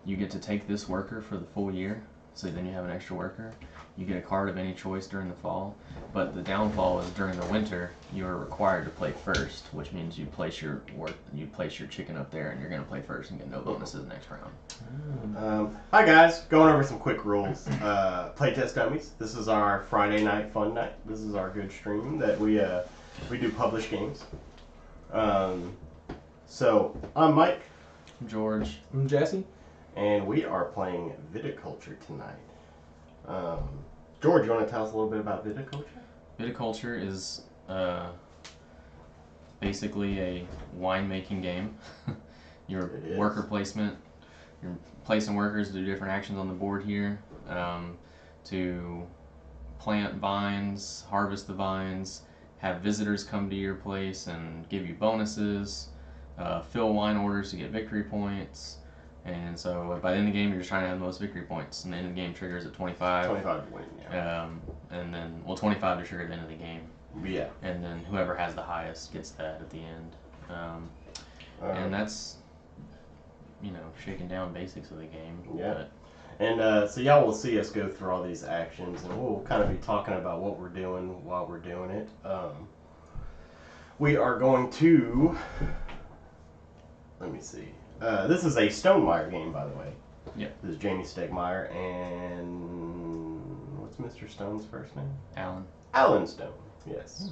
you get to take this worker for the full year, so then you have an extra worker. You get a card of any choice during the fall, but the downfall is during the winter you're required to play first, which means you place your chicken up there, and you're going to play first and get no bonuses next round. Hi guys, going over some quick rules. Playtest dummies. This is our Friday night fun night. This is our good stream that we do publish games. So I'm Mike. I'm George. I'm Jesse. And we are playing Viticulture tonight. George, you want to tell us a little bit about Viticulture? Viticulture is basically a winemaking game. Your worker placement, you're placing workers to do different actions on the board here, to plant vines, harvest the vines, have visitors come to your place and give you bonuses, fill wine orders to get victory points. And so by the end of the game, you're just trying to have the most victory points. And the end of the game triggers at 25. 25 to win, yeah. And then, 25 to trigger at the end of the game. Yeah. And then whoever has the highest gets that at the end. And that's, shaking down basics of the game. Yeah. But, and so y'all will see us go through all these actions, and we'll kind of be talking about what we're doing while we're doing it. We are going to... Let me see. This is a Stonemaier game, by the way. Yeah. This is Jamie Stegmaier, and what's Mr. Stone's first name? Alan. Alan Stone, yes.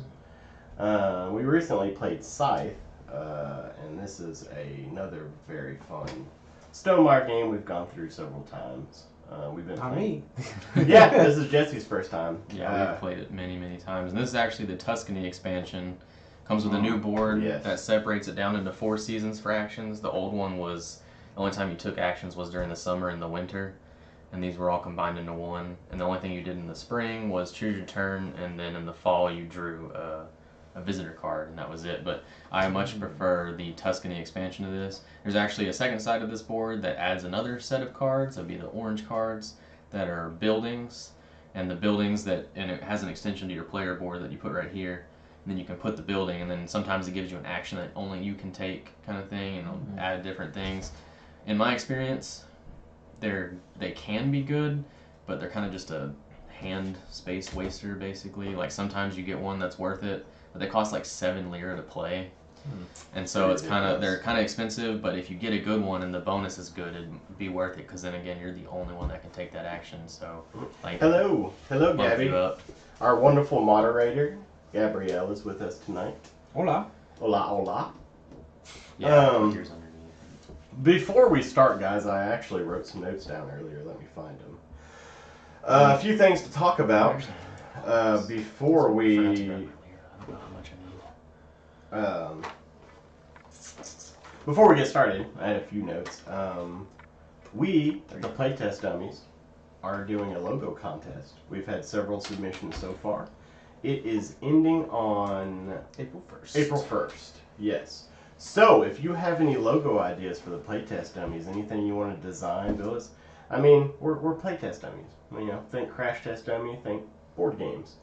We recently played Scythe, and this is another very fun Stonemaier game we've gone through several times. We've been playing. Yeah, this is Jesse's first time. Yeah, we've played it many, many times. And this is actually the Tuscany expansion. Comes with a new board that separates it down into 4 seasons for actions. The old one was, the only time you took actions was during the summer and the winter. And these were all combined into one. And the only thing you did in the spring was choose your turn, and then in the fall you drew a visitor card, and that was it. But I much prefer the Tuscany expansion of this. There's actually a second side of this board that adds another set of cards. That'd be the orange cards that are buildings. And the buildings and it has an extension to your player board that you put right here. And then you can put the building, and then sometimes it gives you an action that only you can take, kind of thing, and it'll add different things. In my experience, they can be good, but they're kind of just a hand space waster, basically. Like sometimes you get one that's worth it, but they cost like 7 lira to play, and so they're kind of expensive. But if you get a good one and the bonus is good, it'd be worth it, because then again you're the only one that can take that action. So, like, hello, Gabby, our wonderful moderator. Gabrielle is with us tonight. Hola. Hola, hola. Yeah, here's underneath. Before we start, guys, I actually wrote some notes down earlier. Let me find them. A few things to talk about before we... I don't know how much I need. Before we get started, I had a few notes. We, the Playtest Dummies, are doing a logo contest. We've had several submissions so far. It is ending on April 1st. April 1st, yes. So, if you have any logo ideas for the Playtest Dummies, anything you want to design, build us, I mean, we're Playtest Dummies. Think Crash Test Dummy, think board games.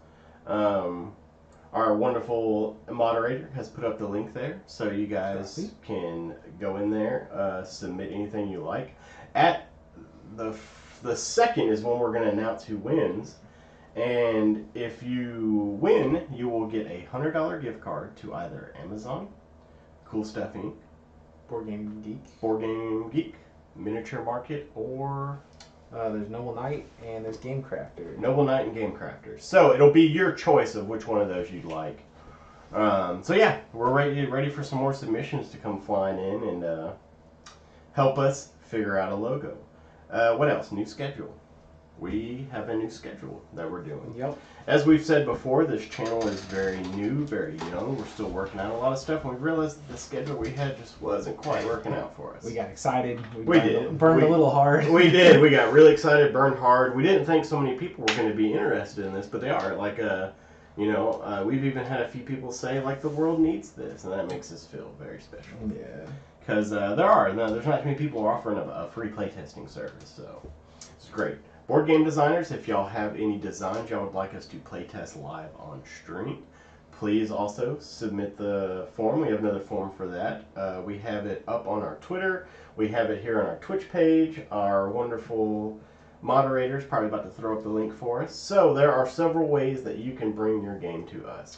Our wonderful moderator has put up the link there, so you guys can go in there, submit anything you like. At the second is when we're going to announce who wins. And if you win, you will get a $100 gift card to either Amazon, Cool Stuff Inc., Board Game Geek, Miniature Market, or... there's Noble Knight, and there's Game Crafter. Noble Knight and Game Crafter. So it'll be your choice of which one of those you'd like. So yeah, we're ready for some more submissions to come flying in and help us figure out a logo. What else? New schedule. We have a new schedule that we're doing. Yep. As we've said before, this channel is very new, very young. We're still working out a lot of stuff, and we realized that the schedule we had just wasn't quite working out for us. We got excited. We did. Burned a little hard. We did. We got really excited, burned hard. We didn't think so many people were going to be interested in this, but they are. Like, we've even had a few people say, like, the world needs this, and that makes us feel very special. Yeah. Because there's not many people offering a free playtesting service, so it's great. Board game designers, if y'all have any designs y'all would like us to playtest live on stream, please also submit the form. We have another form for that. We have it up on our Twitter. We have it here on our Twitch page. Our wonderful moderators probably about to throw up the link for us. So there are several ways that you can bring your game to us.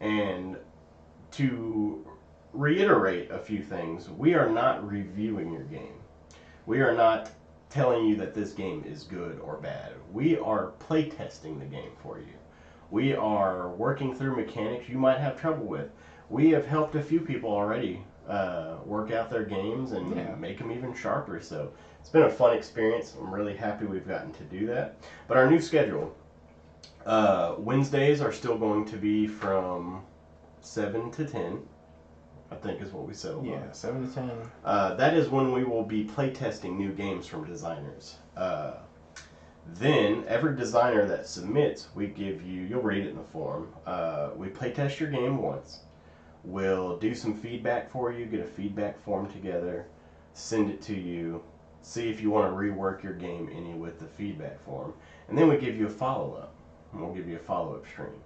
And to reiterate a few things, we are not reviewing your game. We are not telling you that this game is good or bad. We are playtesting the game for you. We are working through mechanics you might have trouble with. We have helped a few people already work out their games and make them even sharper. So it's been a fun experience. I'm really happy we've gotten to do that. But our new schedule, Wednesdays are still going to be from 7 to 10, I think is what we settled on. Yeah, 7 to 10. That is when we will be playtesting new games from designers. Then, every designer that submits, we give you, you'll read it in the form, we playtest your game once. We'll do some feedback for you, get a feedback form together, send it to you, see if you want to rework your game any with the feedback form. And then we give you a follow-up. And we'll give you a follow-up stream.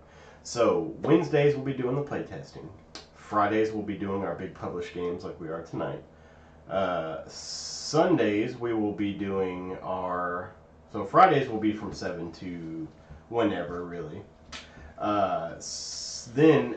So, Wednesdays we'll be doing the playtesting. Fridays we'll be doing our big published games like we are tonight. Sundays we will be doing our... So Fridays will be from 7 to whenever, really. Then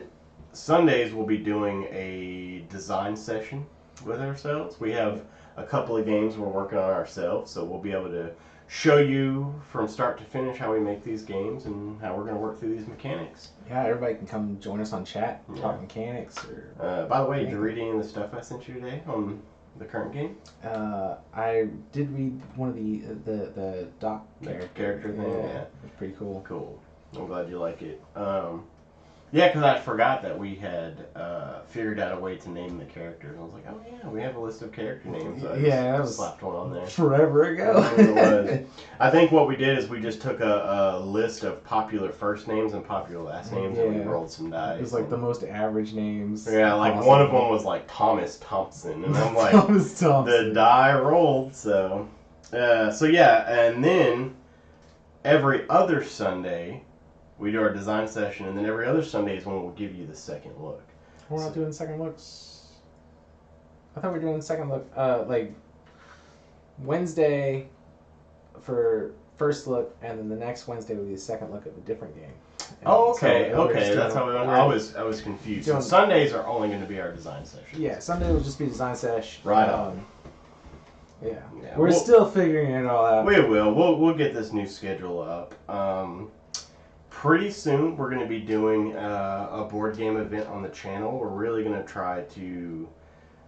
Sundays we'll be doing a design session with ourselves. We have a couple of games we're working on ourselves, so we'll be able to show you from start to finish how we make these games and how we're going to work through these mechanics. Yeah, everybody can come join us on chat, talk mechanics. Or by the way, did you read any of the stuff I sent you today on the current game? I did read one of the doc character thing. Yeah, it's pretty cool. Cool. I'm glad you like it. Yeah, because I forgot that we had figured out a way to name the characters. I was like, oh yeah, we have a list of character names. So I that was slapped one on there. Forever ago. It was. I think what we did is we just took a list of popular first names and popular last names, and we rolled some dice. It was like the most average names. Yeah, like possible. One of them was like Thomas Thompson, and I'm like, Thomas Thompson. The die rolled. So yeah, and then every other Sunday we do our design session, and then every other Sunday is when we'll give you the second look. We're not doing second looks. I thought we were doing second look. Like Wednesday for first look, and then the next Wednesday would be the second look of a different game. And okay. So That's how I was confused. So Sundays are only going to be our design session. Yeah, Sunday will just be design session. Right on. Yeah. We're still figuring it all out. We will. We'll get this new schedule up. Pretty soon we're going to be doing a board game event on the channel. We're really going to try to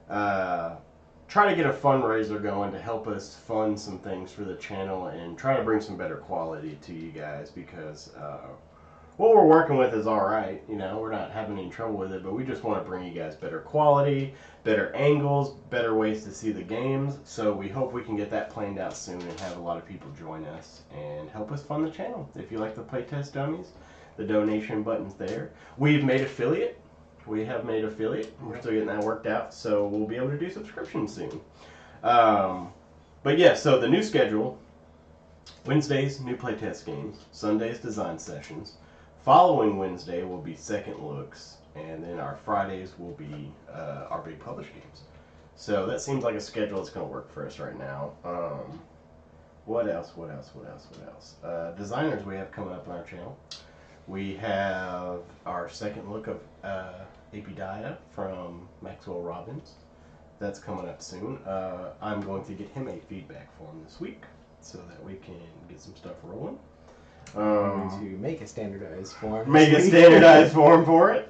get a fundraiser going to help us fund some things for the channel and try to bring some better quality to you guys, because what we're working with is alright. You know, we're not having any trouble with it, but we just want to bring you guys better quality, better angles, better ways to see the games. So we hope we can get that planned out soon and have a lot of people join us and help us fund the channel. If you like the playtest dummies, the donation button's there. We've made affiliate. We have made affiliate. We're still getting that worked out, so we'll be able to do subscriptions soon. But yeah, so the new schedule: Wednesdays, new playtest games. Sundays, design sessions. Following Wednesday will be second looks, and then our Fridays will be our big published games. So that seems like a schedule that's going to work for us right now. What else? Designers we have coming up on our channel. We have our second look of Apidaya from Maxwell Robbins. That's coming up soon. I'm going to get him a feedback form this week so that we can get some stuff rolling. To make a standardized form. Make a standardized form for it.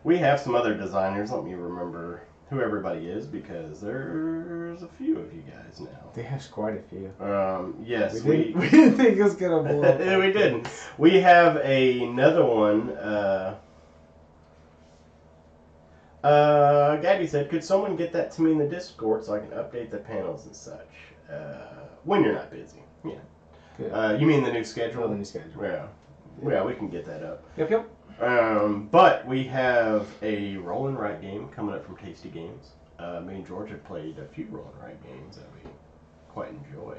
We have some other designers. Let me remember who everybody is, because there's a few of you guys now. There's quite a few. Yes, we didn't think it was gonna blow up. We didn't. We have another one. Gabby said, "Could someone get that to me in the Discord so I can update the panels and such when you're not busy?" Yeah. You mean the new schedule? Oh, the new schedule. Yeah, we can get that up. Yep. But we have a roll and write game coming up from Tasty Games. Me and George have played a few roll and write games that we quite enjoy.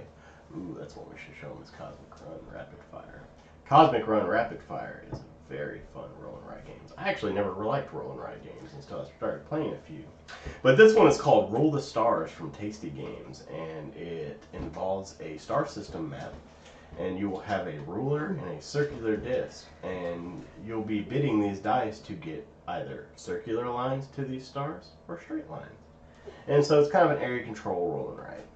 Ooh, that's what we should show them, is Cosmic Run Rapid Fire. Cosmic Run Rapid Fire is a very fun roll and write games. I actually never liked roll and write games until I started playing a few. But this one is called Roll the Stars from Tasty Games, and it involves a star system map. And you will have a ruler and a circular disc, and you'll be bidding these dice to get either circular lines to these stars or straight lines. And so it's kind of an area control roll and write.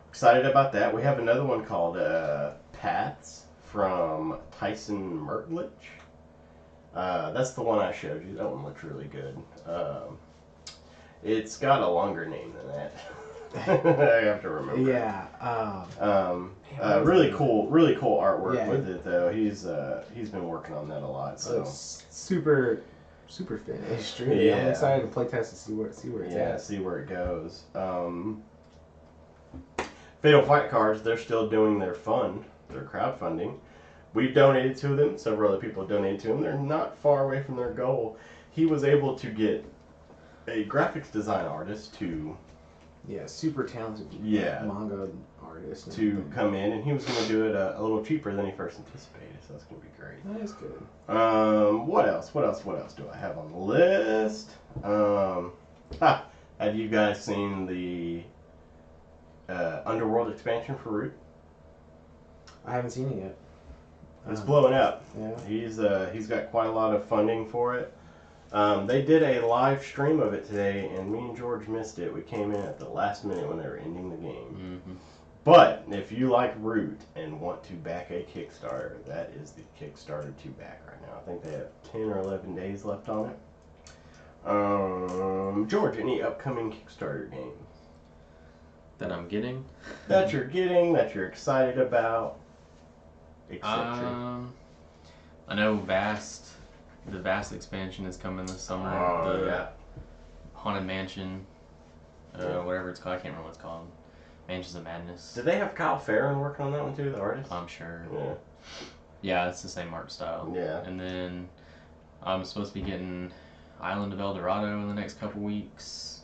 Excited about that. We have another one called Paths from Tyson Mertlich. That's the one I showed you. That one looks really good. It's got a longer name than that. I have to remember. Yeah. Really cool artwork with it though. He's been working on that a lot. So super finished. Really. I'm excited to play test and see where it's at. Yeah, see where it goes. Fatal Fight Cards, they're still doing their crowdfunding. We've donated to them. Several other people have donated to them. They're not far away from their goal. He was able to get a graphics design artist to super talented manga artist to come in, and he was going to do it a little cheaper than he first anticipated, so that's going to be great. That is good. What else do I have on the list? Have you guys seen the Underworld expansion for Root? I haven't seen it yet. It's blowing up. Yeah. He's got quite a lot of funding for it. They did a live stream of it today, and me and George missed it. We came in at the last minute when they were ending the game. Mm-hmm. But if you like Root and want to back a Kickstarter, that is the Kickstarter to back right now. I think they have 10 or 11 days left on it. George, any upcoming Kickstarter games that I'm getting? That you're excited about, etc. I know the Vast expansion is coming this summer. Haunted Mansion, whatever it's called. I can't remember what it's called. Mansions of Madness. Did they have Kyle Farron working on that one too, the artist? I'm sure. Yeah. Yeah, it's the same art style. Yeah. And then I'm supposed to be getting Island of El Dorado in the next couple weeks.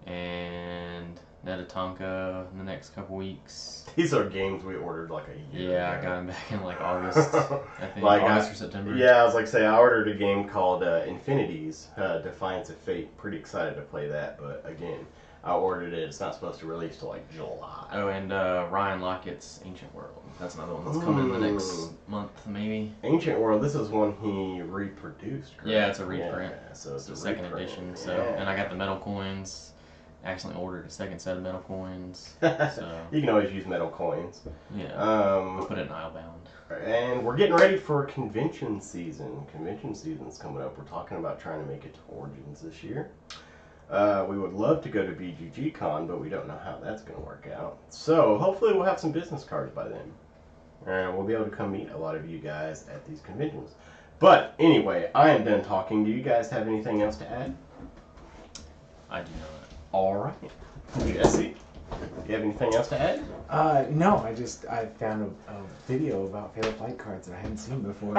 And Netatonka in the next couple weeks. These are games we ordered like a year ago. I got them back in like August. I think August or September. Yeah, I was like I ordered a game called Infinities, Defiance of Fate. Pretty excited to play that, but again, I ordered it. It's not supposed to release till like July. Oh, and Ryan Lockett's Ancient World. That's another one that's coming in the next month, maybe. Ancient World. This is one he reproduced. Correct? Yeah, it's a reprint. Yeah, so it's a second edition. So, and I got the metal coins. Accidentally ordered a second set of metal coins. So you can always use metal coins. Yeah. I'll put it in Islebound. And we're getting ready for convention season. Convention season's coming up. We're talking about trying to make it to Origins this year. We would love to go to BGG Con, but we don't know how that's going to work out. So hopefully we'll have some business cards by then. And we'll be able to come meet a lot of you guys at these conventions. But anyway, I am done talking. Do you guys have anything else to add? I do not. All right. Jesse, do you have anything else to add? No, I found a video about Fatal Fight Cards that I hadn't seen before.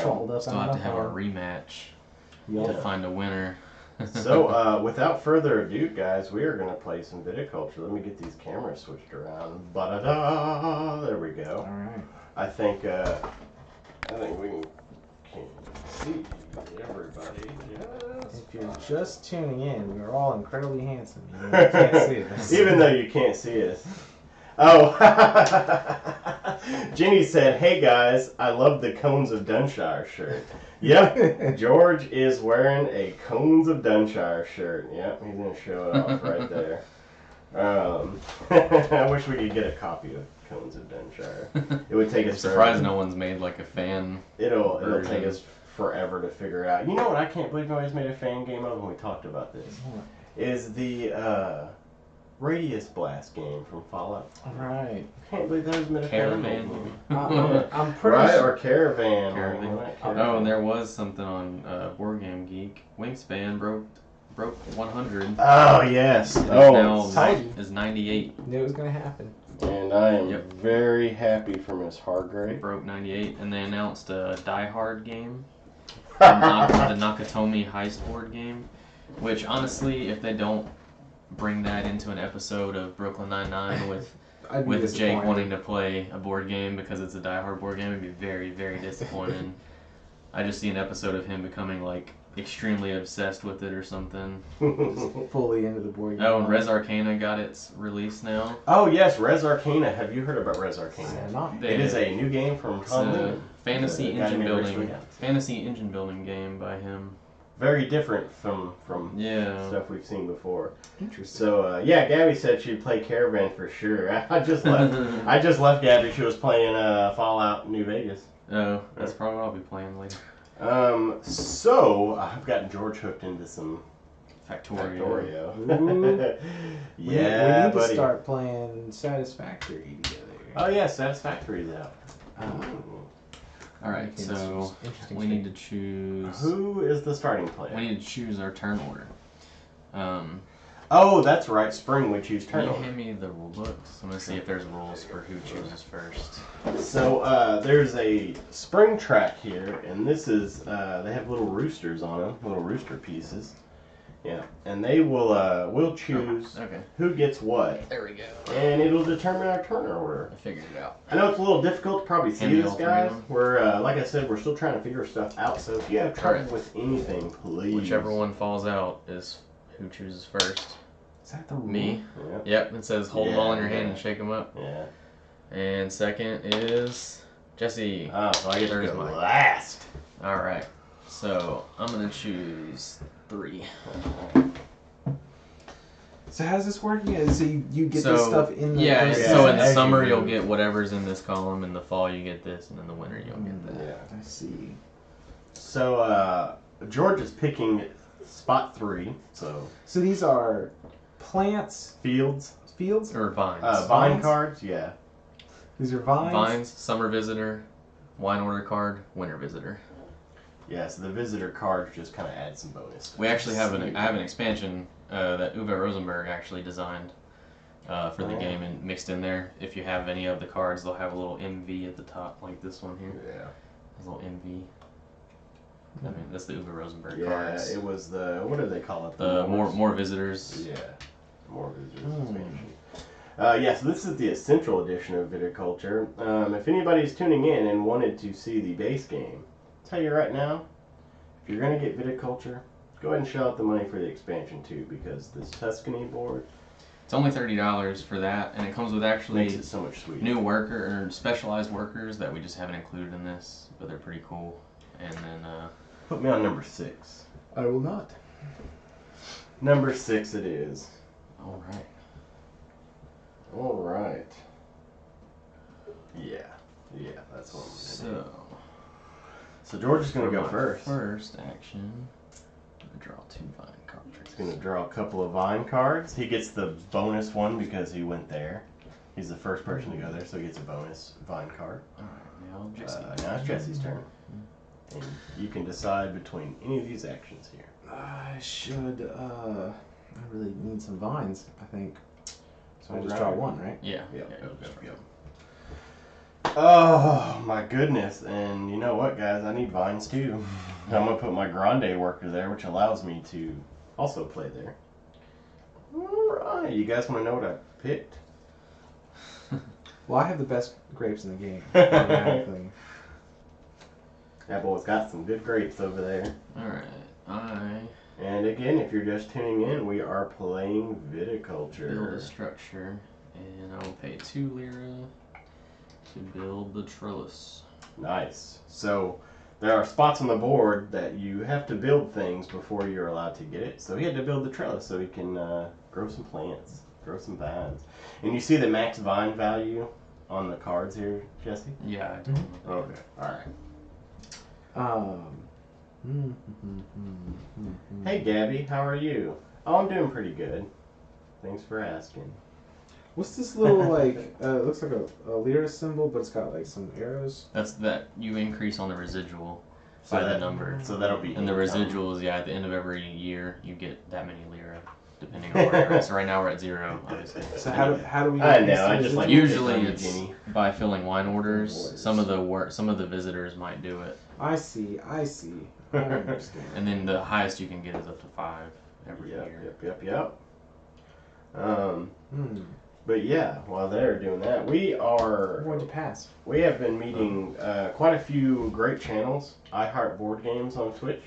Trolled up. Still have to have a rematch to find a winner. So, without further ado, guys, we are going to play some Viticulture. Let me get these cameras switched around. Ba-da-da! There we go. All right. I think we can see everybody. If you're just tuning in, we're all incredibly handsome. You can't see us. Even though you can't see us. Oh, Jenny said, "Hey guys, I love the Cones of Dunshire shirt." Yep, George is wearing a Cones of Dunshire shirt. Yep, he's gonna show it off right there. I wish we could get a copy of Cones of Dunshire. It would take us. I'm surprised no one's made like a fan. It'll take us forever to figure out. You know what? I can't believe nobody's made a fan game of when we talked about this. Is the Radius Blast game from Fallout. Right. I can't believe there's been a Caravan. I'm pretty sure. sure. Or Caravan. Caravan. Oh, and there was something on Board Game Geek. Wingspan broke 100. Oh yes. Now Titan is 98. Knew it was gonna happen. And I am very happy for Miss Hargrave. Broke 98, and they announced a Die Hard game, the Nakatomi Heist board game. Which honestly, if they don't bring that into an episode of Brooklyn Nine-Nine with with Jake wanting to play a board game because it's a diehard board game. It'd be very, very disappointing. I just see an episode of him becoming like extremely obsessed with it or something. Just fully into the board game. Oh, and Res Arcana got its release now. Oh yes, Res Arcana. Have you heard about Res Arcana? Not. It is a new game from Tom Lehman. Fantasy engine building game by him. Very different from Yeah. stuff we've seen before. Interesting. So yeah, Gabby said she'd play Caravan for sure. I just left Gabby. She was playing Fallout New Vegas. Oh, that's probably what I'll be playing later. So I've gotten George hooked into some Factorio. Yeah, we need buddy. to start playing Satisfactory together. Oh yeah, Satisfactory's out. All right, so we need to choose. Who is the starting player? We need to choose our turn order. Oh, that's right. Spring we choose turn Can you order. hand me the rule books? I'm gonna see if there's rules for who chooses first. So there's a spring track here, and this is they have little roosters on them, little rooster pieces. Yeah, and they will choose who gets what. There we go. And it'll determine our turn order. I figured it out. I know it's a little difficult to probably see Hand me this, all three guys. of them. We're like I said, we're still trying to figure stuff out. So if you have trouble Alright. with anything, please. Whichever one falls out is who chooses first. Is that the rule? Me. Yeah. Yep, it says hold them all in your hand Yeah. and shake them up. Yeah. And second is Jesse. Oh, so I get to There's go mine. last. All right, so I'm gonna choose 3. So how's this working? So you get So, this stuff in the Yeah, first so in the as you summer you'll move. get whatever's in this column, in the fall you get this, and in the winter you'll get that. Yeah. I see. So George is picking spot 3. So So these are plants, fields, fields. Or vines. vine Vines? cards. Yeah. These are vines. Vines, summer visitor, wine order card, winter visitor. Yeah. So the visitor cards just kind of add some bonus. We actually have I have an expansion that Uwe Rosenberg actually designed for the game and mixed in there. If you have any of the cards, they'll have a little MV at the top, like this one here. Yeah. A little MV. I mean, that's the Uwe Rosenberg Yeah. cards. It was the what do they call it? The more visitors. Yeah. More visitors expansion. Yeah, so this is the Essential Edition of Viticulture. If anybody's tuning in and wanted to see the base game, I'll tell you right now, if you're going to get Viticulture, go ahead and shell out the money for the expansion too, because this Tuscany board It's only $30 for that, and it comes with makes actually it so much sweeter. new worker or specialized workers that we just haven't included in this, but they're pretty cool. And then Put me on number 6. I will not. Number 6 it is. all right. All right. Yeah. Yeah, that's what I'm going to do. So George is going to go my first. First action. I'm gonna draw 2 vine cards. He's going to draw a couple of vine cards. He gets the bonus one because he went there. He's the first person to go there, so he gets a bonus vine card. All right, now Jesse. Now it's Jesse's turn. And you can decide between any of these actions here. I should. I really need some vines. I think. So I just Alright. draw one, right? Yeah. Yep, yeah, yep, just yep, draw. Oh my goodness! And you know what, guys? I need vines too. I'm gonna put my grande worker there, which allows me to also play there. All right, you guys want to know what I picked? Well, I have the best grapes in the game. Automatically. That boy's got some good grapes over there. All right, And again, if you're just tuning in, we are playing build a Viticulture. structure, and I will pay 2 lira to build the trellis. Nice. So there are spots on the board that you have to build things before you're allowed to get it. So he had to build the trellis so he can grow some plants, grow some vines. And you see the max vine value on the cards here, Jesse? Yeah, I don't know. Okay. All right. Hey, Gabby, how are you? Oh, I'm doing pretty good. Thanks for asking. What's this little like? It looks like a lira symbol, but it's got like some arrows. That's that you increase on the residual by the number. So that'll be And the income. residuals, yeah, at the end of every year, you get that many lira, depending on where you're at. So right now we're at 0, obviously. So how do we? I increase know, the I just like residual? Usually Ginny, it's Ginny. by filling wine orders. Some of the visitors might do it, I see. I understand. and then the highest you can get is up to 5 every year. Yep. But yeah, while they're doing that, What'd you pass? We have been meeting quite a few great channels. I Heart Board Games on Twitch,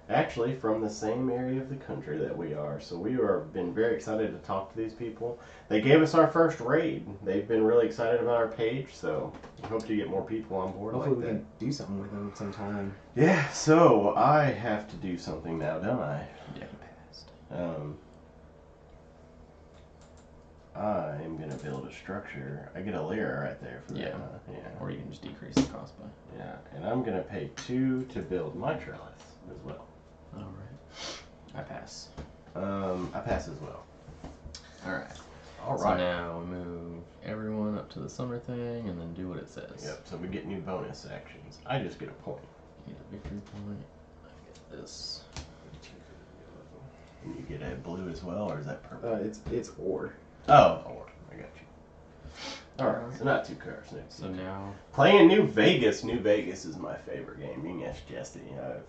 actually from the same area of the country that we are. So we have been very excited to talk to these people. They gave us our first raid. They've been really excited about our page, so we hope to get more people on board. Hopefully like we that. can do something with them sometime. Yeah, so I have to do something now, don't I? Yeah, you passed. I'm gonna build a structure. I get a lira right there for that. Yeah. Yeah. Or you can just decrease the cost by. Yeah, and I'm gonna pay 2 to build my trellis as well. All right. I pass. I pass as well. All right. All So right. now we move everyone up to the summer thing and then do what it says. Yep. So we get new bonus actions. I just get a point. Get a victory point. I get this. And you get a blue as well, or is that purple? It's or. Oh, I got you. All right. So not 2 cards next. So now. Playing New Vegas. New Vegas is my favorite game. You can ask Jesse. I've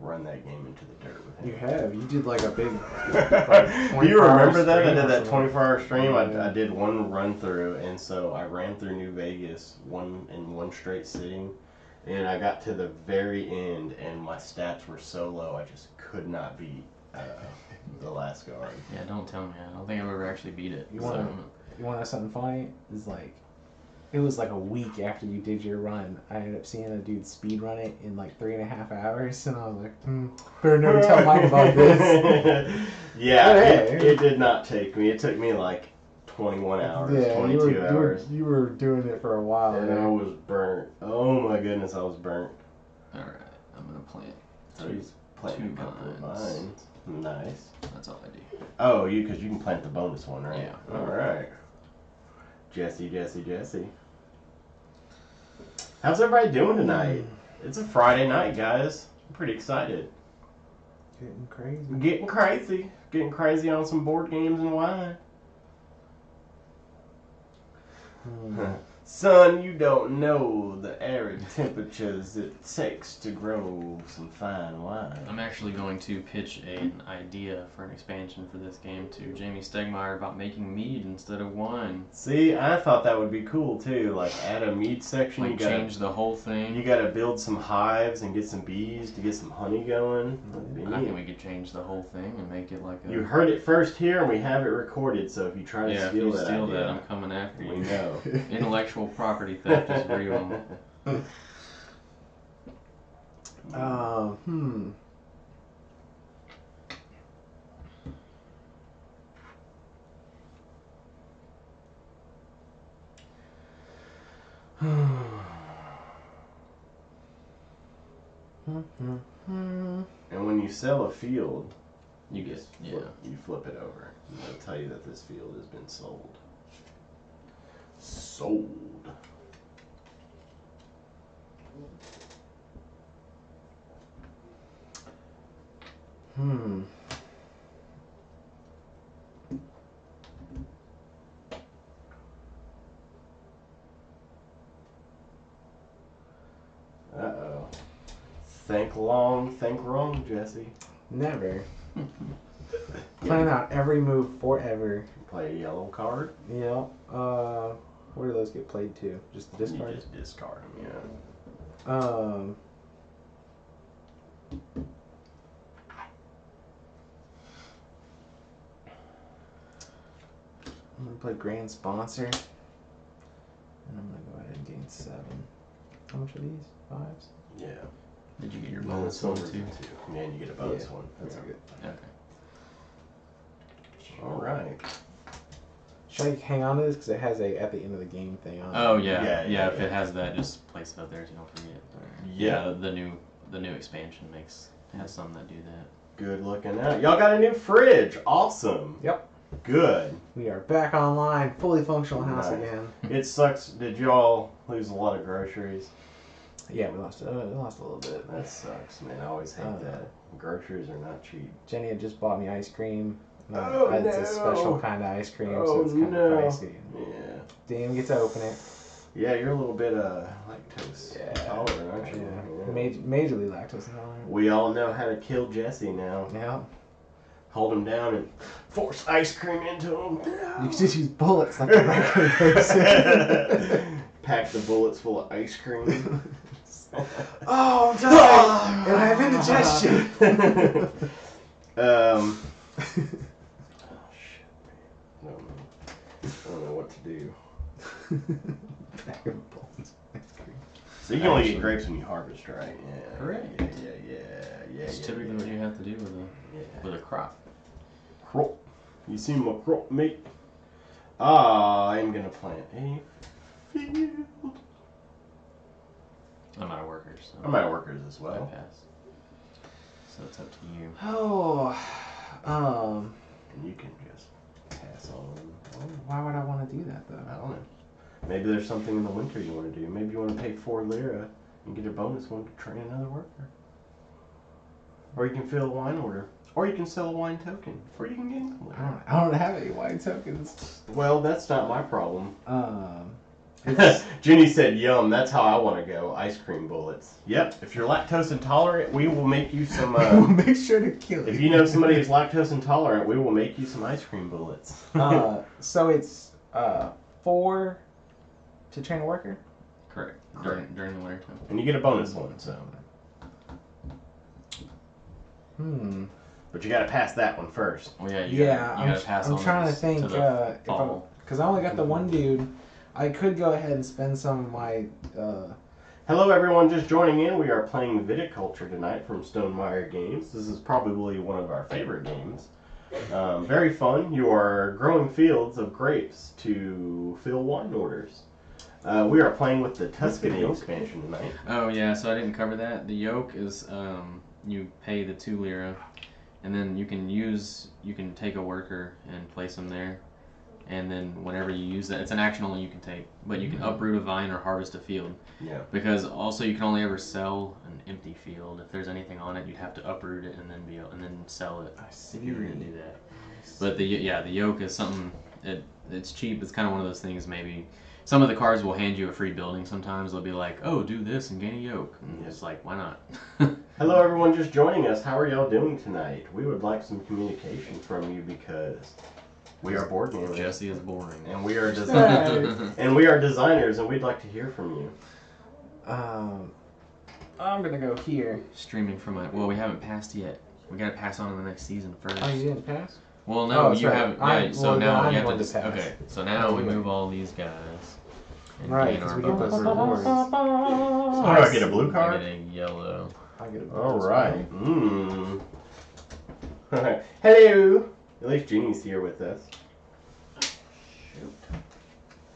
run that game into the dirt with him. You have. You did like a big. Do you remember that? I did that stream or 24-hour stream. Yeah. I did one run through, and so I ran through New Vegas one straight sitting, and I got to the very end, and my stats were so low I just could not beat the last guard. Yeah, don't tell me. I don't think I've ever actually beat it. You want to know something funny? It's like, it was like a week after you did your run. I ended up seeing a dude speed run it in like 3.5 hours, and I was like, better never tell Mike about this. Yeah, Hey. it did not take me. It took me like 21 hours, Yeah, 22 hours. You were doing it for a while. And I was burnt. Oh my goodness, I was burnt. All right. I'm gonna plant. So he's planting a couple of vines. Nice. That's all I do. Oh, because you can plant the bonus one, right? Yeah. All right. Jesse. How's everybody doing tonight? It's a Friday night, guys. I'm pretty excited. Getting crazy. Getting crazy on some board games and wine. Son, you don't know the arid temperatures it takes to grow some fine wine. I'm actually going to pitch an idea for an expansion for this game to Jamie Stegmeyer about making mead instead of wine. See, I thought that would be cool too. Like add a mead section. Like change the whole thing. You gotta build some hives and get some bees to get some honey going. I think we could change the whole thing and make it like a... You heard it first here, and we have it recorded. So if you try to steal that, idea, I'm coming after you. We know. Intellectual property theft is real. And when you sell a field, You get, you flip it over. And they'll tell you that this field has been sold. Sold. Uh-oh. Think long, think wrong, Jesse. Never. Plan out every move forever. Play a yellow card. Yeah. Where do those get played to? Just the discard? You just discard them, yeah. I'm gonna play Grand Sponsor. And I'm gonna go ahead and gain 7. How much are these? 5s? Yeah. Did you get your bonus one too? Yeah, and you get a bonus one. That's good. Okay. Alright. Should I hang on to this? Because it has a at the end of the game thing on it. Oh yeah. Yeah, If it has that, just place it up there so you don't forget. Yeah. The new expansion has some that do that. Good looking out. Y'all got a new fridge. Awesome. Yep. Good. We are back online, fully functional house Nice. again. It sucks. Did y'all lose a lot of groceries? Yeah, we lost a little bit. That sucks, man. I always hate that. Groceries are not cheap. Jenny had just bought me ice cream. Oh, It's a no. special kind of ice cream, Oh, so it's kind no. of pricey. Yeah. Didn't even get to open it. Yeah, you're a little bit lactose tolerant, aren't you? Yeah. Majorly lactose intolerant. We all know how to kill Jesse now. Yeah. hold him down and force ice cream into him. You can just use bullets like a regular person. Pack the bullets full of ice cream. Oh, I'm dying! And I have indigestion! Oh, shit. I don't know what to do. Pack of bullets. So you can only get grapes when you harvest, right? Yeah. Correct. Yeah. It's typically what you have to do with a crop. Crop. You see my crop, mate? I'm gonna plant a field. I'm out of workers. So I'm out of workers as I well. pass. So it's up to you. Oh, And you can just pass on. why would I want to do that though? I don't know. Maybe there's something in the winter you want to do. Maybe you want to pay 4 lira and get a bonus one to train another worker. Or you can fill a wine order. Or you can sell a wine token. Or you can get income later. I don't have any wine tokens. Well, that's not my problem. It's, Jenny said, yum, that's how I want to go. Ice cream bullets. Yep, if you're lactose intolerant, we will make you some... make sure to kill it. if you know somebody who's lactose intolerant, we will make you some ice cream bullets. So it's 4 to train a worker? Correct. During the winter time. And you get a bonus one, so... But you gotta pass that one first. Well, yeah, you gotta pass on I'm trying to think, fall. because I only got the one dude, I could go ahead and spend some of my, Hello everyone just joining in. We are playing Viticulture tonight from Stonemaier Games. This is probably one of our favorite games. Very fun. You are growing fields of grapes to fill wine orders. We are playing with the Tuscany expansion tonight. Oh yeah, so I didn't cover that. The yoke is you pay the 2 lira, and then you can take a worker and place them there, and then whenever you use that, it's an action only you can take, but you can uproot a vine or harvest a field. Yeah. Because also you can only ever sell an empty field. If there's anything on it, you'd have to uproot it and then sell it. I see. If you were gonna do that. But the yoke is something. It's cheap. It's kind of one of those things. Maybe some of the cards will hand you a free building. Sometimes they'll be like, "Oh, do this and gain a yoke." And it's like, why not? Hello everyone just joining us. How are y'all doing tonight? We would like some communication from you because we are board gamers. Jesse is boring. And we are designers and we'd like to hear from you. I'm gonna go here. Streaming from we haven't passed yet. We gotta pass on to the next season first. Oh, you didn't pass? Well, no, you right. haven't. Yeah, so now you have to. pass. Okay, so now we move all these guys. And Right, gain because our we get those bonus. rewards. How do I get a blue I card? get a yellow. I get a All bonus right. one. Hello. At least Jeannie's here with us. Shoot.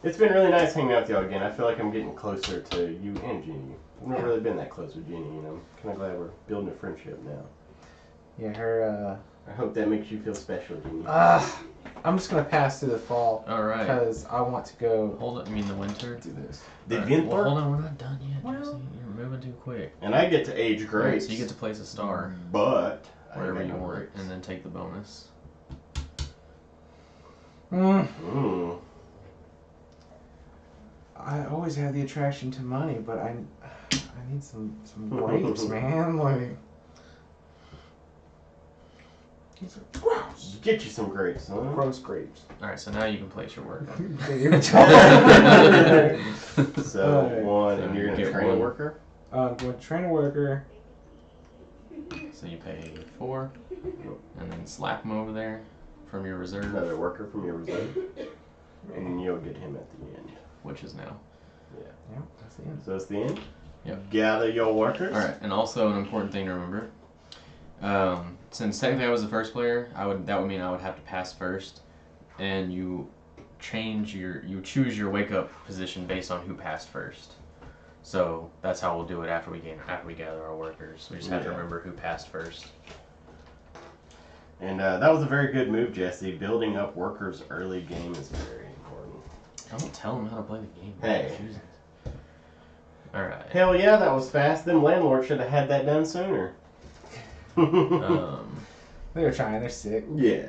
It's been really nice hanging out with y'all again. I feel like I'm getting closer to you and Jeannie. I've never really been that close with Jeannie, and I'm kind of glad we're building a friendship now. Yeah, her, I hope that makes you feel special, Jeannie. I'm just gonna pass through the fall. All right. Because I want to go Hold it. You mean the winter? do this. The All right, winter? well, hold on, we're not done yet. Well- Jesse. You're moving too quick. And I get to age Right, grapes. so you get to place a star But wherever I you got no want, grapes. and then take the bonus. I always have the attraction to money, but I need some grapes, man. Like, Get you some grapes, huh? gross grapes. All right, so now you can place your work. So Alright. one, and you're gonna Get train a one. worker. I'm going to train a worker. So you pay 4, and then slap them over there from your reserve, Another worker from your reserve, and you'll get him at the end. which is now. Yeah, that's the end. So it's the end. Yep. Gather your workers. All right, and also an important thing to remember. Since technically I was the first player, that would mean I would have to pass first, and you choose your wake up position based on who passed first. So that's how we'll do it after we gather our workers. We just have to remember who passed first. And that was a very good move, Jesse. Building up workers early game is very important. I won't tell them how to play the game. Hey. All right. Hell yeah, that was fast. Them landlords should have had that done sooner. They were trying. They're sick. Yeah.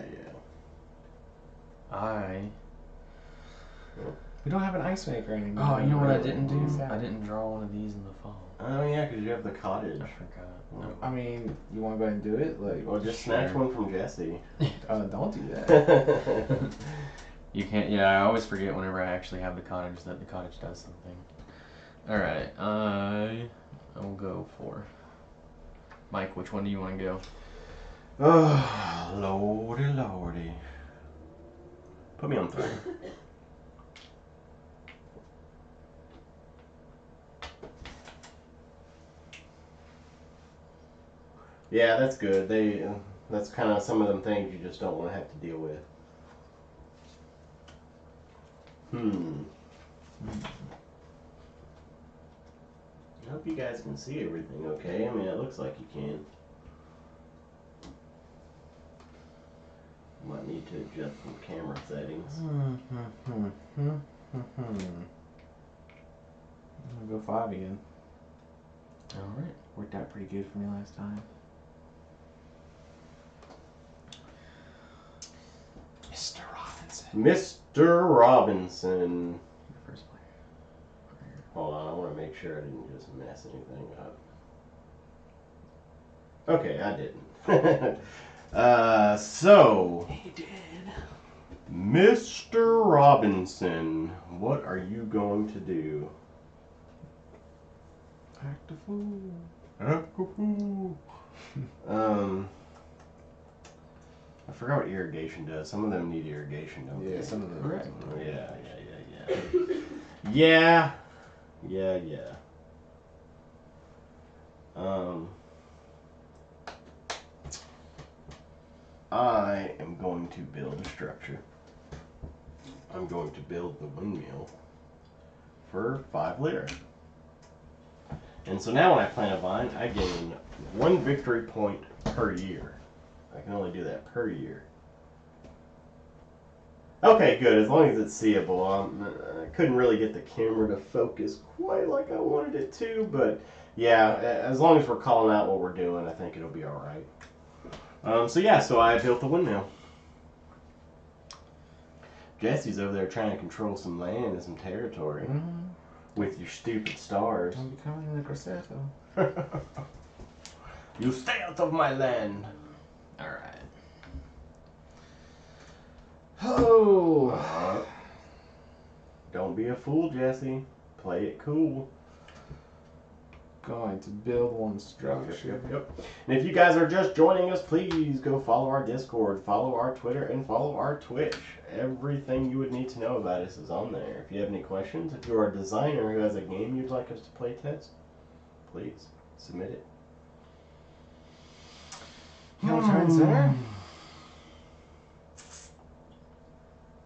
We don't have an ice maker anymore. Oh, you know what I didn't do? Sad. I didn't draw one of these in the fall. Oh yeah, because you have the cottage. I forgot. No. I mean, you want to go ahead and do it? Like, Well, just snatch one from Jesse. Don't do that. You can't. Yeah, I always forget whenever I actually have the cottage that the cottage does something. All right, I will go for Mike. Which one do you want to go? Oh, lordy. Put me on 3. Yeah, that's good. That's kind of some of them things you just don't want to have to deal with. I hope you guys can see everything okay. I mean, it looks like you can. Might need to adjust some camera settings. I'm gonna go 5 again. All right. Worked out pretty good for me last time. Mr. Robinson. Mr. Robinson. Your first player. Hold on, I want to make sure I didn't just mess anything up. Okay, I didn't. So. He did. Mr. Robinson, what are you going to do? Act a fool. Act a fool. I forgot what irrigation does. Some of them need irrigation, don't they? Yeah, some of them. Correct. Yeah. I am going to build a structure. I'm going to build the windmill for 5 lira. And so now when I plant a vine, I gain 1 victory point per year. I can only do that per year. Okay, good. As long as it's seeable. I couldn't really get the camera to focus quite like I wanted it to, but yeah, as long as we're calling out what we're doing, I think it'll be all right. So I built the windmill. Jesse's over there trying to control some land and some territory with your stupid stars. I'm becoming the Grosseto. You stay out of my land. All right. Oh. Don't be a fool, Jesse. Play it cool. Going to build one structure. Yep. And if you guys are just joining us, please go follow our Discord, follow our Twitter, and follow our Twitch. Everything you would need to know about us is on there. If you have any questions, if you're a designer who has a game you'd like us to play test, please submit it. Your turn, sir.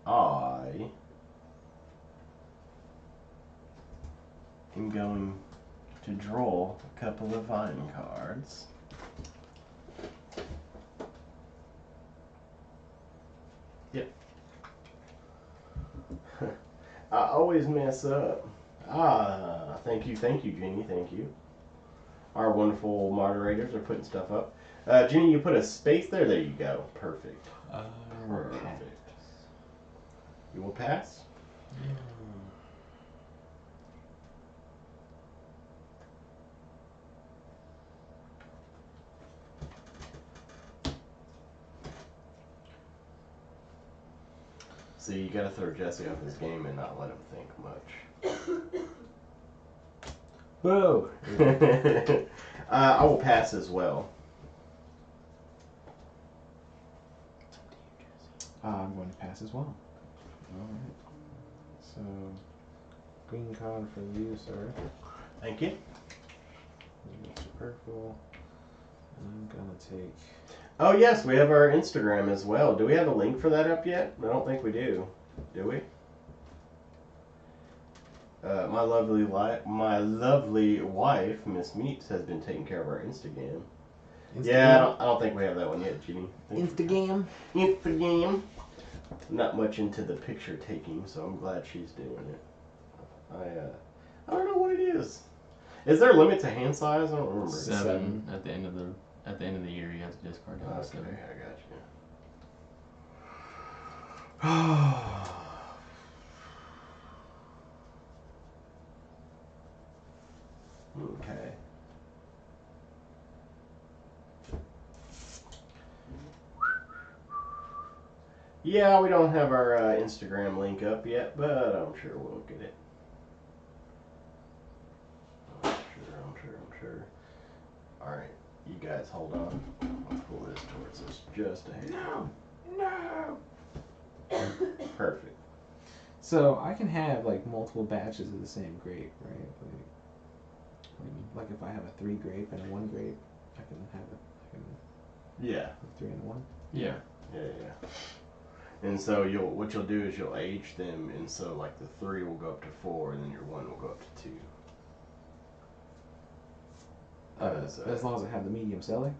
I am going to draw a couple of vine cards. Yep. I always mess up. Thank you, Jenny, thank you. Our wonderful moderators are putting stuff up. Jenny, you put a space there? There you go. Perfect. Perfect. You will pass? See, you gotta throw Jesse off his game and not let him think much. Whoa. I will pass as well. I'm going to pass as well. Alright. So, green card for you, sir. Thank you. Mr. Purple. And I'm going to take... Oh yes, we have our Instagram as well. Do we have a link for that up yet? I don't think we do. Do we? My lovely wife, Miss Meats, has been taking care of our Instagram. Yeah, I don't think we have that one yet, Jeannie. Instagram. Not much into the picture taking, so I'm glad she's doing it. I don't know what it is. Is there a limit to hand size? I don't remember. 7 at the end of the year. You have to discard down to 7. Okay, I got you. Yeah, we don't have our Instagram link up yet, but I'm sure we'll get it. I'm sure. Alright, you guys hold on. I'll pull this towards us just a hair. No! Perfect. So I can have like multiple batches of the same grape, right? Like if I have a 3 grape and a 1 grape, I can have it. Yeah. 3 and 1. Yeah. And so what you'll do is you'll age them, and so like the 3 will go up to 4, and then your 1 will go up to 2. As long as I have the medium cellar.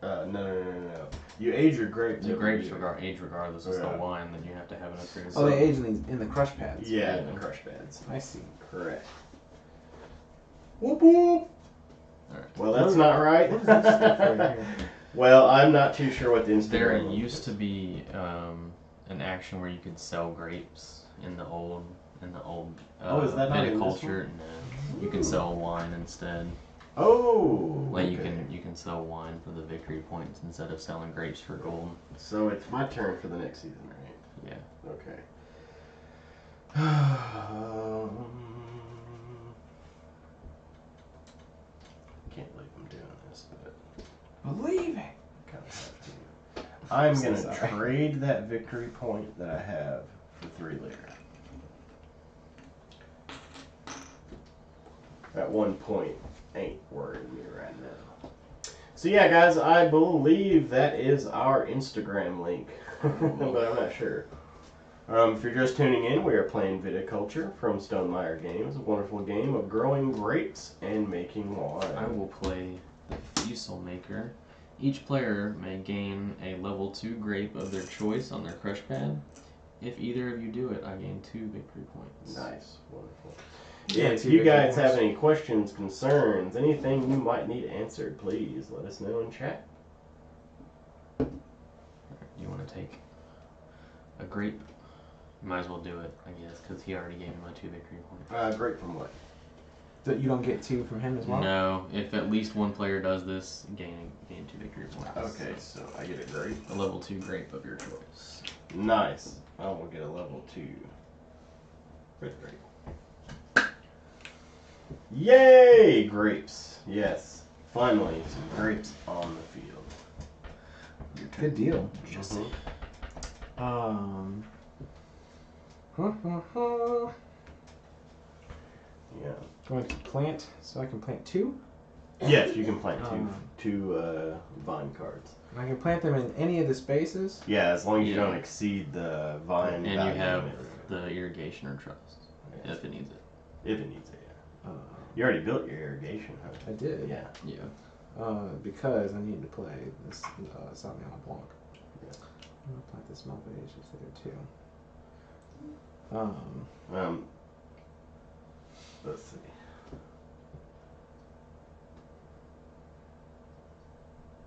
No. You age your grapes. The grapes age regardless. It's the wine that you have to have in a freezer. Oh, they age in the crush pads. Yeah, in the crush pads. I see. Correct. Whoop whoop. Alright. Well, that's not right. What is this stuff right here? Well, I'm not too sure what the Instagram. There used to be an action where you could sell grapes in the old is that not in this viticulture. No, you can sell wine instead. Oh. Like okay. you can sell wine for the victory points instead of selling grapes for gold. So it's my turn for the next season, right? Yeah. Okay. Can't believe I'm doing this, but Believe it. kind of have to. I'm gonna trade that victory point that I have for 3 later. That 1 point ain't worrying me right now. So yeah, guys, I believe that is our Instagram link, but I'm not sure. If you're just tuning in, we are playing Viticulture from Stonemaier Games, a wonderful game of growing grapes and making wine. I will play the Fusel Maker. Each player may gain a level 2 grape of their choice on their crush pad. If either of you do it, I gain 2 victory points. Nice, wonderful. Yeah, if you guys have any questions, concerns, anything you might need answered, please let us know in chat. You want to take a grape? You might as well do it, I guess, because he already gave me my 2 victory points. Grape from what? That you don't get 2 from him as well? No, if at least one player does this, gain 2 victory points. Okay, so I get a grape. A level 2 grape of your choice. Nice. I will get a level 2 red grape. Yay! Grapes. Yes. Finally, some grapes on the field. Good deal. Mm-hmm. Yeah. Going to plant, so I can plant 2? Yes, you can plant two vine cards. And I can plant them in any of the spaces? Yeah, as long as you don't exceed the vine And value you have limit. The irrigation or trust, if it needs it. If it needs it, yeah. You already built your irrigation, huh? I did. Yeah. Because I need to play this Sauvignon Blanc. Yeah. I'm going to plant this Malvasia there too. Let's see.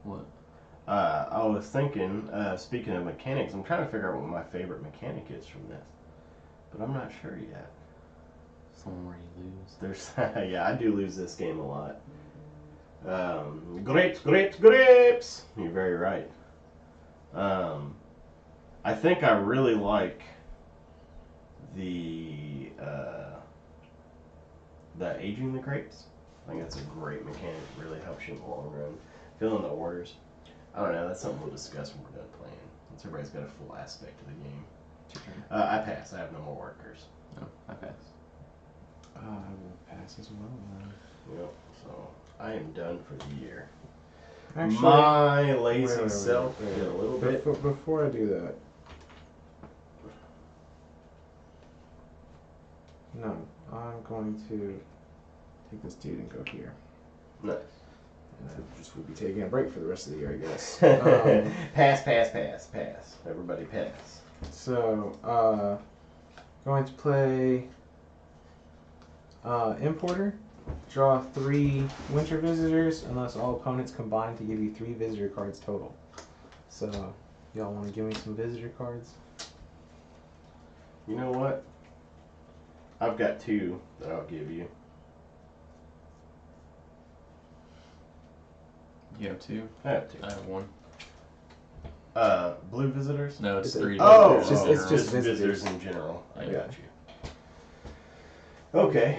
What? I was thinking, speaking of mechanics, I'm trying to figure out what my favorite mechanic is from this. But I'm not sure yet. Something where you lose. There's, yeah, I do lose this game a lot. Grapes! You're very right. I think I really like the aging the grapes. I think that's a great mechanic. It really helps you in the long run. Filling the orders. I don't know, that's something we'll discuss when we're done playing. Once everybody's got a full aspect of the game. It's your turn. I pass. I have no more workers. No, I pass. I will pass as well. Yep, so I am done for the year. Actually, my lazy self did a little bit. Before I do that. No, I'm going to take this dude and go here. Nice. And I just will be taking a break for the rest of the year, I guess. Pass. Everybody pass. So, going to play Importer. Draw 3 Winter Visitors unless all opponents combine to give you 3 visitor cards total. So, y'all want to give me some visitor cards? You know what? I've got 2 that I'll give you. You have 2? I have 2. I have 1. Blue visitors? No, it's 3 Oh, visitors. it's just visitors in general. I Yeah. got you. Okay.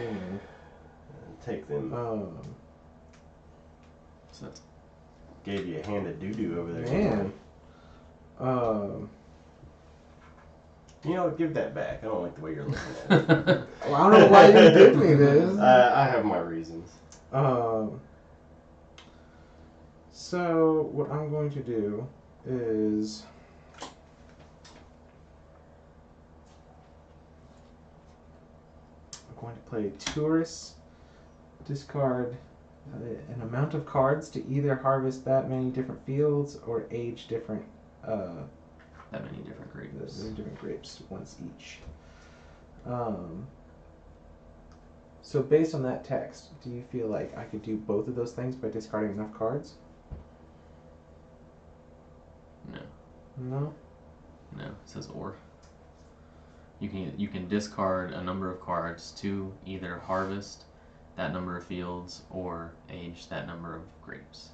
Take them. So that's Gave you a hand of doo-doo over there. Man. You know, give that back. I don't like the way you're looking at it. Well, I don't know why you did me this. I have my reasons. So what I'm going to do is I'm going to play tourists, discard an amount of cards to either harvest that many different fields or age different that many different grapes. Once each. So based on that text, do you feel like I could do both of those things by discarding enough cards? No. No? No, it says or. You can discard a number of cards to either harvest that number of fields or age that number of grapes.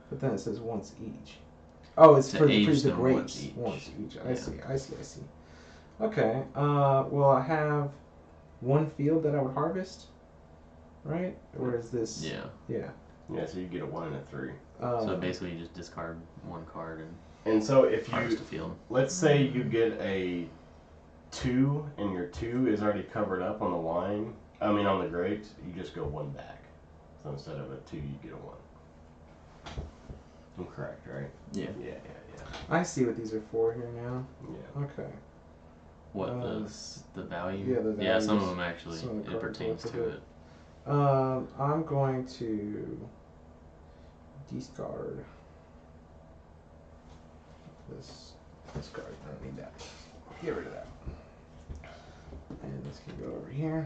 But then it says once each. Oh, it's To for age the them grapes. once each. I Yeah. see. Okay. Well, I have one field that I would harvest, right? Or is this? Yeah. Yeah. Yeah, so you get a 1 and a 3. So basically, you just discard one card and And so if harvest you, a field. let's say you get a 2 and your 2 is already covered up on the wine, on the grapes, you just go 1 back. So instead of a 2, you get a 1. I'm correct, right? Yeah. Yeah. I see what these are for here now. Yeah. Okay. What the value? Yeah, the Yeah, some of values. them actually Some of the it cards pertains look to good. it. I'm going to discard this card. I don't need that. Get rid of that. And this can go over here.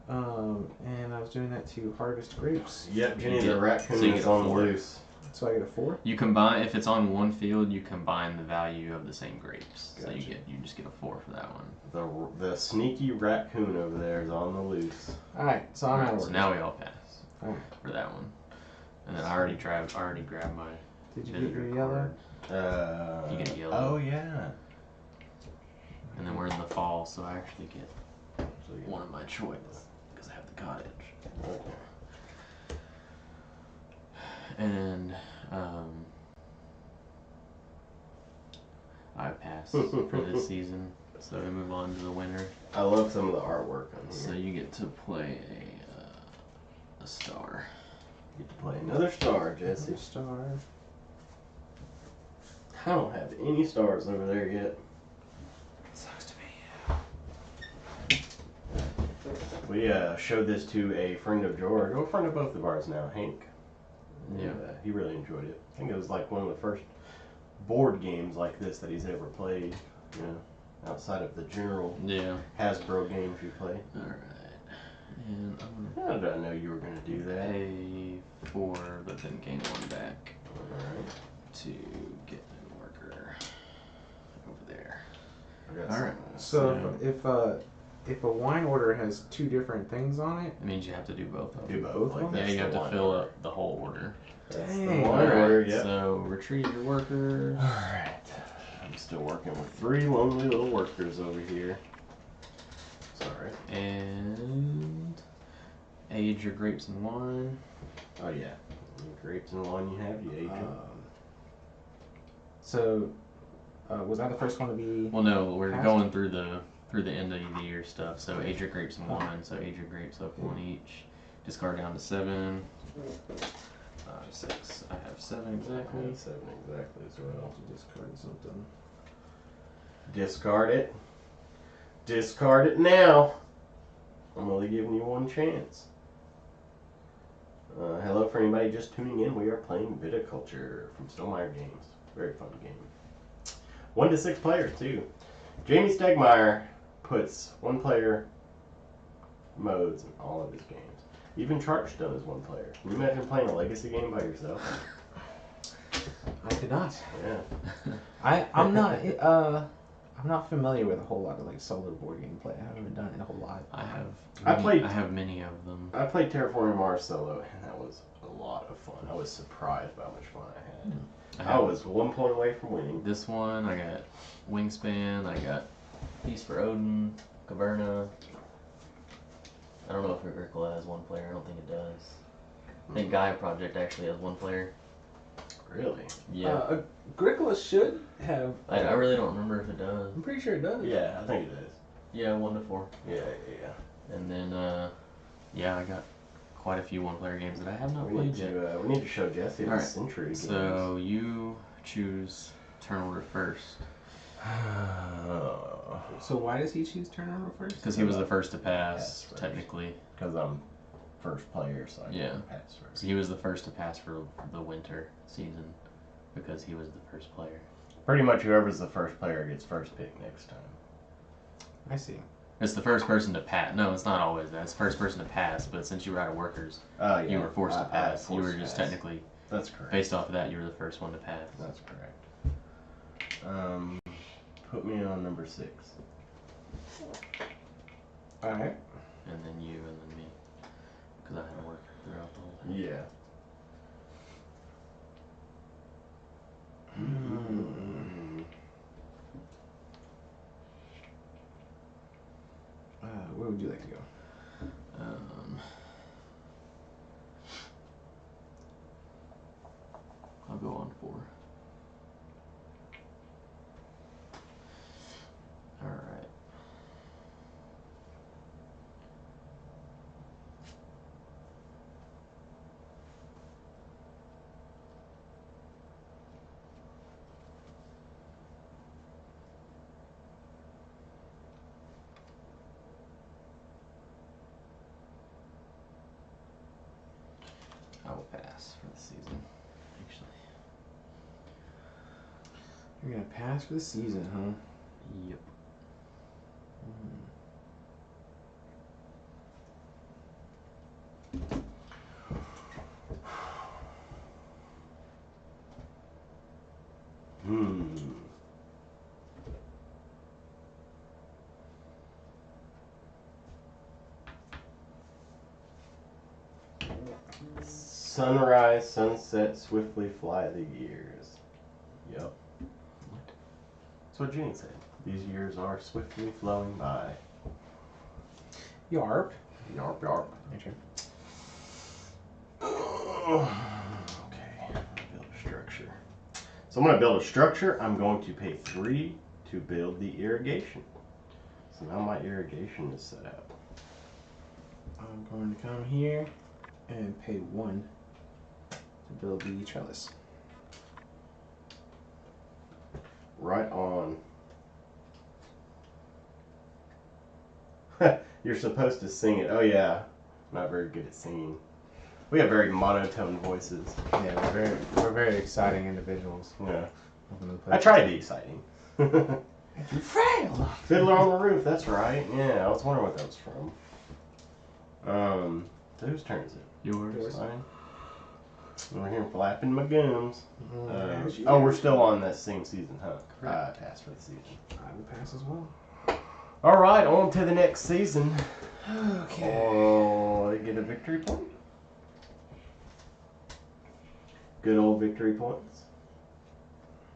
And I was doing that to harvest grapes. Yep, Jenny the So raccoon you is get a on the 4. loose. So I get a 4. You combine if it's on one field, you combine the value of the same grapes. So Gotcha. you just get a 4 for that one. The sneaky raccoon over there is on the loose. Alright, so I'm out of Alright, order. so now we all pass Alright. for that one. And then I already grabbed my Did you get visitor your yellow? card. You get yellow. Oh yeah. And then we're in the fall, so I actually get So you one of my choice because I have the cottage. Okay. And I pass for this season. So we move on to the winter. I love some of the artwork on So here. you get to play a star. You get to play another star, Jesse. Another star. I don't have any stars over there yet. Sucks to be. We showed this to a friend of George, a friend of both of ours now, Hank. And, Yeah. he really enjoyed it. I think it was like one of the first board games like this that he's ever played. You know, outside of the general Hasbro games you play. Alright. And I'm How did I know you were going to do gonna that? pay 4, but then gain 1 back Alright. to get a worker over there. I got Alright. some, So if a wine order has 2 different things on it, It means you have to do both of them. do both. Both Like of them? Yeah, that's you have the to wine fill order. up the whole order. That's the Dang. wine order, yep. So retrieve your workers. Alright. I'm still working with 3 lonely little workers over here. Sorry. And age your grapes and wine. Oh yeah. The grapes and wine you have, you age them. So was I the first one to be? Well, no, we're Passed? going through the end of the year stuff. So age your grapes and wine. So age your grapes up 1 each. Discard down to 7. 6. I have 7 exactly. 7 exactly as well. Discard something. Discard it. Discard it now. I'm only giving you 1 chance. Hello for anybody just tuning in. We are playing Viticulture from Stonemaier Games. Very fun game. 1 to 6 players too. Jamie Stegmeyer puts 1 player modes in all of his games. Even Charterstone is 1 player. Can you imagine playing a legacy game by yourself? I could not. Yeah. I'm not familiar with a whole lot of like solo board game play. I haven't done it a whole lot. I have. I have many of them. I played Terraforming Mars solo, and that was a lot of fun. I was surprised by how much fun I had. I was 1 point away from winning. This one, I got Wingspan, I got Feast for Odin, Caverna. I don't know if Agricola has one player. I don't think it does. I think Gaia Project actually has one player. Really? Yeah. Agricola should have. I really don't remember if it does. I'm pretty sure it does. Yeah, I think it is. Yeah, 1 to 4. Yeah. And then, yeah, I got quite a few one-player games that I have not played yet. We need to show Jesse the Alright, Century games. So you choose turn order first. So why does he choose turn order first? Because he was the first to pass, technically. Because I'm first player, so I can pass first. So he was the first to pass for the winter season because he was the first player. Pretty much whoever's the first player gets first pick next time. I see. It's the first person to pass. No, it's not always that. It's the first person to pass, but since you were out of workers, you were forced to pass. You were just technically, that's correct. Based off of that, you were the first one to pass. That's correct. Put me on number 6. Alright. And then you, and then me. Because I had to work throughout the whole thing. Yeah. Where would you like to go? I'll go on 4. Alright. I will pass for the season, actually. You're gonna pass for the season, huh? Yep. Sunrise, sunset, swiftly fly the years. Yep. That's what Gene said. These years are swiftly flowing by. Yarp. Yarp, yarp. Your turn. Okay, build a structure. So I'm going to build a structure. I'm going to pay 3 to build the irrigation. So now my irrigation is set up. I'm going to come here and pay 1 to build the trellis. Right on. You're supposed to sing it. Oh yeah, not very good at singing. We have very monotone voices. Yeah, we're very exciting individuals. Yeah. I try to be exciting. You fail. Fiddler on the Roof. That's right. Yeah, I was wondering what that was from. So whose turn is it? Yours. Mine. We're here flapping my gums. Oh, we're still on that same season, huh? Pass for the season. I will pass as well. All right, on to the next season. Okay. Oh, I get a victory point. Good old victory points.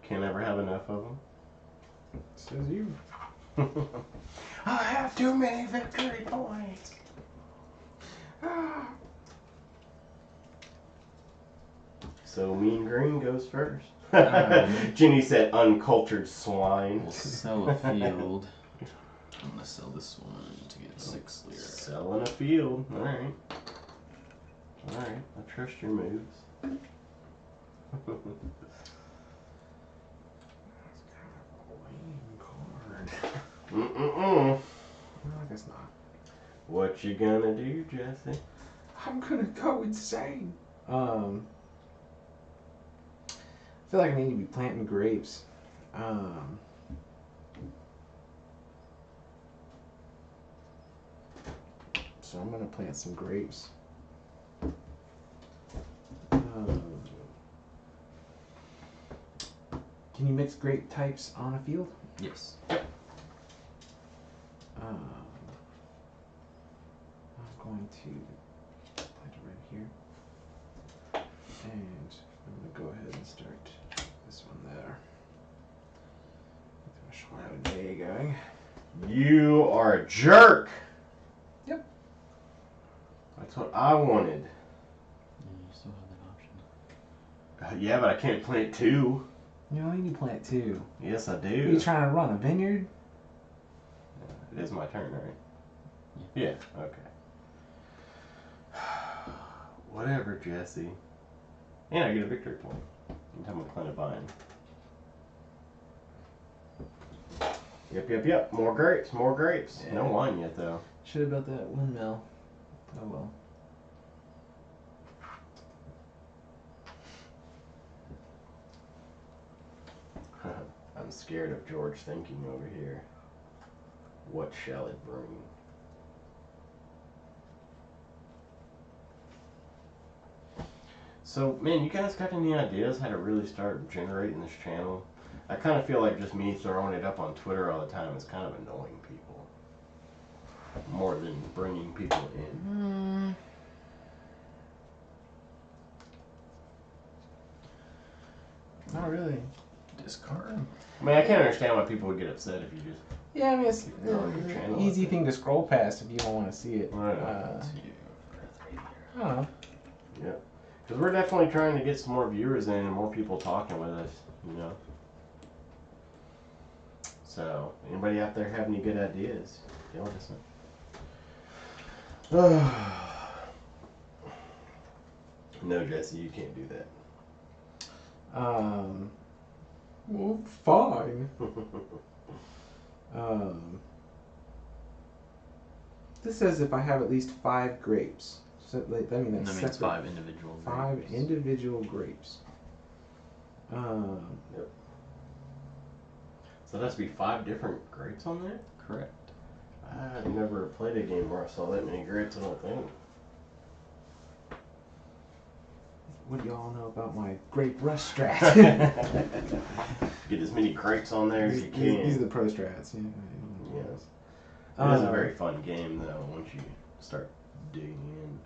Can't ever have enough of them. Says you. I have too many victory points. So Mean Green goes first. Ginny said uncultured swine. We'll sell a field. I'm going to sell this one to get 6 lira. Selling a field. Alright. Alright, I trust your moves. That's kind of a lame card. No, I guess not. What you gonna do, Jesse? I'm gonna go insane. I feel like I need to be planting grapes. So I'm gonna plant some grapes. Can you mix grape types on a field? Yes. I'm going to plant it right here. And I'm going to go ahead and start this one there. There you going. You are a jerk. Yep. That's what I wanted. Yeah, you still have that option. Yeah, but I can't plant 2. You only need to plant 2. Yes, I do. Are you trying to run a vineyard? It is my turn, right? Yeah. Okay. Whatever, Jesse. And I get a victory point. Anytime I plant a vine. Yep. More grapes. Yeah. No wine yet, though. Should have built that windmill. Oh well. I'm scared of George thinking over here. What shall it bring? So, man, you guys got any ideas how to really start generating this channel? I kind of feel like just me throwing it up on Twitter all the time is kind of annoying people. More than bringing people in. Not really. Discard. I mean, I can't understand why people would get upset if you just... Yeah, I mean, it's your channel easy thing to scroll past if you don't want to see it. Right. I don't know. Yeah. Because we're definitely trying to get some more viewers in and more people talking with us, you know? So, anybody out there have any good ideas? Y'all just No, Jesse, you can't do that. Well, fine. This says if I have at least 5 grapes. So that means That means 5 individual grapes. 5 individual grapes. Yep. So that has to be 5 different grapes on there? Correct. I've never played a game where I saw that many grapes, I don't think. What do y'all know about my grape rush strat? Get as many grapes on there as you can. These are the pro strats. Yeah. Yes. It is a very fun game, though, once you start digging in.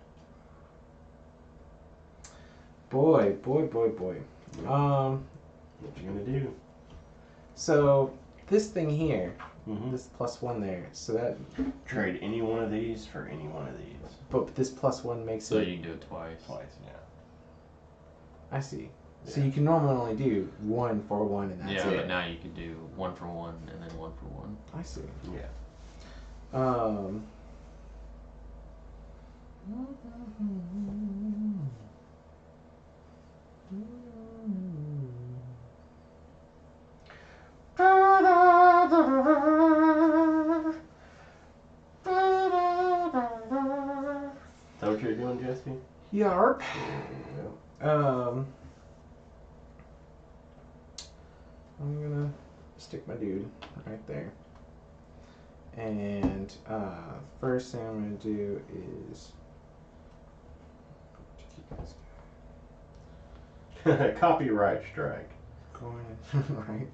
Boy. What you gonna do? So this thing here, Mm-hmm. this +1 there. So that Trade any one of these for any one of these. but this +1 makes So it. you can do it twice. Yeah. I see. So Yeah. you can normally only do 1 for 1, and that's Yeah, it. but now you could do 1 for 1 and then 1 for 1. I see. Yeah. Is that what you're doing, Jesse? Yarp. Yeah. I'm gonna stick my dude right there. And first thing I'm gonna do is Copyright strike. going right.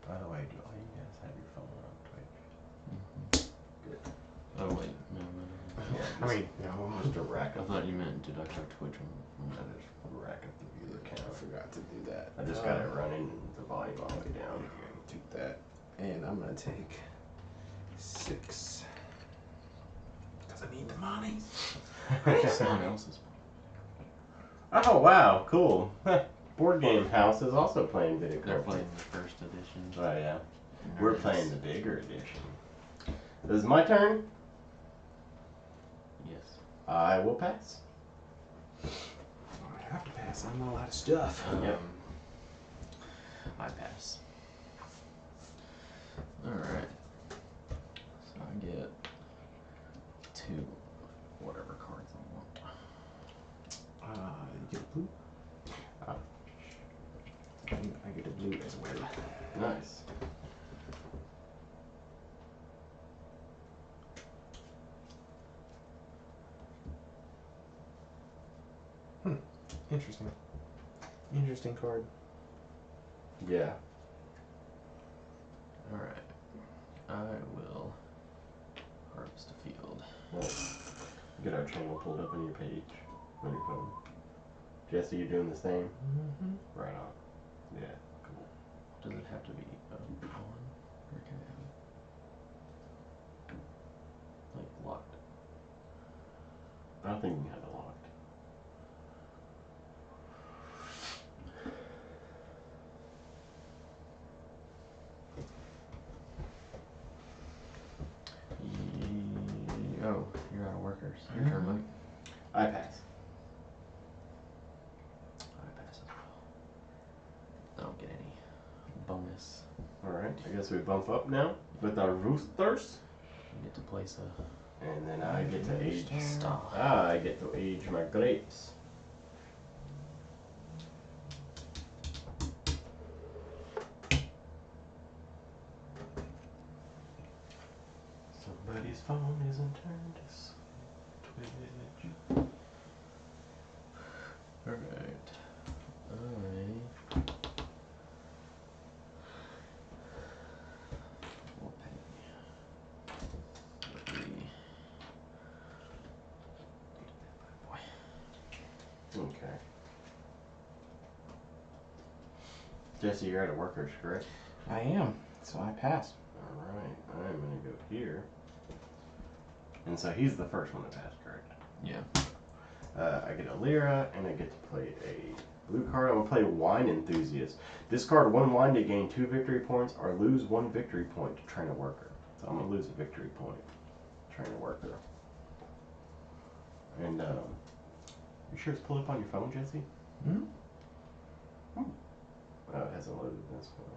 By the way, do all you guys have your phone on Twitch? Good. Oh, wait. No. Yeah, I mean, no. just to rack I up. thought you meant did I have Twitch on? I just rack up the viewer count. I forgot to do that. I just got it running and the volume all the way down. Take that, and I'm gonna take 6 because I need the money. Someone else's. Oh wow, cool. Board Game House is also playing Viticulture. They're playing the first edition. Oh yeah. We're playing the bigger edition. This is my turn. Yes. I will pass. I have to pass. I'm all out of stuff. Yep. I pass. Alright. So I get 2 whatever cards I want. You get a blue. And I get a blue as well. Nice. Interesting. Interesting card. Yeah. Alright. I will harvest a field. Nice. Get our channel pulled up on your page on your phone. Jesse, you doing the same? Mm-hmm. Right on. Yeah, cool. Does it have to be on? Or can it have it like locked? I don't think you can have it locked. Oh, you're out of workers. Your turn, Mike. I pass. I pass as well. I don't get any bonus. Alright, I guess we bump up now with our roosters. You get to place a And then I get to age. star. I get to age my grapes. Somebody's phone isn't turned to Twitch. Alright. I will pay 3. Boy. Okay. Jesse, you're out of workers, correct? I am, so I pass. Alright, I'm gonna go here. And so he's the first one to pass, correct? Yeah. I get a Lyra, and I get to play a blue card. I'm gonna play Wine Enthusiast. Discard 1 wine to gain 2 victory points, or lose 1 victory point to train a worker. So I'm gonna lose a victory point to train a worker. And you sure it's pulled up on your phone, Jesse? Hmm? Oh, it hasn't loaded this one.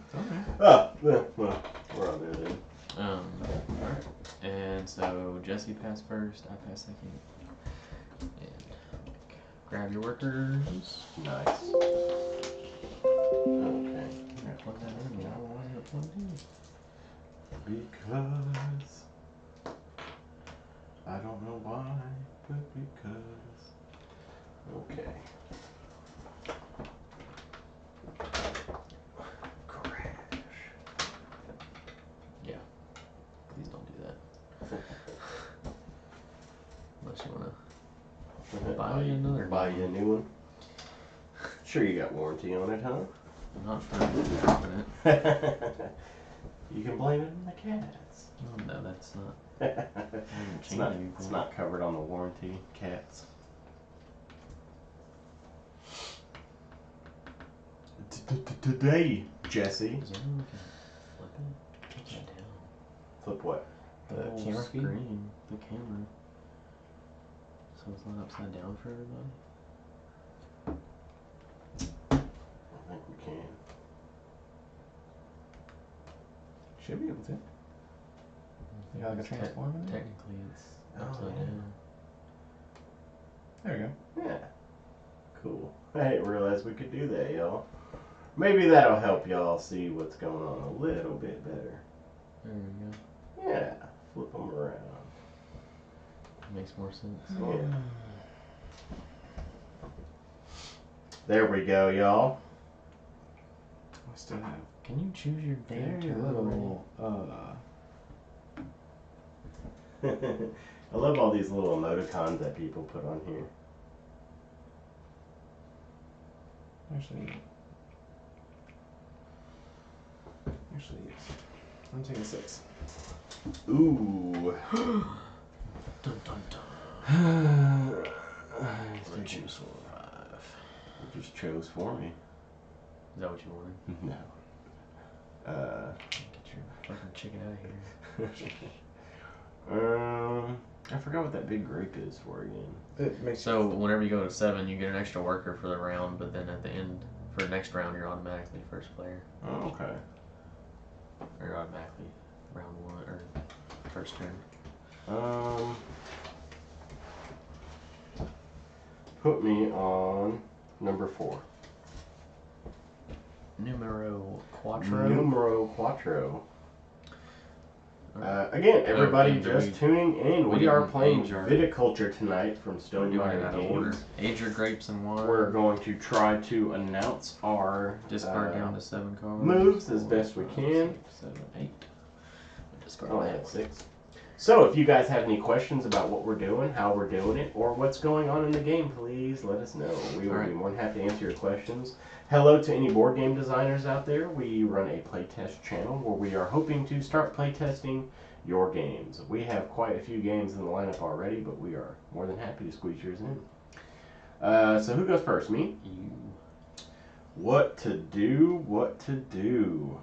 It's alright. Oh, well, we're on there then. Alright. And so Jesse passed first, I passed second. And Mike, grab your workers. Nice. Okay. Plug that in. I don't know why you're plugged in. Because I don't know why, but because. Okay. Crash. Yeah. Please don't do that. Unless you wanna buy me another Buy one. you a new one. Sure, you got warranty on it, huh? I'm not for dropping it. You can blame it on the cats. Oh, no, that's not. It's not covered on the warranty, cats. Today, Jesse. Is there any way we can flip it? Take that down. Flip what? The whole camera feed? screen, the camera. So it's not upside down for everybody? I think we can. Should be able to. You got like a transform in there? Technically, it's Oh, upside yeah. down. There we go. Yeah. Cool. I didn't realize we could do that, y'all. Maybe that'll help y'all see what's going on a little bit better. There we go. Yeah. Flip them around. Makes more sense. Yeah. There we go, y'all. I still have Can you choose your damn very turn little, I love all these little emoticons that people put on here. actually, yes. I'm taking 6. Ooh. Dun dun dun. You Choose 4 or 5. just chose for me. Is that what you wanted? No. Get your fucking chicken out of here. I forgot what that big grape is for again. It makes So whenever you go to 7, you get an extra worker for the round, but then at the end, for next round, you're automatically first player. Oh, okay. Or you're automatically round 1, or first turn. Put me on number 4. Numero 4. Numero 4. Again, everybody just tuning in. We are playing Viticulture tonight from Stonemaier Games. Age your grapes in wine. We're going to try to announce our discard down to 7 cards. Moves as best we can. 6, 7, 8. Discard I had 6. So if you guys have any questions about what we're doing, how we're doing it, or what's going on in the game, please let us know. We will be more than happy to answer your questions. Hello to any board game designers out there. We run a playtest channel where we are hoping to start playtesting your games. We have quite a few games in the lineup already, but we are more than happy to squeeze yours in. So who goes first? Me? You. What to do, what to do.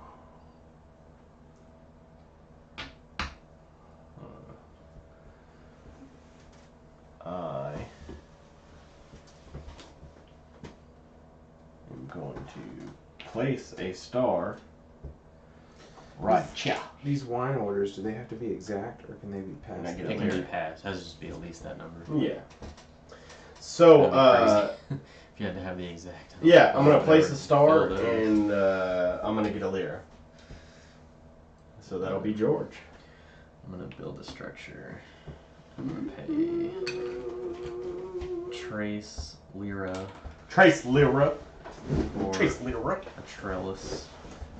I am going to place a star right here. These wine orders, do they have to be exact or can they be passed? It can be passed. It has to just be at least that number. Yeah. So, if you had to have the exact number. Yeah, I'm going to place a star and I'm going to get a lira. So that'll be George. I'm going to build a structure. I'm going to pay Trace Lira. Trace Lira. Or Trace Lira. A trellis.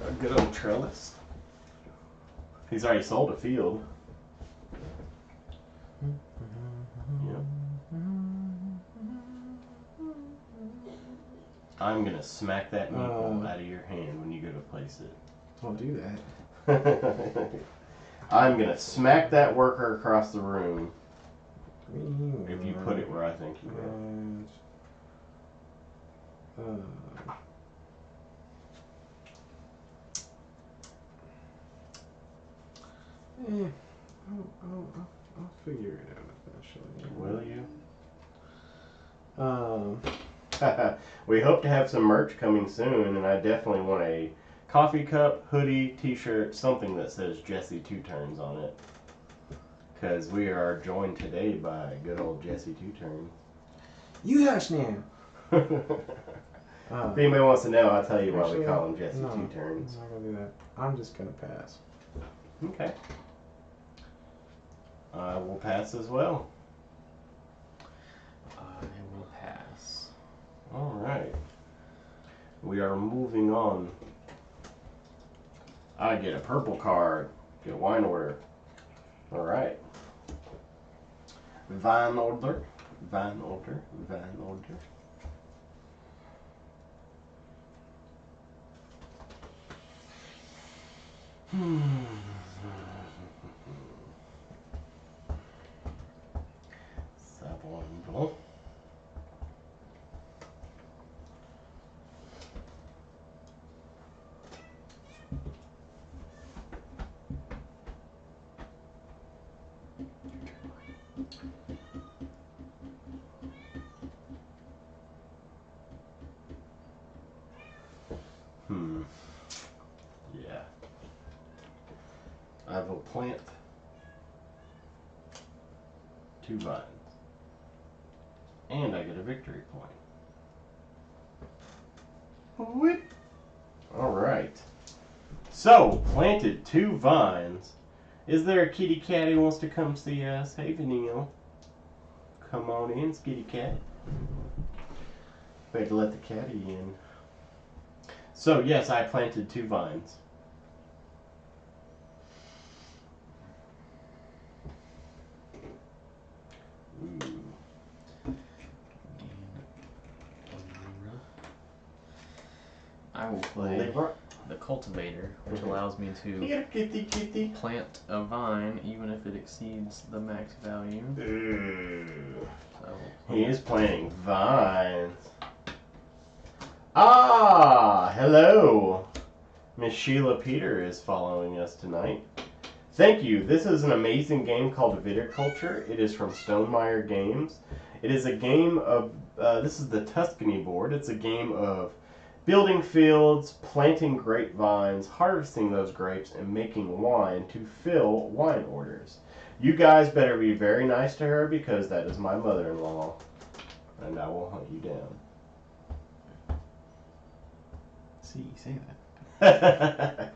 A good old trellis. He's already sold a field. Yep. I'm going to smack that meatball out of your hand when you go to place it. Don't do that. I'm going to smack that worker across the room. If you put it where I think you will. I'll figure it out eventually. Will you? We hope to have some merch coming soon, and I definitely want a coffee cup, hoodie, t-shirt, something that says Jesse 2 Turns on it. Because we are joined today by good old Jesse 2 Turns. You hush now. If anybody wants to know, I'll tell you why we call him Jesse 2 Turns. I'm not going to do that. I'm just going to pass. Okay. I will pass as well. I will pass. Alright. We are moving on. I get a purple card. Get a wine order. Alright. Vine order. Vine order. Vine order. Sabondo. Yeah. I will plant 2 vines. And I get a victory point. Whip. Alright. So, planted 2 vines. Is there a kitty cat who wants to come see us? Hey, Vanille. Come on in, skitty cat. We had to let the catty in. So, yes, I planted 2 vines. Ooh. I will play the cultivator, which allows me to plant a vine even if it exceeds the max value. So he is planting vines. Ah, hello. Miss Sheila Peter is following us tonight. Thank you. This is an amazing game called Viticulture. It is from Stonemaier Games. It is a game of, this is the Tuscany board. It's a game of building fields, planting grapevines, harvesting those grapes, and making wine to fill wine orders. You guys better be very nice to her because that is my mother-in-law, and I will hunt you down. See, you say that.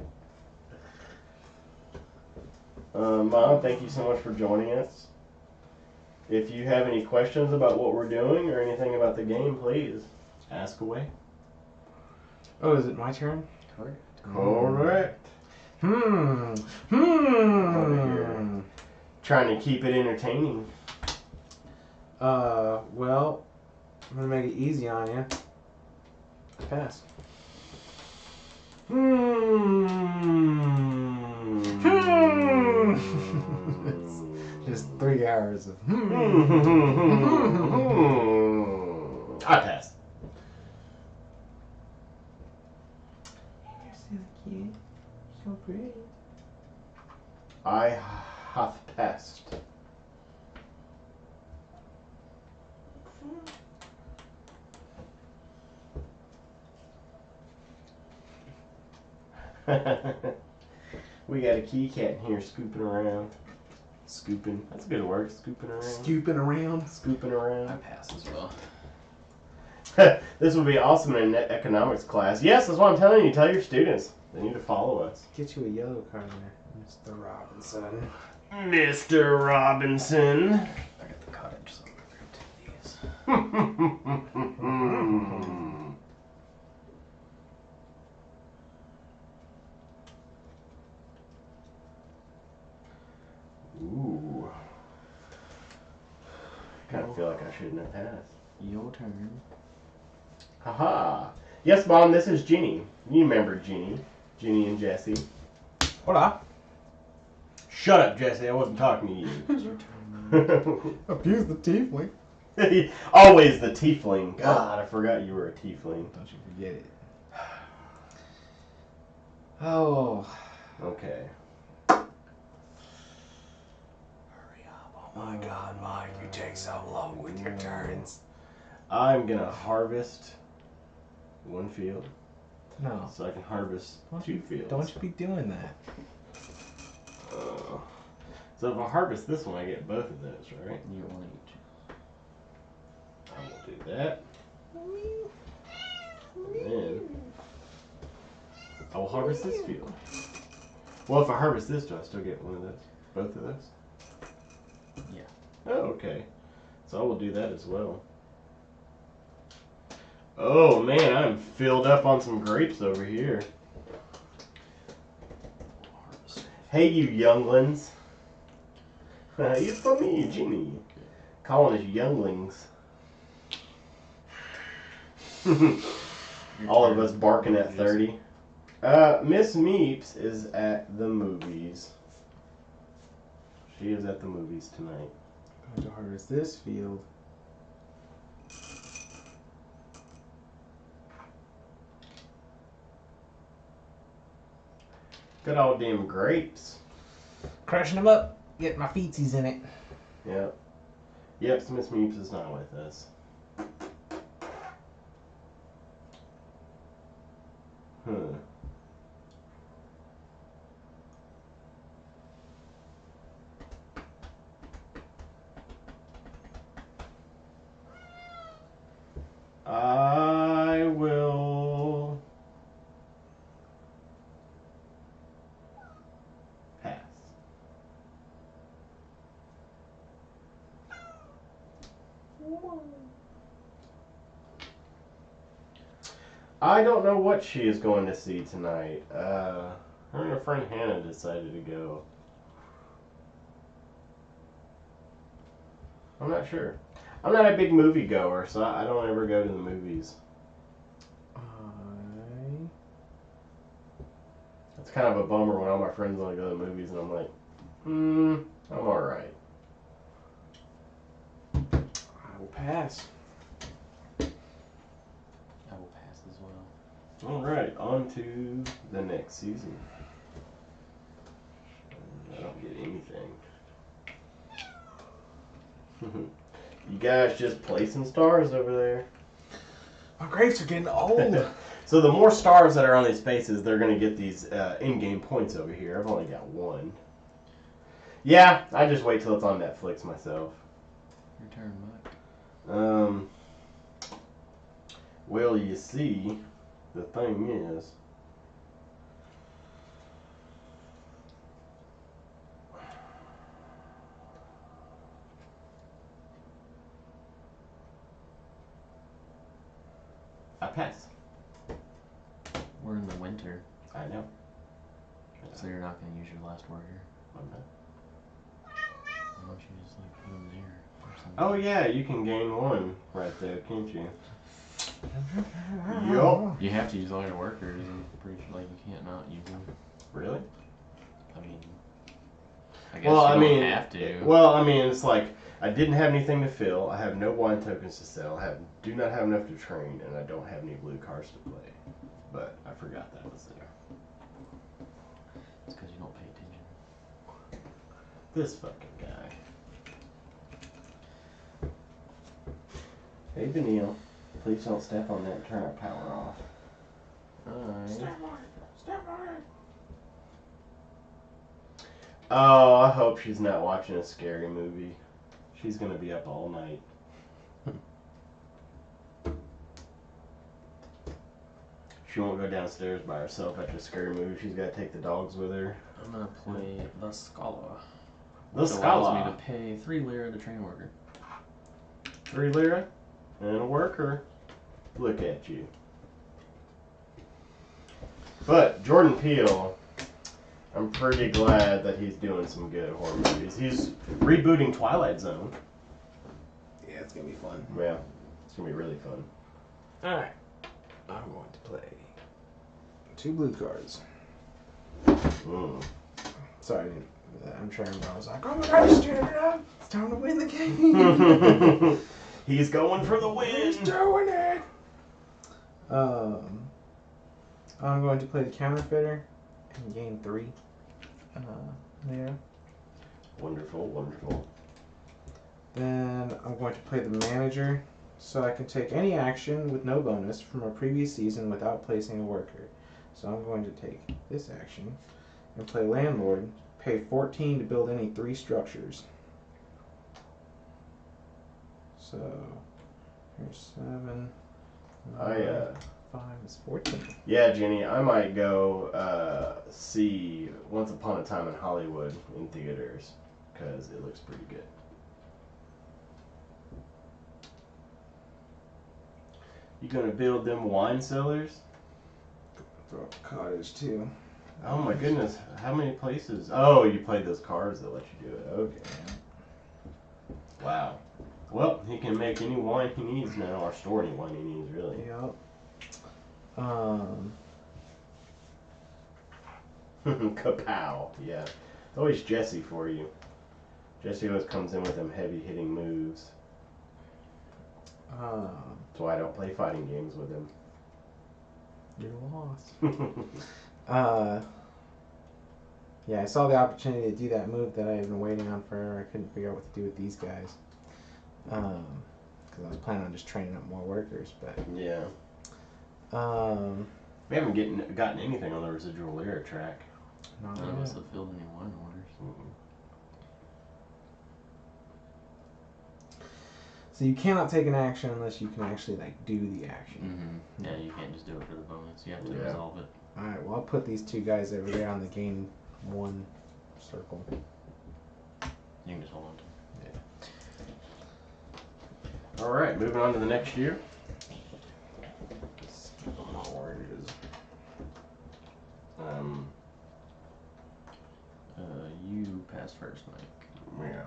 Mom, thank you so much for joining us. If you have any questions about what we're doing or anything about the game, please ask away. Oh, is it my turn? Correct. Correct. Trying to keep it entertaining. Well, I'm gonna make it easy on you. Pass. It's just 3 hours of. I passed. You're so cute. So pretty. I hath passed. We got a kitty cat in here scooping around. Scooping. That's a good word. Scooping around. Scooping around. Scooping around. I pass as well. This would be awesome in an economics class. Yes, that's what I'm telling you. Tell your students. They need to follow us. Get you a yellow card there, Mr. Robinson. Mr. Robinson. I got the cottage, so I'm gonna grab 2 of these. Ooh. I kind of feel like I shouldn't have passed. Your turn. Haha. Yes, Mom, this is Ginny. You remember Ginny. Ginny and Jesse. Hola. Shut up, Jesse. I wasn't talking to you. It's your turn. Abuse the tiefling. Always the tiefling. God, I forgot you were a tiefling. Don't you forget it. Oh. Okay. Hurry up. Oh my God, Mike. You take so long with your turns. I'm going to harvest 1 field. No. So I can harvest 2 fields. Don't you be doing that. So if I harvest this one, I get both of those, right? You get 1 each. I will do that. And then I will harvest this field. Well, if I harvest this, do I still get one of those? Both of those? Yeah. Oh, okay. So I will do that as well. Oh man, I'm filled up on some grapes over here. Hey, you younglings. It's for me, Jimmy. Calling us younglings. All of us barking at 30. Miss Meeps is at the movies. She is at the movies tonight. I'm going to harvest this field. Good old damn grapes. Crushing them up. Get my feetsies in it. Yep. Yep, so Miss Meeps is not with us. I will pass. I don't know what she is going to see tonight. Her and her friend Hannah decided to go. I'm not sure. I'm not a big movie goer, so I don't ever go to the movies. It's kind of a bummer when all my friends want to go to the movies and I'm like, I'm alright. I will pass. I will pass as well. Alright, on to the next season. I don't get anything. You guys just placing stars over there. My grapes are getting old. So the more stars that are on these spaces, they're going to get these in-game points over here. I've only got 1. Yeah, I just wait till it's on Netflix myself. Your turn, Mike. Well, you see, the thing is, I pass. We're in the winter. I know. So you're not going to use your last worker. I'm not. Why don't you just like put them there or something? Oh yeah, you can gain 1 right there, can't you? Yup. You have to use all your workers. I'm pretty sure like you can't not use them. Really? I mean, I guess you don't have to. Well, I mean, it's like I didn't have anything to fill. I have no wine tokens to sell. Do not have enough to train, and I don't have any blue cards to play. But I forgot that was there. It's because you don't pay attention. This fucking guy. Hey, Benil. Please don't step on that and turn our power off. Alright. Step on it. Step on it. Oh, I hope she's not watching a scary movie. She's gonna be up all night. She won't go downstairs by herself after a scary movie. She's got to take the dogs with her. I'm gonna play the Scala. The Which Scala allows me to pay 3 lira to train a worker. 3 lira and a worker. Look at you. But Jordan Peele, I'm pretty glad that he's doing some good horror movies. He's rebooting Twilight Zone. Yeah, it's gonna be fun. Yeah, it's gonna be really fun. Alright. I'm going to play 2 blue cards. Mm. Sorry, I'm trying to. I was like, oh my gosh, stand it up! It's time to win the game! He's going for the win! He's doing it! I'm going to play the counterfeiter and gain 3. There. Wonderful, wonderful. Then I'm going to play the manager, so I can take any action with no bonus from a previous season without placing a worker. So I'm going to take this action and play landlord, pay 14 to build any 3 structures. So here's 7. 5 is 14. Yeah, Jenny, I might go see Once Upon a Time in Hollywood in theaters, because it looks pretty good. You gonna build them wine cellars? Throw up a cottage too. Oh my goodness, how many places? Oh, you played those cards that let you do it. Okay. Wow. Well, he can make any wine he needs now, or store any wine he needs, really. Yep. Kapow. Yeah. It's always Jesse for you. Jesse always comes in with them heavy hitting moves. That's why I don't play fighting games with him. You're lost. Yeah, I saw the opportunity to do that move that I had been waiting on forever. I couldn't figure out what to do with these guys. Because I was planning on just training up more workers, but... Yeah. We haven't gotten anything on the residual layer track. Not None of yet. us have filled any wine orders. Mm-mm. So you cannot take an action unless you can actually do the action. Mm-hmm. Yeah, you can't just do it for the bonus. You have to Yeah. resolve it. Alright, well I'll put these 2 guys over there on the gain 1 circle. You can just hold on to it. Yeah. Alright, moving on to the next year. Oranges. You pass first, Mike. Yeah.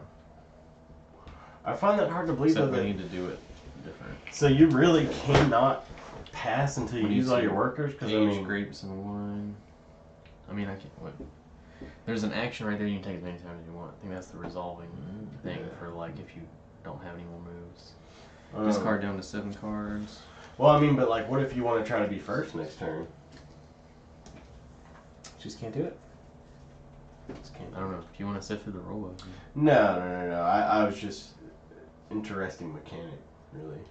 I find that hard to believe Except though we that... need to do it different. So you really cannot pass until you When you use all see your workers? Because I Age, mean... grapes, and wine. I mean, I can't... What? There's an action right there you can take as many times as you want. I think that's the resolving thing for, like, if you don't have any more moves. Discard down to 7 cards. Well, I mean, but like, what if you want to try to be first next turn? Just can't do it. Just can't. I don't know. Do you want to sift through the rule book? No. I was just interesting mechanic, really.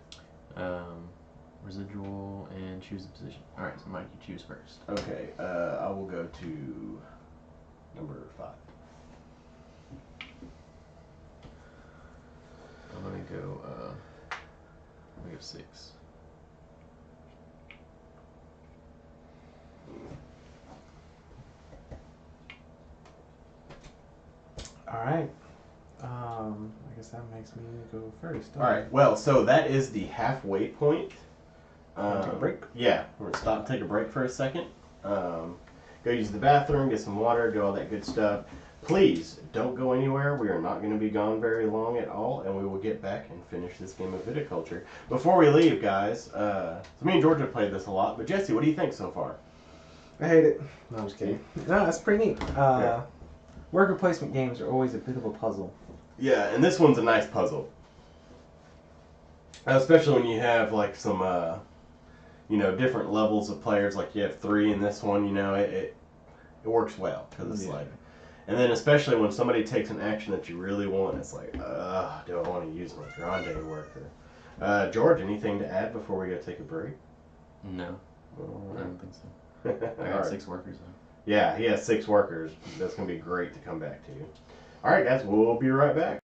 Residual and choose the position. Alright, so Mike, you choose first. Okay, I will go to number 5. I'm gonna go, we have 6. Alright. I guess that makes me go first. All right. Well, so that is the halfway point. Take a break? Yeah, we're going to stop and take a break for a second. Go use the bathroom, get some water, do all that good stuff. Please don't go anywhere. We are not going to be gone very long at all, and we will get back and finish this game of Viticulture. Before we leave, guys, so me and George have played this a lot, but Jesse, what do you think so far? I hate it. No, I'm just kidding. No, that's pretty neat. Worker placement games are always a bit of a puzzle. Yeah, and this one's a nice puzzle. Especially when you have like some, different levels of players. Like you have 3 in this one. It works well because it's like, and then especially when somebody takes an action that you really want, it's like, do I want to use my grande worker? George, anything to add before we go take a break? No, Right. I don't think so. I got 6 workers though. Yeah, he has 6 workers. That's gonna be great to come back to. All right, guys, we'll be right back.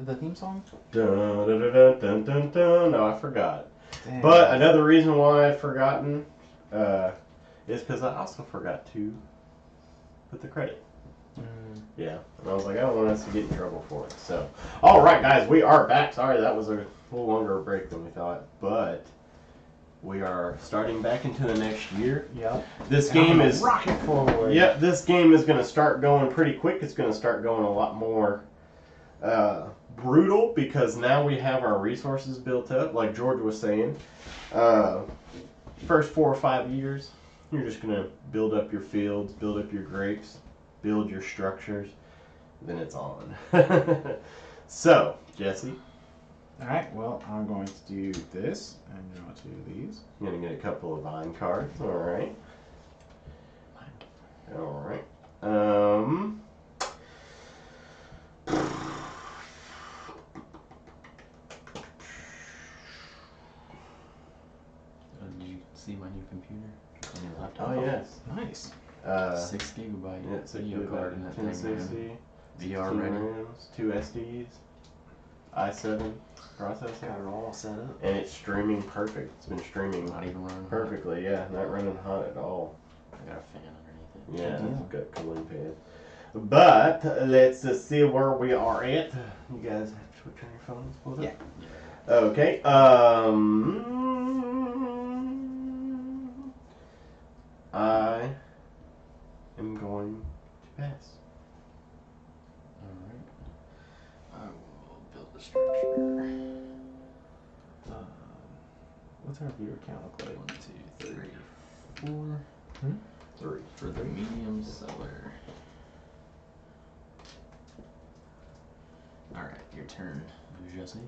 the theme song? Dun, dun, dun, dun, dun, dun, dun. No, I forgot. Dang. But another reason why I've forgotten is because I also forgot to put the credit. Yeah, and I was like, I don't want us to get in trouble for it. So, all right, guys, we are back. Sorry, that was a little longer break than we thought, but we are starting back into the next year. Yep. This game is rocket forward. Yep, this game is going to start going pretty quick. It's going to start going a lot more brutal because now we have our resources built up. Like George was saying, first 4 or 5 years, you're just going to build up your fields, build up your grapes, build your structures, then it's on. So, Jesse. Alright, well, I'm going to do this and draw 2 of these. You're going to get a couple of vine cards, alright. Alright. Did you see my new computer? My new laptop? Oh, yes. Nice. 6 gigabyte Yeah, 6 video card in that thing, 1060, man. VR 16 ready. RAMs, 2 SDs, i7 processor. Got it all set up. And it's streaming perfect. It's been streaming Not even running hot. perfectly, yeah. Not running hot at all. I got a fan underneath it. Yeah, Good it's deal. got cooling pad. But let's just see where we are at. You guys have to turn your phones, pull it up? Yeah. Okay. I am going to pass. Alright. I will build a structure. What's our viewer count look like? 1, 2, 3, 4. 3. For the medium seller. Alright, your turn, Jesse.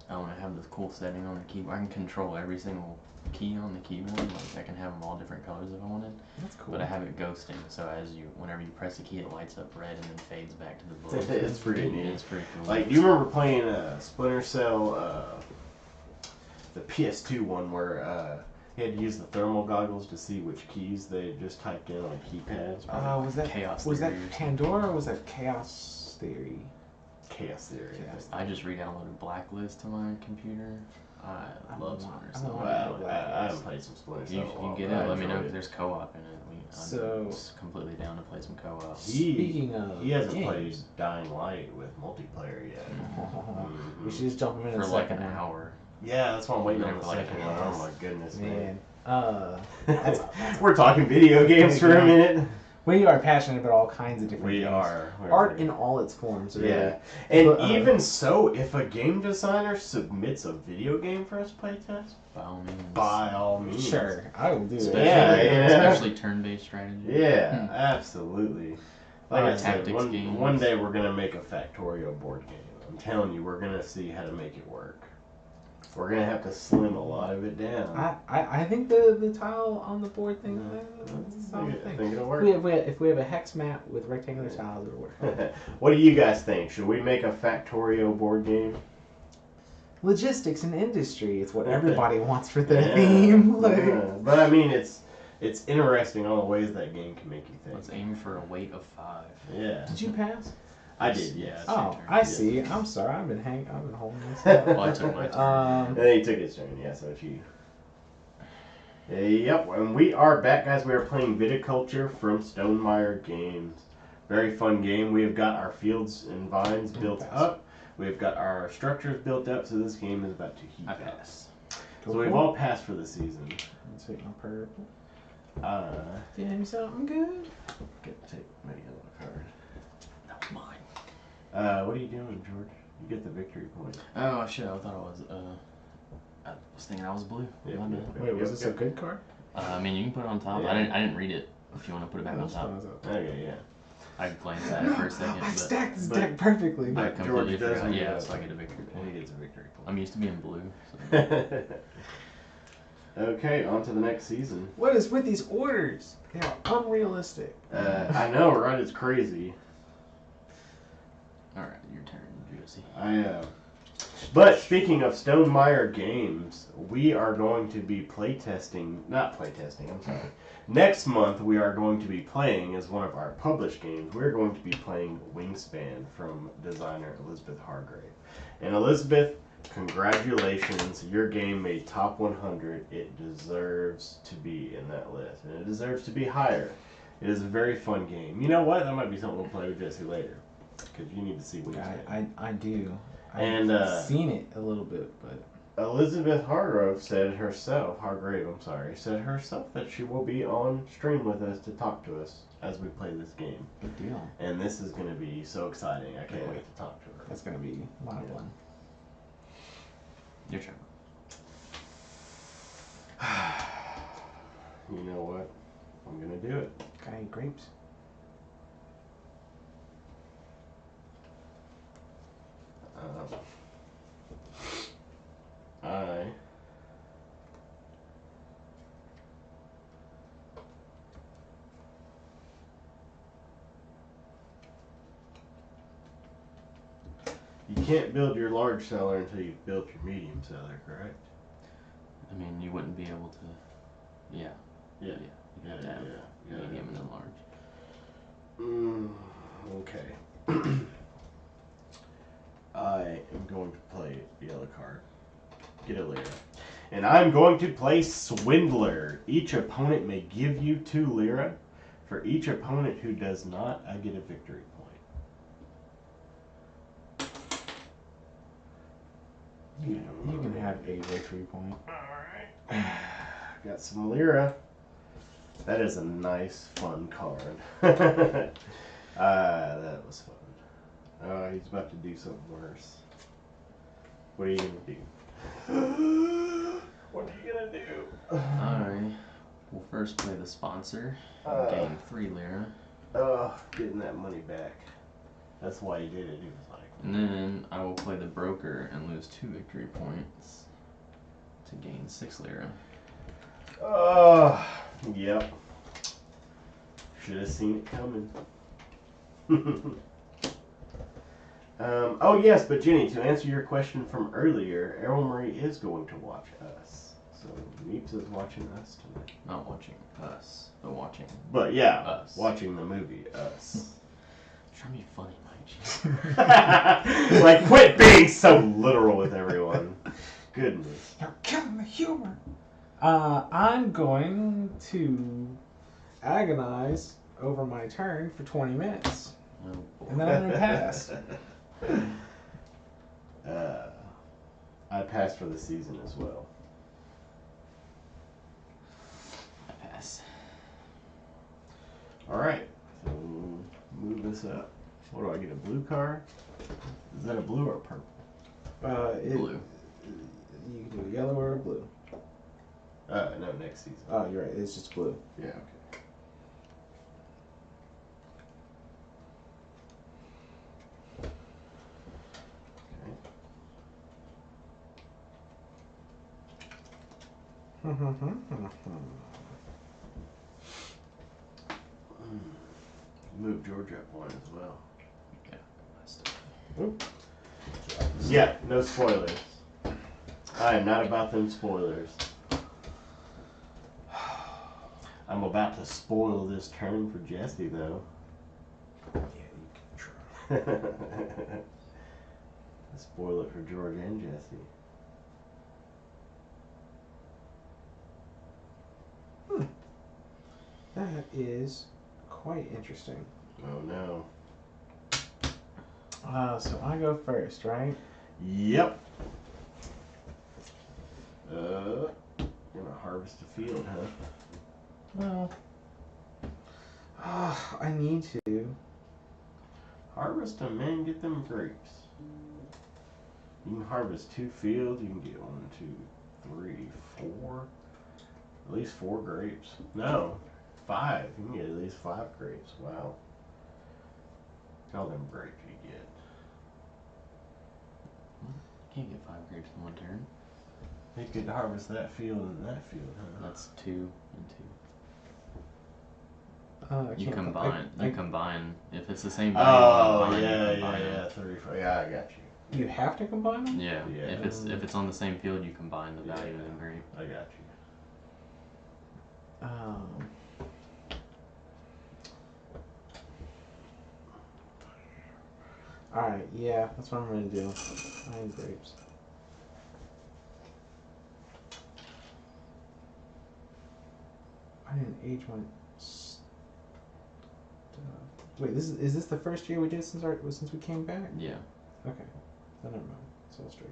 I want to have this cool setting on the keyboard. I can control every single key on the keyboard. Like I can have them all different colors if I wanted. That's cool. But I have it ghosting, so whenever you press a key, it lights up red and then fades back to the blue. It's pretty neat. It's pretty cool. Like, do you remember playing Splinter Cell, the PS2 one, where you had to use the thermal goggles to see which keys they just typed in on keypads? Was that Chaos Was that Theory or Pandora or was that Chaos Theory? Chaos Theory. I think. I just re-downloaded Blacklist to my computer. I love Splinter Cell. Well, I haven't played some Splinter Cell. You in a while, can get but it. I Let me know enjoyed if it. there's co-op in it. I'm completely down to play some co-op. Speaking of He hasn't games. played Dying Light with multiplayer yet. We should just jump him in For a like second an one. hour. Yeah, that's why I'm waiting Yeah, on the for like second an one. hour. Oh my goodness, man. Man, We're talking video games for a minute. we are passionate about all kinds of different We things. are. Art in all its forms, really. Yeah. And But, even so, if a game designer submits a video game for us to play test, By all means. by all means. Sure, I will do it. Especially, Yeah. especially turn-based strategy. Yeah, absolutely. Like I said, Tactics games. one day we're going to make a Factorio board game. I'm telling you, we're going to see how to make it work. We're going to have to slim a lot of it down. I think the tile on the board thing, that's a I solid thing. think it'll work. If we have a hex map with rectangular tiles, it'll work. What do you guys think? Should we make a Factorio board game? Logistics and industry is what everybody wants for their Yeah, theme. Like, yeah. But I mean, it's interesting all the ways that game can make you think. Let's aim for a weight of 5. Yeah. Did you pass? I did, yeah. It's your Oh, turn. I see. I'm sorry. I've been holding this up. Well, I took my turn. And then he took his turn, yeah, so it's you. Yep, and we are back, guys. We are playing Viticulture from Stonemaier Games. Very fun game. We have got our fields and vines built up. We've got our structures built up, so this game is about to heat I up. pass. So we've all passed for the season. Let's take my purple. Damn, something good. Take my yellow card. That was mine. What are you doing, George? You get the victory point. Oh, shit. I thought I was thinking I was blue. Yeah, My bad. yeah. Wait, was this a good card? I mean, you can put it on top. Yeah. I didn't read it. If you want to put it back on top. Okay, yeah. I glanced at it for a second, I but stacked this but- deck perfectly. I But completely George doesn't forgot. get Yeah, it. so I get a victory He point. gets a victory point. I'm used to being blue. So. Okay, on to the next season. What is with these orders? They are unrealistic. I know, right? It's crazy. All right, your turn, Josie. But speaking of Stonemaier Games, we are going to be not playtesting, I'm sorry. Next month we are going to be playing, as one of our published games, we're going to be playing Wingspan from designer Elizabeth Hargrave. And Elizabeth, congratulations, your game made top 100. It deserves to be in that list, and it deserves to be higher. It is a very fun game. You know what? That might be something we'll play with Jesse later, because you need to see Wingspan. I do. And I've seen it a little bit, but Elizabeth Hargrave said herself said herself that she will be on stream with us to talk to us as we play this game. good deal. And this is going to be so exciting. I can't wait to talk to her. That's going to be a lot of fun. Your turn. You know what? I'm going to do it. Can I eat grapes? You can't build your large cellar until you've built your medium cellar, correct? I mean, you wouldn't be able to. Yeah. Yeah. You have to have medium and then large. Okay. I am going to play yellow card. Get a Lyra. And I'm going to play Swindler. Each opponent may give you 2 Lyra. For each opponent who does not, I get a victory point. You can have a victory point. Alright. Got some Lyra. That is a nice, fun card. That was fun. Oh, he's about to do something worse. What are you going to do? What are you going to do? Alright. We'll first play the sponsor. Gain 3 Lyra. Getting that money back. That's why he did it. He was like. And then I will play the broker and lose 2 victory points to gain 6 Lyra. Yep. Should have seen it coming. Oh yes, but Jenny, to answer your question from earlier, Errol Marie is going to watch us. So Meeps is watching us tonight. Not watching us, but watching. But yeah, us. Watching the movie Us. Try to be funny, Mike. Like, quit being so literal with everyone. Goodness. You're killing the humor. I'm going to agonize over my turn for 20 minutes. Oh, And then I'm going to pass. I passed for the season as well. I pass. Alright, so move this up. What do I get, a blue card? Is that a blue or a purple? Blue. You can do a yellow or a blue. No, next season. Oh, you're right. It's just blue. Yeah, okay. Move Georgia up 1 as well. Yeah. Oop. Yeah, no spoilers. I am not about them spoilers. I'm about to spoil this turn for Jesse, though. Yeah, you can try. Spoil it for George and Jesse. That is quite interesting. Oh no. So I go first, right? Yep. Gonna harvest a field, huh? Well, I need to. Harvest them, man. Get them grapes. You can harvest 2 fields. You can get 1, 2, 3, 4. At least 4 grapes. No, 5. You can get at least 5 grapes. Wow. Look at all them grapes you get. Can't get 5 grapes in 1 turn. You could harvest that field and that field, huh? That's 2 and 2. I You can't combine. I Combine. If it's the same value, you Oh, combine, yeah, you combine yeah, 34. Yeah, I got you. You have to combine them? Yeah. If it's on the same field, you combine the value of the grape. I got you. Alright, yeah, that's what I'm gonna do. I need grapes. I didn't age my stuff. Wait, is this the first year we did since we came back? Yeah. Okay. Then never mind. It's all straight.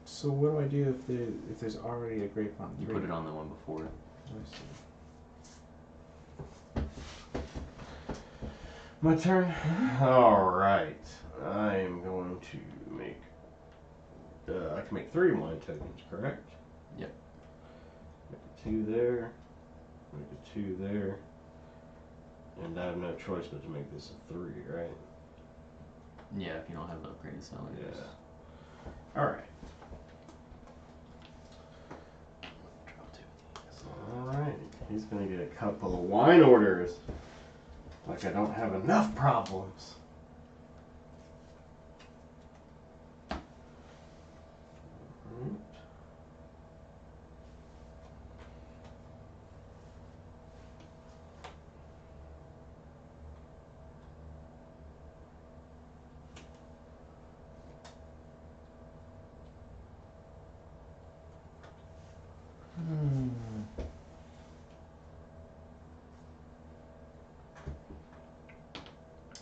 So what do I do if there's already a grape on? You put it on the one before it. I see. My turn? Alright. I am going to make... I can make 3 wine tokens, correct? Yep. Make a 2 there. Make a 2 there. And I have no choice but to make this a 3, right? Yeah, if you don't have the upgraded cylinders. Yeah. Alright. Alright. He's going to get a couple of wine orders. Like I don't have enough problems.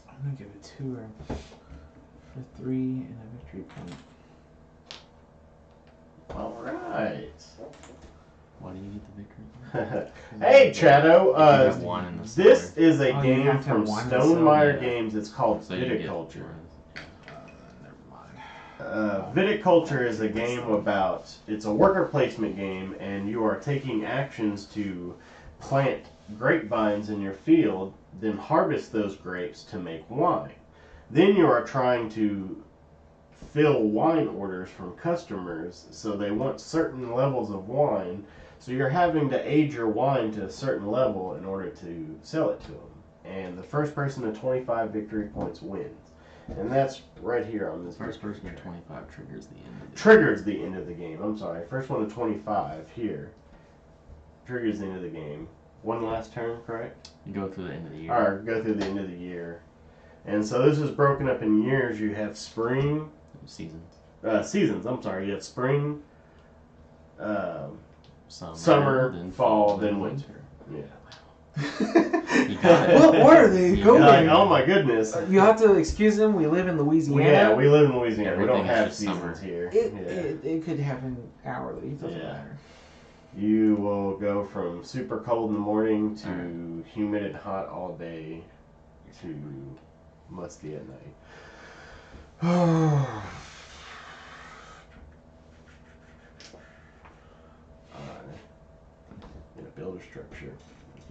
I'm gonna give a 2 for 3 and a victory point. Alright. Why do you get the victory? Hey, Chado. This is a Oh, you game have to from have one in the Stonemaier cylinder. Games. It's called So you get Viticulture. Never mind. Viticulture is a game about, it's a worker placement game, and you are taking actions to plant grapevines in your field, then harvest those grapes to make wine. Then you are trying to fill wine orders from customers, so they want certain levels of wine, so you're having to age your wine to a certain level in order to sell it to them. And the first person to 25 victory points wins. And that's right here on this. First person to 25 triggers the end of the game. Triggers the end of the game. I'm sorry. First one to 25 here triggers the end of the game. One last turn, correct? You go through the end of the year. Or go through the end of the year. And so this is broken up in years. You have spring. Seasons. Seasons, I'm sorry. You have spring, Summer, then fall, then winter. Yeah. You got it. What order they You go got in? it. Oh my goodness. You have to excuse them. We live in Louisiana. Yeah, we live in Louisiana. We Everything don't is have just seasons summer. here. It could happen hourly. It doesn't Yeah. matter. You will go from super cold in the morning to humid and hot all day to musty at night. Alright. I'm gonna build a structure.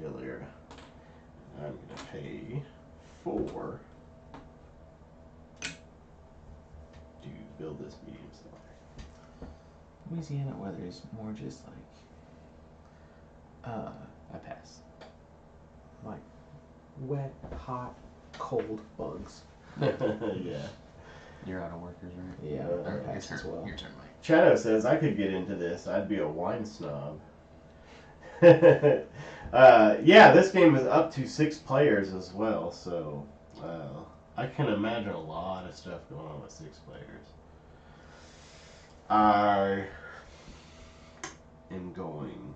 Gilliard. I'm gonna pay 4 to build this medium cellar. Louisiana weather is more just like I pass. like wet, hot, cold bugs. Yeah. You're out of workers, right? Yeah, Uh, I Your pass as turn. well. Your turn, Mike. Shadow says I could get into this. I'd be a wine snob. Yeah, this game is up to 6 players as well, so I can imagine a lot of stuff going on with 6 players. I am going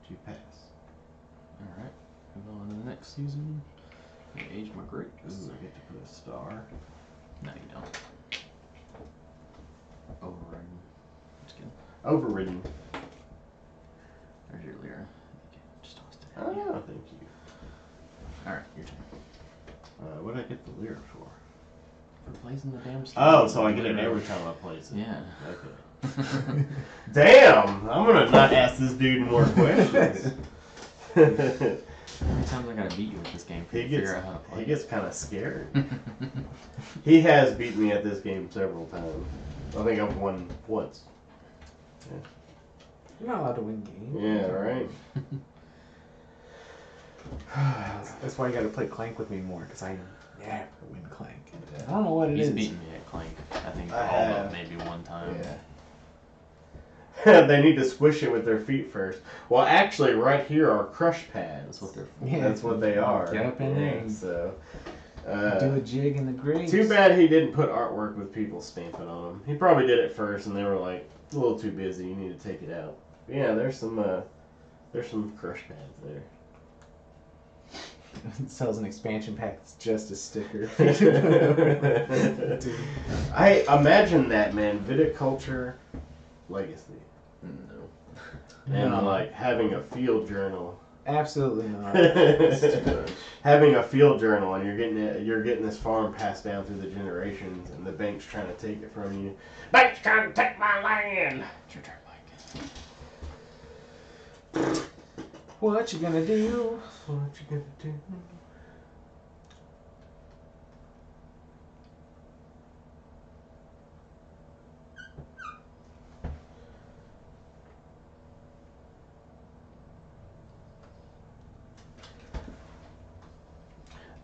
to pass. Alright. Move on to the next season. I age my grapes. Ooh, I get to put a star. No, you don't. Overriding. Just kidding. Overridden. There's your Lyra. Okay, just tossed it. Oh, thank you. Alright, your turn. What did I get the lyre for? For placing the damn stuff. Oh, so I get it every time I place it. Yeah. Okay. Damn! I'm gonna not ask this dude more questions. How many times I gotta beat you with this game to figure out how to play? He gets kind of scared. He has beat me at this game several times. I think I've won once. Yeah. You're not allowed to win games. Yeah, right. That's why you got to play Clank with me more, because I never win Clank. I don't know what it is. He's beaten me at Clank. I think all but maybe one time. Yeah. They need to squish it with their feet first. Well, actually, right here are crush pads. That's what they're for. Yeah, that's what they are. Get up in there and so, do a jig in the grapes. Too bad he didn't put artwork with people stamping on them. He probably did it first, and they were like a little too busy. You need to take it out. But yeah, there's some crush pads there. It sells an expansion pack that's just a sticker. I imagine that, man. Viticulture Legacy. No. And like having a field journal. Absolutely not. Having a field journal, and you're getting this farm passed down through the generations, and the bank's trying to take it from you. Bank's trying to take my land. It's your turn, Mike. What you gonna do? What you gonna do?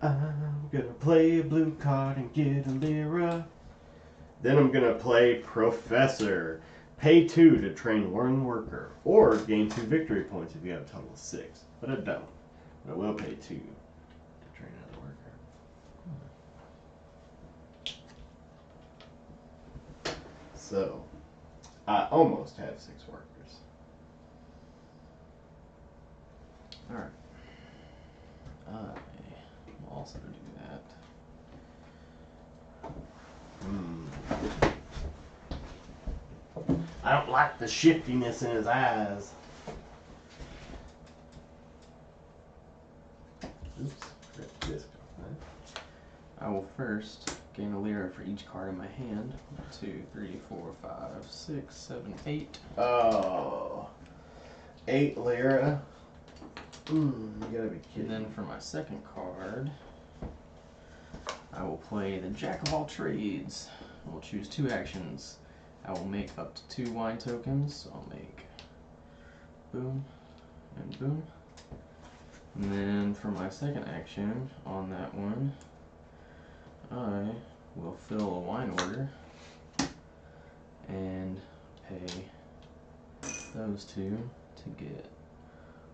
I'm gonna play a blue card and get a lira. Then I'm gonna play Professor. Pay 2 to train 1 worker, or gain 2 victory points if you have a total of 6. But I don't. But I will pay 2 to train another worker. So, I almost have 6 workers. Alright. I will also do that. I don't like the shiftiness in his eyes. Oops. I will first gain a lira for each card in my hand. 1, 2, 3, 4, 5, 6, 7, 8. Oh. 8 lira. You gotta be kidding. And then for my second card, I will play the Jack of all trades. I will choose 2 actions. I will make up to 2 wine tokens. So I'll make boom and boom. And then for my second action on that one, I will fill a wine order and pay those 2 to get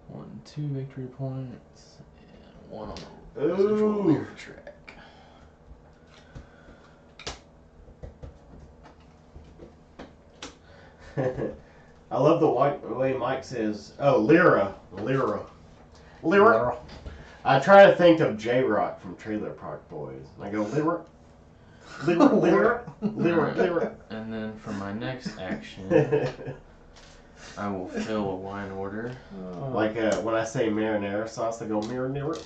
1, 2 victory points and 1 on the residual lira track. I love the way Mike says, oh, lira. I try to think of J-Rock from Trailer Park Boys. And I go, lira. And then for my next action, I will fill a wine order. Like when I say marinara sauce, I go marinara.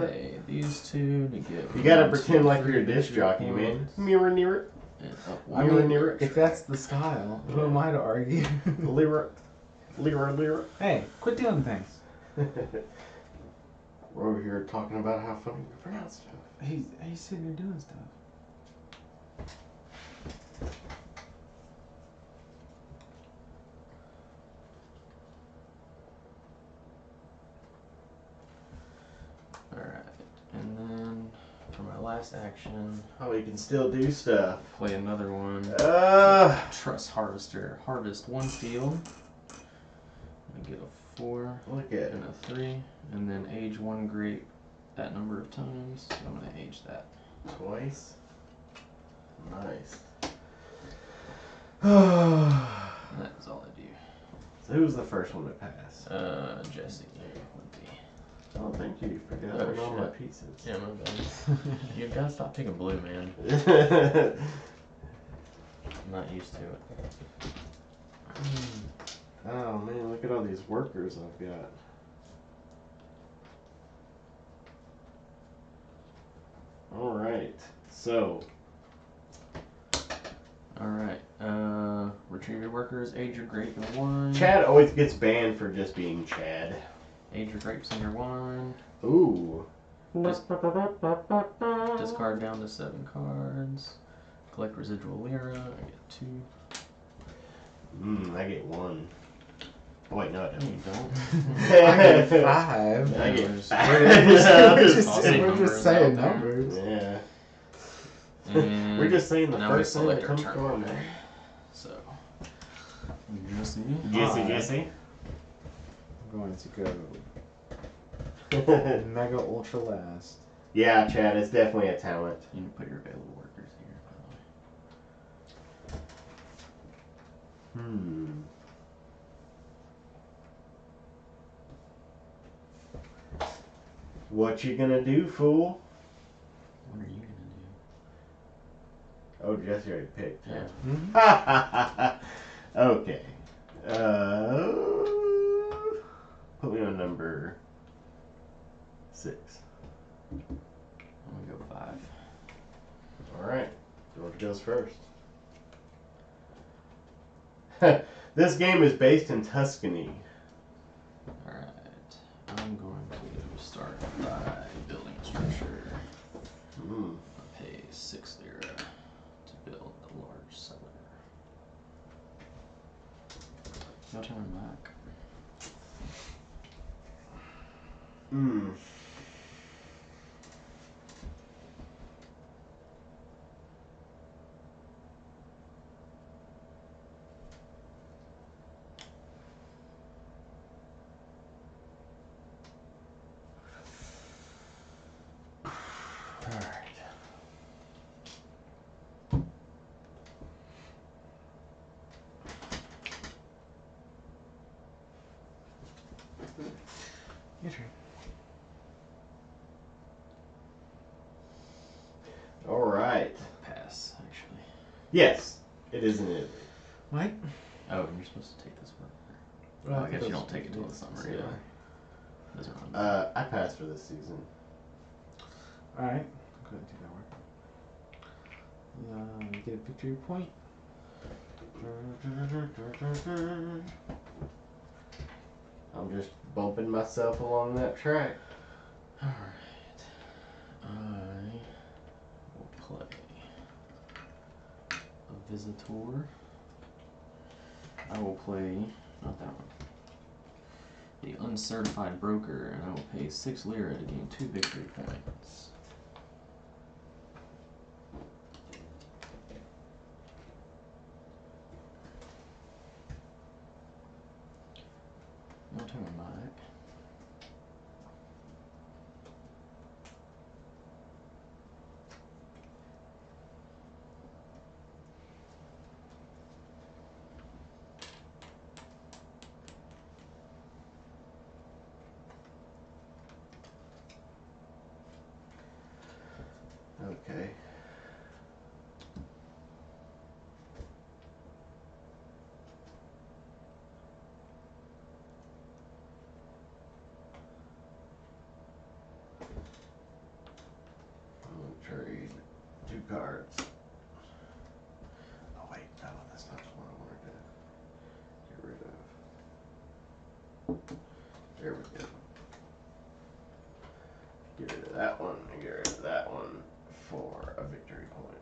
Pay these 2 to get. You gotta pretend like you're a disc jockey, man. Marinara. I mean, if that's the style, who am I to argue? Lira. Hey, quit doing things. We're over here talking about how funny we pronounce stuff. He's sitting there doing stuff. Alright, and then for my last action, Oh, we can still do stuff. play another one. Trust Harvester. Harvest 1 field. I get a 4 Look at and a 3, and then age 1 grape that number of times. So I'm going to age that. twice. Nice. And that is all I do. So who was the first one to pass? Jesse would be. Oh, thank you for Oh, gathering all my shit. pieces. Yeah, my bad. You gotta stop picking blue, man. I'm not used to it. Oh man, look at all these workers I've got. Alright, so. Alright, retrieve your workers, age your grape in 1. Chad always gets banned for just being Chad. Age your grapes in your wine. Ooh. Discard down to 7 cards. Collect residual lira. I get 2. I get 1. Oh, wait, no, I don't. You don't. I get 5. I get We're just saying numbers. Yeah. And We're just saying the now we first thing that select our comes to turn our order. mind. So, Jesse. Jesse. I'm going to go Mega Ultra Last. Yeah, Chad, it's definitely a talent. You need to put your available workers here, by the way. What you gonna do, fool? What are you gonna Oh, Jesse already picked. do? Yeah. Okay. Put me on number 6. I'm gonna go 5. Alright. George goes first. This game is based in Tuscany. Alright. I'm going to start by building a structure. I'll pay 6 lira to build the large cellar. No turn back. Alright. Your turn. Alright. Pass, actually. Yes, it is in Italy. Mike? Oh, and you're supposed to take this one. Well, I guess you don't take it till the summer, yeah. Doesn't run. I passed for this season. Alright. Go ahead and do that work. Get a victory point. I'm just bumping myself along that track. Alright. I will play a Viticulture. I will play, not that one, the Uncertified Broker, and I will pay 6 lira to gain 2 victory points. No turn back. Okay. I'm gonna trade 2 cards. Oh wait, no, that's not the one I wanted to get rid of. There we go. Get rid of that one and get rid of that one for a victory point.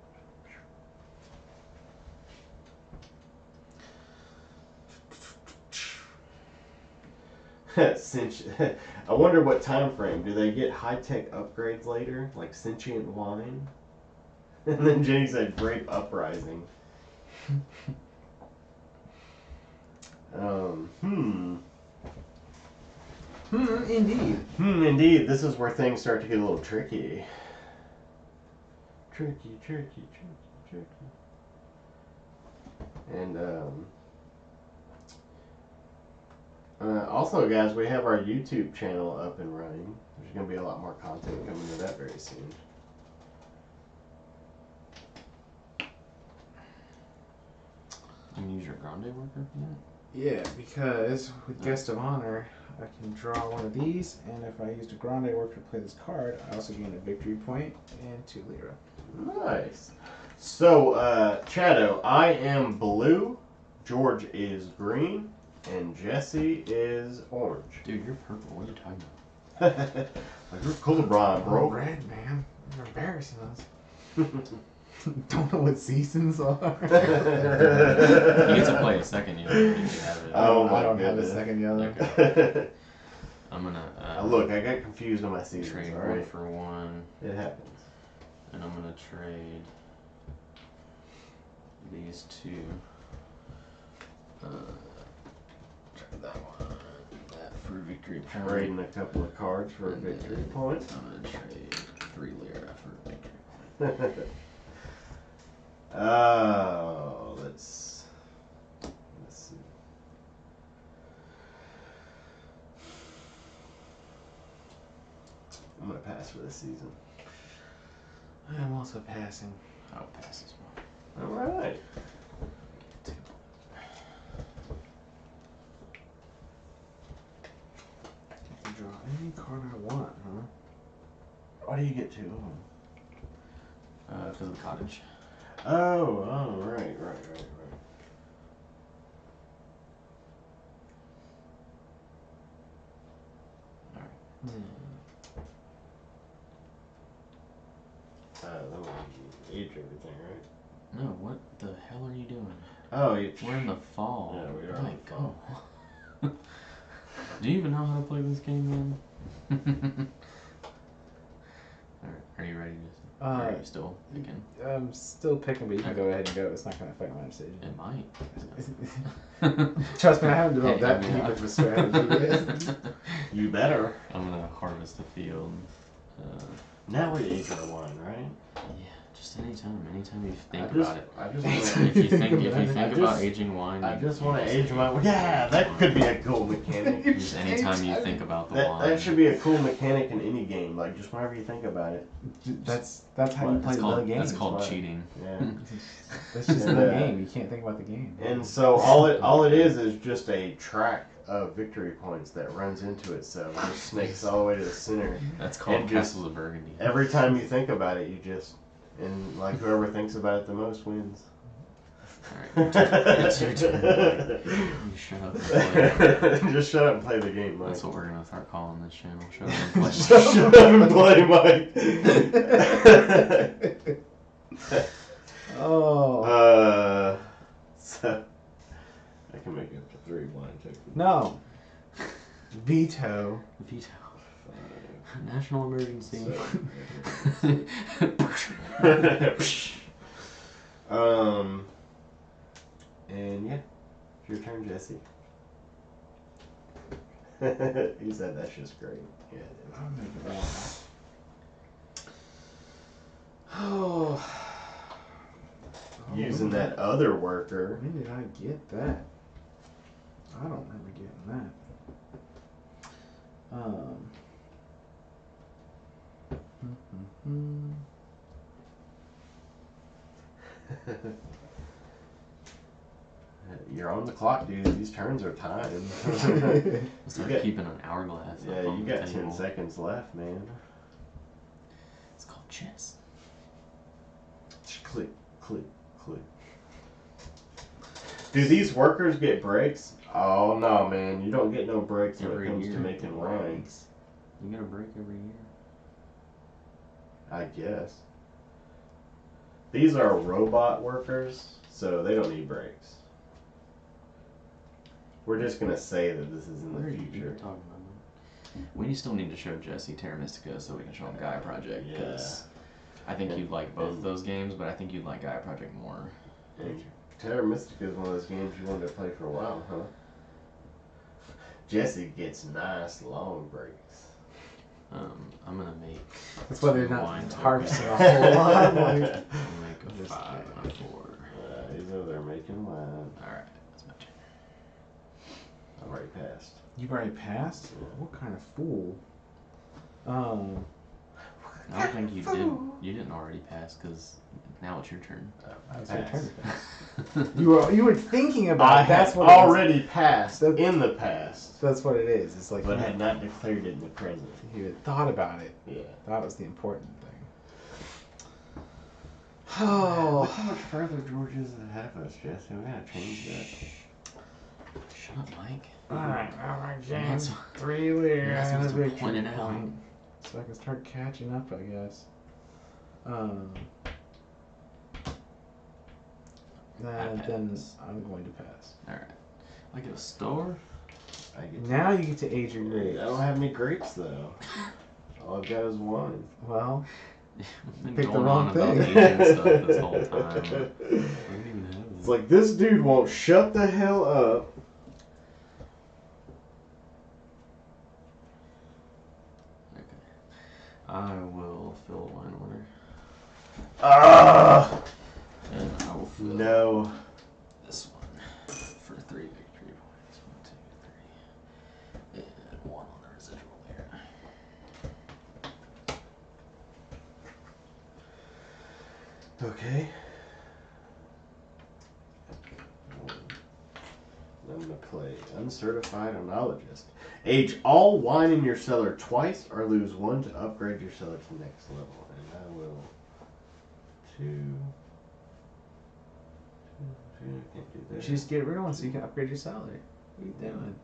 I wonder what time frame. Do they get high-tech upgrades later, like sentient wine? And then Jenny said grape uprising. Indeed. Indeed. This is where things start to get a little tricky. Tricky. And, also, guys, we have our YouTube channel up and running. There's going to be a lot more content coming to that very soon. You can use your Grande worker for that? Yeah, because with Guest of Honor, I can draw one of these, and if I used a Grande worker to play this card, I also gain a victory point and 2 lira. Nice. So, Chado, I am blue. George is green. And Jesse is orange. Dude, you're purple. What are you talking about? Like, you're colorblind, bro. Oh, red, man. You're embarrassing us. Don't know what seasons are. You get to play a second yellow. You can have it. Oh, I don't have a second yellow. Okay. I'm gonna. Look, I got confused on my seasons. Trade All right? 1 for 1. It happens. And I'm gonna trade these 2. Trade that one. That for victory point. Trading a couple of cards for a victory point. I'm gonna trade 3 lira for victory point. Oh, let's see. I'm gonna pass for this season. I am also passing. I'll pass as well. All right. I can draw any card I want, huh? Why do you get 2 of them? Because of the cottage. Oh, right. That would age everything, right? No, what the hell are you doing? Oh, we're in the fall. Yeah, we are Oh in the fall. Do you even know how to play this game, man? Alright, are you ready? Or are you still picking? I'm still picking, but you can go ahead and go. It's not going to affect my decision. It might. Trust me, I haven't developed that deep of a strategy yet. You better. I'm gonna harvest the field. Now we age our wine, right? Yeah, just anytime you think about it. I just If you think about aging wine, I just want to age my wine. Yeah, that could be a cool mechanic. Just anytime you think about the wine. That should be a cool mechanic in any game. Like just whenever you think about it. That's how you play the game. That's called cheating. Yeah. That's just the game. You can't think about the game. And so all it is just a track of victory points that runs into itself. It just snakes all the way to the center. That's called Castles of Burgundy. Every time you think about it, and like whoever thinks about it the most wins. Alright, it's your turn. You shut up and play. Just shut up and play the game, Mike. That's what we're gonna start calling this channel. Shut up and play. Shut up and play, Mike. Oh. So I can make up to 3 blind checks. No. Veto. Veto. National emergency. And yeah, it's your turn, Jesse. He said that's just great. Yeah, it is. Oh. Using that other worker. When did I get that? I don't remember getting that. You're on the clock, dude. These turns are timed. Start keeping an hourglass. Yeah, you got 10 seconds left, man. It's called chess. Click, click, click. Do these workers get breaks? Oh no, man! You don't get no breaks when it comes to making wines. You get a break every year. I guess. These are robot workers, so they don't need breaks. We're just gonna say that this is in the future. Talking about that. We still need to show Jesse Terra Mystica so we can show him Gaia Project. Yeah. I think you'd like both of those games, but I think you'd like Gaia Project more. Terra Mystica is one of those games you wanted to play for a while, huh? Jesse gets nice long breaks. I'm gonna make. That's why they're not tokens. harvesting a whole lot. I'm gonna make a 5 and a 4. He's over there making wine. Alright, that's my turn. I've already passed. You've already passed? Yeah. What kind of fool? I don't think you did. You didn't already pass because now it's your turn. It's your turn to pass. You were thinking about it. That's what already passed in the past. That's what it is. It's like but had not declared it in the present. You had thought about it. Yeah. That was the important thing. Oh, look how much further George is ahead of us, Jesse. We gotta change Shut up, Mike. Alright, James. That's- 3 lira you're not and a supposed to victory point it out. point. So I can start catching up, I guess. Then I'm going to pass. Alright. I get a star. Now you get to age your grapes. I don't have any grapes though. All I've got is wine. Well, I've been picked the going wrong on about thing. aging stuff this whole time. I don't even have It's it. like this dude won't shut the hell up. Okay. I will fill a wine order. Ah! And I will fill No. this one for 3 victory points. 1, 2, 3. And 1 on the residual there. Okay. I'm gonna play Uncertified Oenologist. Age all wine in your cellar twice or lose 1 to upgrade your cellar to next level. And I will 2. Can't do that. just get rid of one so you can upgrade your salary. What are you doing?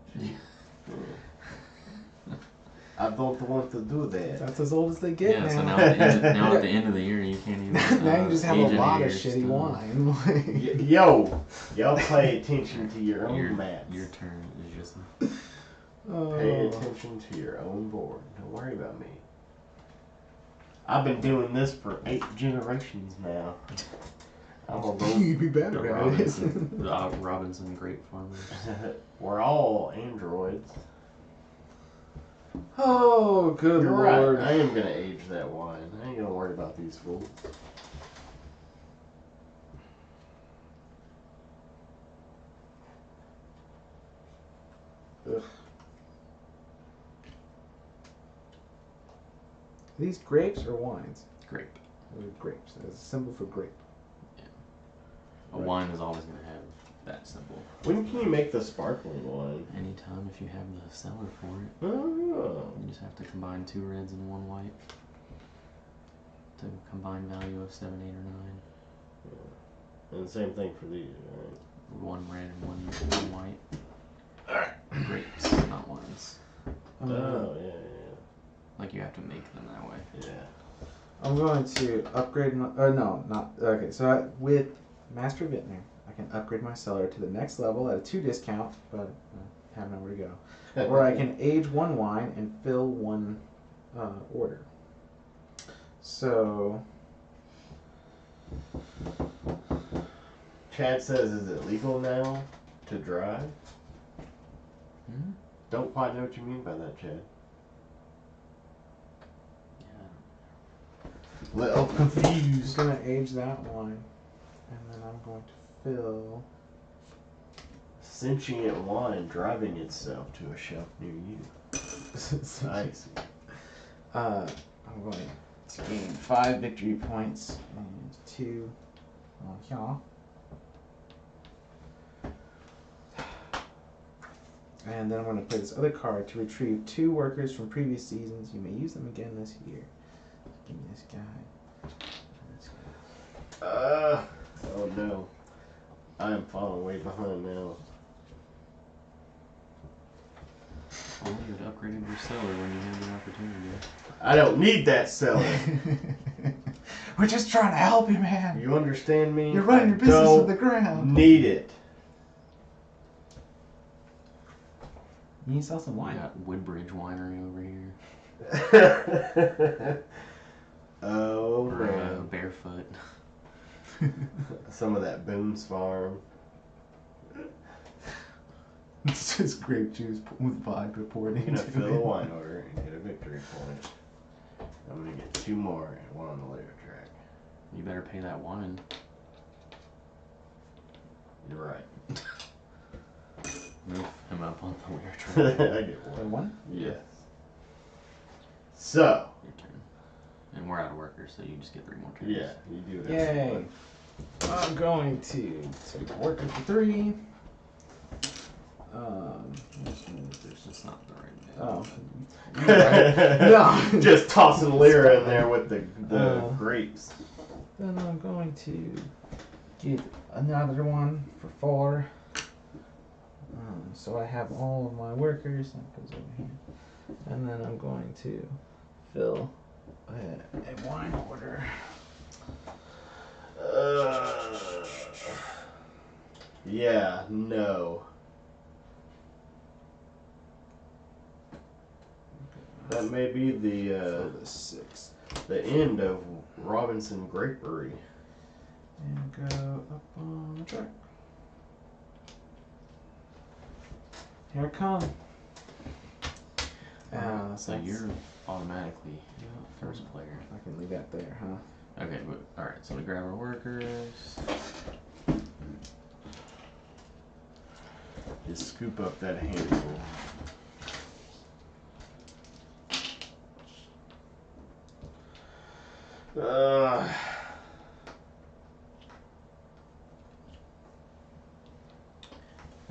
I don't want to do that. That's as old as they get Yeah, now. so now at the end of the year, you can't even. Now you just have a age any lot of your shitty stuff. wine. Yo, y'all pay attention to your own maths. Your turn is just. Pay attention to your own board. Don't worry about me. I've been doing this for 8 generations now. I'm a You'd be The better at Robinson, it. the Robinson grape farmers. We're all androids. Oh, good You're lord. right. I am gonna age that wine. I ain't gonna worry about these fools. Ugh. These grapes or wines? Grape. Grapes. It's a symbol for grape. A wine is always going to have that symbol. When can you make the sparkling wine? Anytime if you have the cellar for it. Oh. You just have to combine 2 reds and 1 white. To combined value of 7, 8, or 9. And the same thing for these, right? 1 red and 1 white. Grapes, not wines. Oh, yeah. Like you have to make them that way. Yeah. I'm going to upgrade my. No, not. Okay, so with Master Vintner, I can upgrade my cellar to the next level at a 2 discount, but I have nowhere to go. Or I can age 1 wine and fill 1 order. So. Chad says, is it legal now to drive? Hmm? Don't quite know what you mean by that, Chad. Little I'm confused. just going to age that wine, and then I'm going to fill. Sentient wine driving itself to a shelf near you. Nice. I'm going to gain 5 victory points and 2 on here. And then I'm going to play this other card to retrieve 2 workers from previous seasons. You may use them again this year. Give me this guy. This guy. Oh no. I am falling way behind now. Well, you had upgraded your cellar when you had the opportunity. I don't need that cellar. We're just trying to help you, man. You understand me? You're running your business to the ground. Need it. You need to sell some We wine. got Woodbridge Winery over here. Oh Or man. Barefoot. Some of that Boone's Farm. It's just grape juice with vodka poured I'm into gonna fill a it. wine order and get a victory point. I'm gonna get 2 more and 1 on the later track. You better pay that wine. You're right. Move him up on the later I track. get The 1. one? Yes. So. Your turn. And we're out of workers, so you just get 3 more turns. Yeah, you do it. Yay. I'm going to take a worker for 3. There's just not the right name. Oh. No. Just tossing lira in there with the grapes. Then I'm going to get another one for 4. So I have all of my workers. That goes over here. And then I'm going to fill a wine order. Yeah, no. That may be the 6. The end of Robinson Grapery. And go up on the track. Here I come. So you're automatically first player. I can leave that there, huh? Okay, but alright, so we grab our workers. Just scoop up that handful.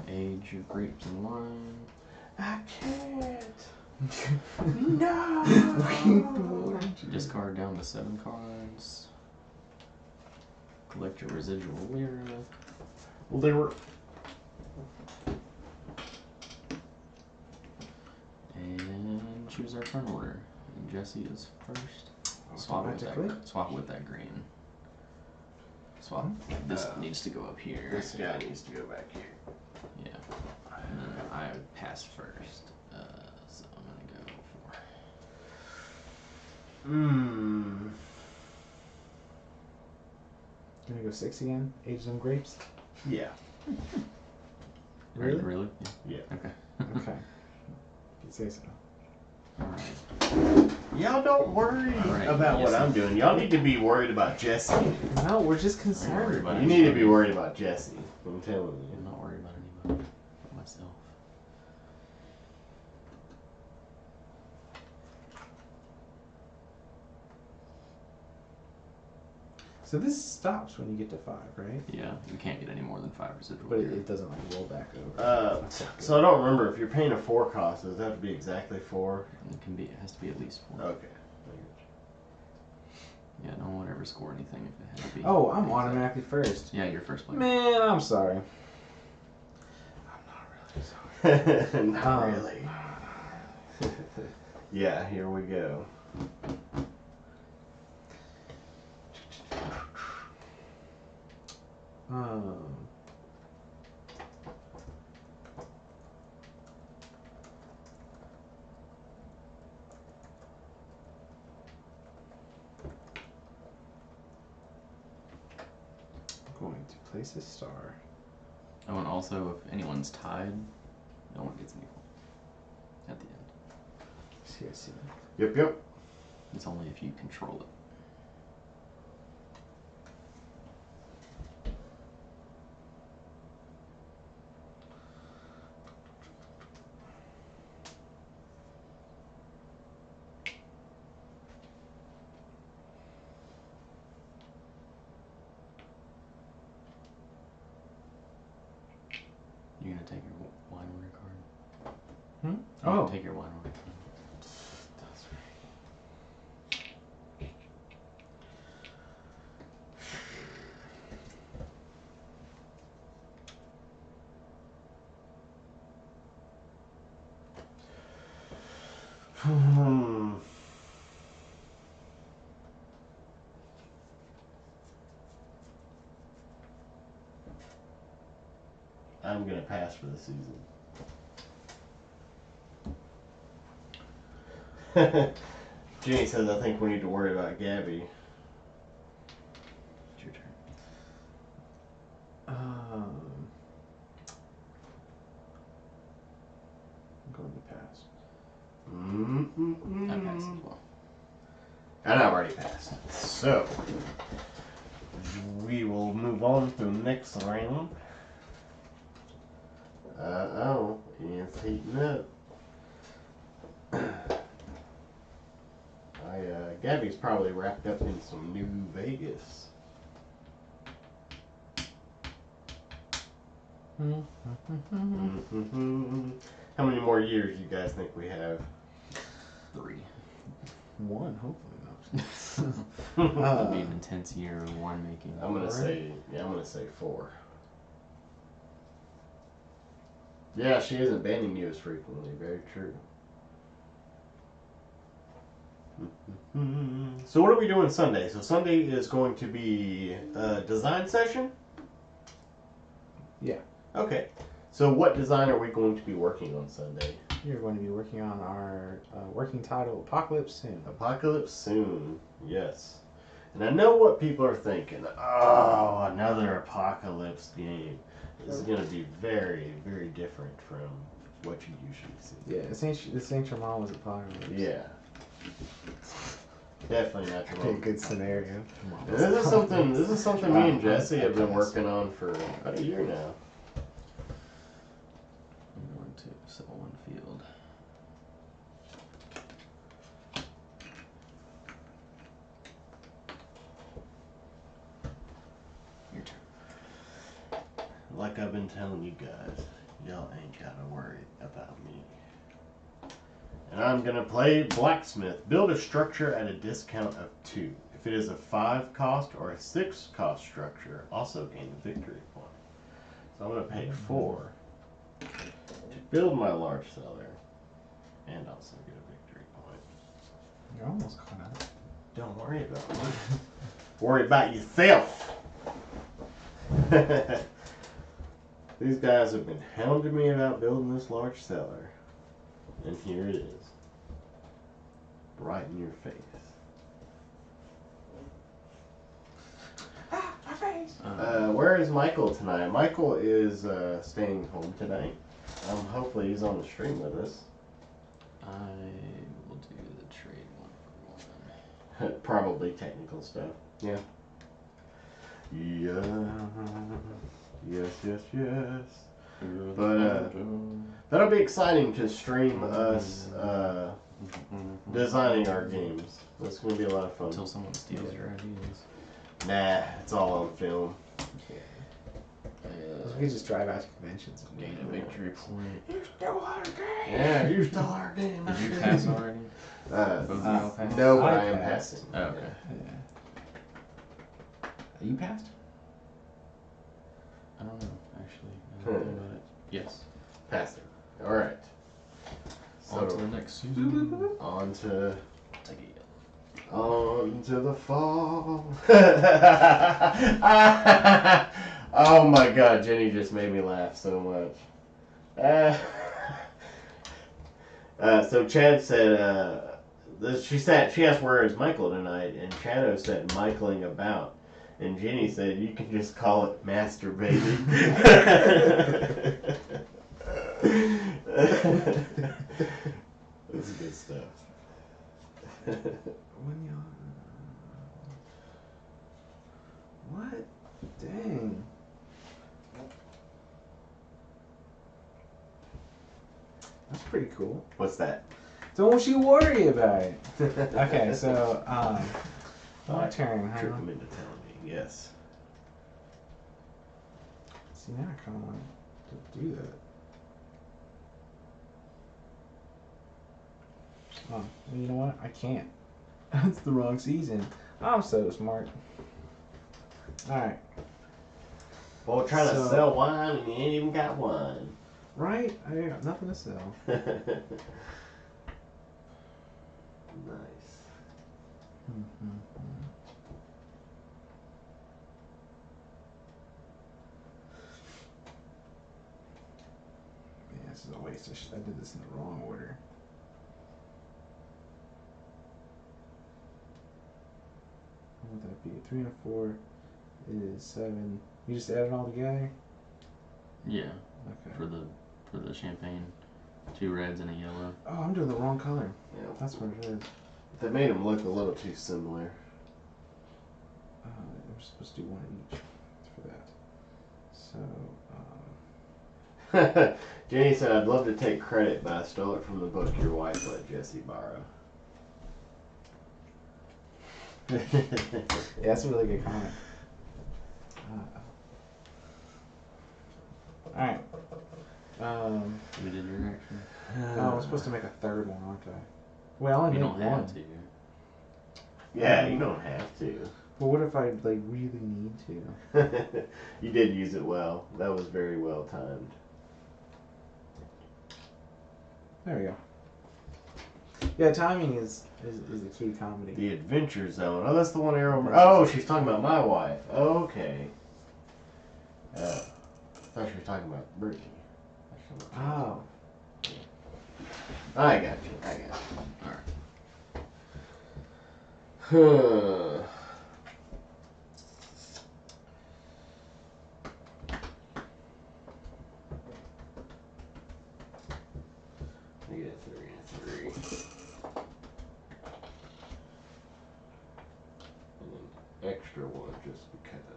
Age your grapes and wine. I can't. No. Discard down to 7 cards. Collect your residual lira. And choose our turn order. And Jesse is first. Swap with that green. Swap. This needs to go up here. This guy needs to go back here. Yeah. And then I pass first. So I'm gonna go for. Gonna go 6 again? Age them grapes? Yeah. Really? Really? Yeah. Okay. Okay. You say so. Alright. Y'all don't worry about what I'm doing. Y'all need to be worried about Jesse. No, we're just concerned. You need to be worried about Jesse. I'm telling you. I'm not worried about anybody. But myself. So this stops when you get to 5, right? Yeah, you can't get any more than 5 residual. But it doesn't like roll back over. So I don't remember if you're paying a 4 cost. Does that have to be exactly 4? It can be. It has to be at least 4. Okay. Yeah, no one would ever score anything if it had to be. Oh, I'm automatically first. Yeah, you're first player. Man, I'm sorry. I'm not really sorry. Not really. Yeah, here we go. Going to place a star. Oh, and also, if anyone's tied, no one gets any points at the end. See, I see. Yep. It's only if you control it. You're gonna take your wine order card. Oh. Take your wine order card. I'm gonna pass for the season. Jenny says I think we need to worry about Gabby. It's your turn. I'm going to pass. I pass as well. And I've already passed. So we will move on to the next round. Uh-oh, it's heating up. Gabby's probably wrapped up in some New Vegas. How many more years you guys think we have? 3. 1, hopefully not. It'll be an intense year of winemaking. I'm gonna say 4. Yeah, she isn't banning you as frequently. Very true. So what are we doing Sunday? So Sunday is going to be a design session? Yeah. Okay. So what design are we going to be working on Sunday? You're going to be working on our working title, Apocalypse Soon. Apocalypse Soon, yes. And I know what people are thinking. Oh, another Apocalypse game. This is going to be very, very different from what you usually see. Yeah, this ain't your mama's Apocalypse. Yeah. Definitely not your mama's. A good scenario. And this is something me and Jesse have been working on for about a year now. I'm going to sell one field. Your turn. Like I've been telling you guys, y'all ain't gotta worry about me. And I'm gonna play Blacksmith. Build a structure at a discount of 2. If it is a 5 cost or a 6 cost structure, also gain a victory point. So I'm gonna pay 4 to build my large cellar and also get a victory point. You're almost caught up. Don't worry about me. Worry about yourself. These guys have been hounding me about building this large cellar. And here it is. Right in your face. Ah, my face! Where is Michael tonight? Michael is staying home tonight. Hopefully he's on the stream with us. I will do the trade one for one. Probably technical stuff. Yeah. Yeah. Yes. But that'll be exciting to stream us designing our games. That's going to be a lot of fun. Until someone steals your ideas. Nah, it's all on film. We could just drive out to conventions and Gain a victory point. You stole our game! Yeah, you stole our game. Did you pass already? Both of y'all passed? No, but I I am passed. passing. Oh, okay. Yeah. You passed? I don't know, actually. I don't know about it. Yes. Passing. Alright. On to the next season. On to... Take it. On to the fall. Oh my god, Jenny just made me laugh so much. So Chad said, she asked where is Michael tonight, and Chado said Michaeling about. And Jenny said, you can just call it masturbating. That's good stuff. What? Dang. That's pretty cool. What's that? Don't you worry about it. Okay, so, my turn, huh? Trick him into telling me, yes. See, now I kind of want to do that. Oh, well, you know what? I can't. That's the wrong season. I'm so smart. Alright. Well, trying to So- sell wine and you ain't even got wine. Right? I got nothing to sell. Nice. Yeah, this is a waste. I did this in the wrong order. What would that be? 3 and a 4 is 7. You just add it all together? Yeah, Okay. for the champagne. 2 reds and a yellow. Oh, I'm doing the wrong color. Yeah. That's what it is. They made them look a little too similar. I'm supposed to do one each for that. So, Jenny said, I'd love to take credit, but I stole it from the book your wife let Jesse borrow. yeah, that's a really good comment. Alright. We did your action. Oh, I'm supposed to make a third one, aren't I? Well, I You made don't one. have to. Yeah, you don't have to. But what if I like really need to? You did use it well. That was very well timed. There we go. Yeah, timing is the key to comedy. The Adventure Zone. Oh, that's the one Arrow. Oh, she's talking about my wife. Okay. I thought she was talking about Brittany. Oh. I got you. Alright. I get 3 and 3. And an extra one just because.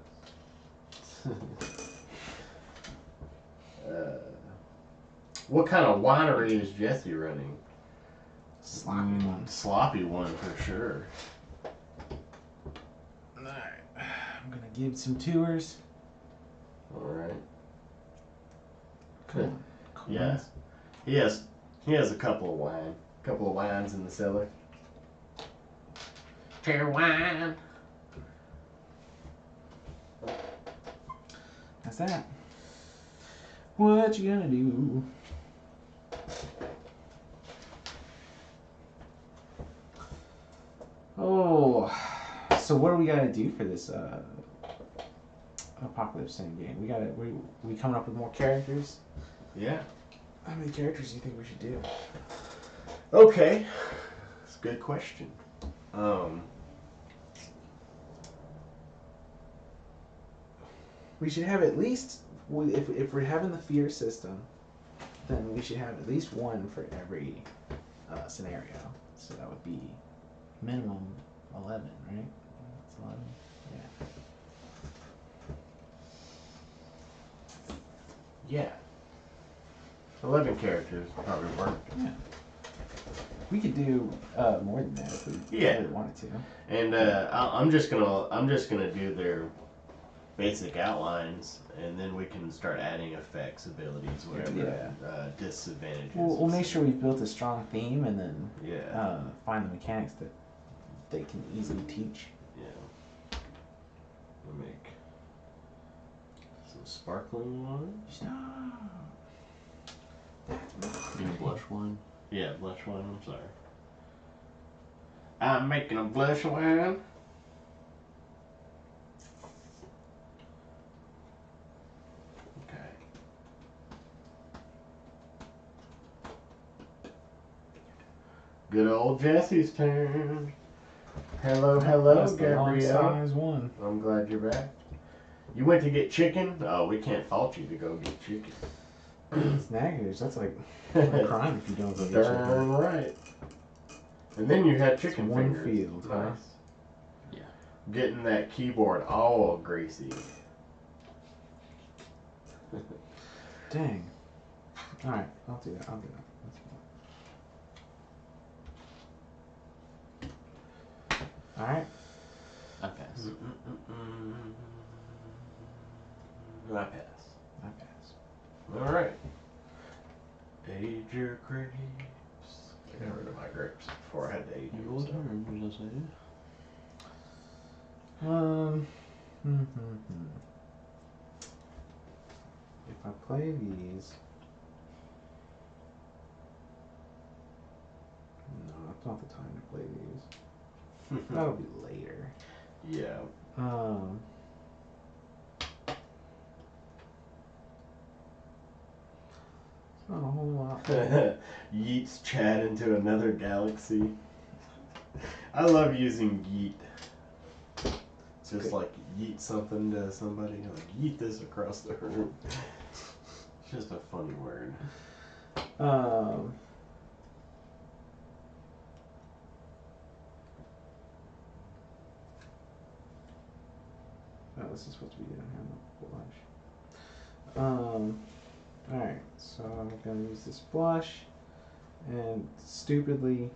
What kind of winery is Jesse running? Sloppy one. Sloppy one for sure. Alright. I'm gonna give some tours. Alright. Come on. Yeah. He has a couple of wines in the cellar. Fair wine. That's that. What you gonna do? Oh, so what do we gotta do for this Apocalypse End game? We coming up with more characters? Yeah. How many characters do you think we should do? Okay. That's a good question. We should have at least, if we're having the fear system, then we should have at least one for every scenario. So that would be minimum 11, right? That's 11. Yeah. Yeah. 11 characters probably work. Yeah. We could do more than that if we really wanted to. And I'm just gonna do their basic outlines, and then we can start adding effects, abilities, whatever, disadvantages. We'll make sure we've built a strong theme, and then find the mechanics that they can easily teach. Yeah. We'll make some sparkling wine. Stop. That's You blush wine? Yeah, blush wine. I'm sorry. I'm making a blush wine. Okay. Good old Jesse's turn. Hello, Gabrielle. Size one. I'm glad you're back. You went to get chicken? Oh, we can't fault you to go get chicken. It's negative. That's like a crime if you don't go get chicken. Darn right. And then you had chicken one fingers. field, huh? Nice. Yeah. Getting that keyboard all greasy. Dang. Alright, I'll do that. That's fine. Alright. I pass. I pass. Alright. Age your grapes. I got rid of my grapes before I had to age them. Your turn, what does I say? If I play these... No, it's not the time to play these. That'll be later. Yeah. It's not a whole lot. Yeets Chad into another galaxy. I love using yeet. Just like yeet something to somebody, like yeet this across the room. It's just a funny word. Oh, this is supposed to be down here on the blush. Alright, so I'm gonna use this blush and stupidly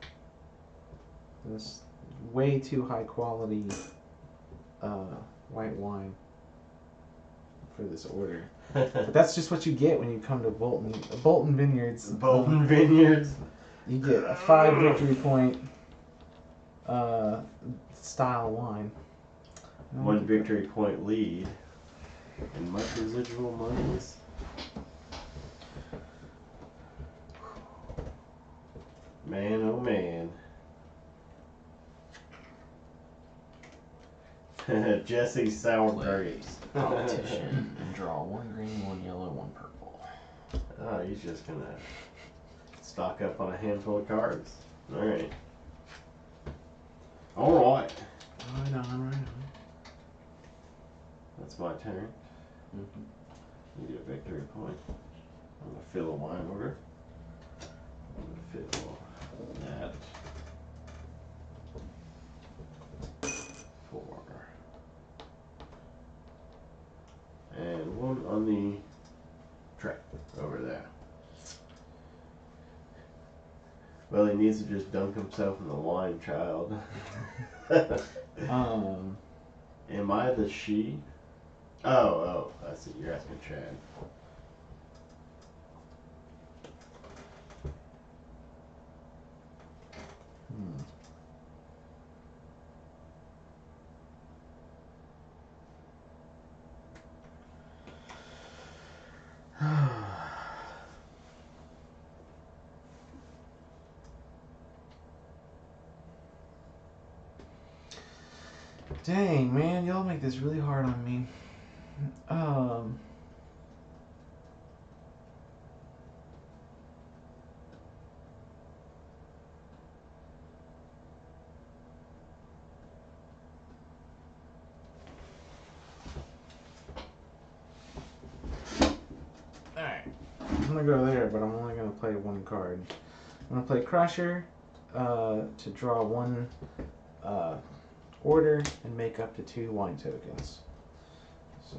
this way too high quality white wine for this order. But that's just what you get when you come to Bolton Vineyards. Bolton Vineyards. You get a 5 victory point style wine. 1 victory point lead. And much residual monies. Jesse's sour Play grapes. Politician and draw 1 green, 1 yellow, 1 purple. Oh, he's just gonna stock up on a handful of cards. Alright. Alright. Right on. That's my turn. You get a victory point. I'm gonna fill a wine order. I'm gonna fill that. 4. And 1 on the tray over there. Well, he needs to just dunk himself in the wine, child. Am I the she? Oh, I see. You're asking Chad. Dang, man, y'all make this really hard on me. Alright. I'm gonna go there, but I'm only gonna play 1 card. I'm gonna play Crusher to draw 1 order and make up to 2 wine tokens. So,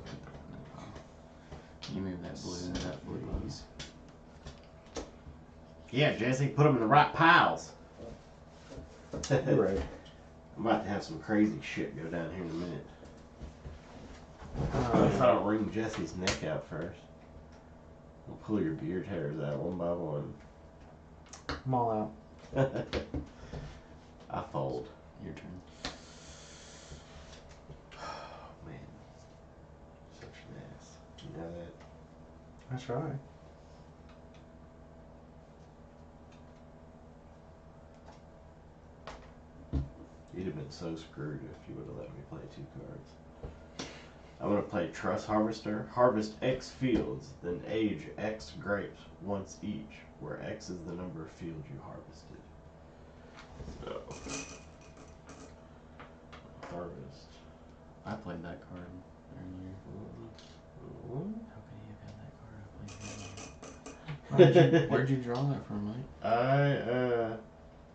You move that blue, please. Yeah, Jesse, put them in the right piles. you're right. I'm about to have some crazy shit go down here in a minute. If I don't wring Jesse's neck out first. I'll pull your beard hairs out one by one. I'm all out. I fold. Your turn. Oh, man. Such an ass. You know that? I try. You'd have been so screwed if you would have let me play 2 cards. I'm going to play Truss Harvester. Harvest X fields, then age X grapes once each, where X is the number of fields you harvested. So, harvest. I played that card earlier. How could he have had that card? I played that. Where'd you draw that from, Mike?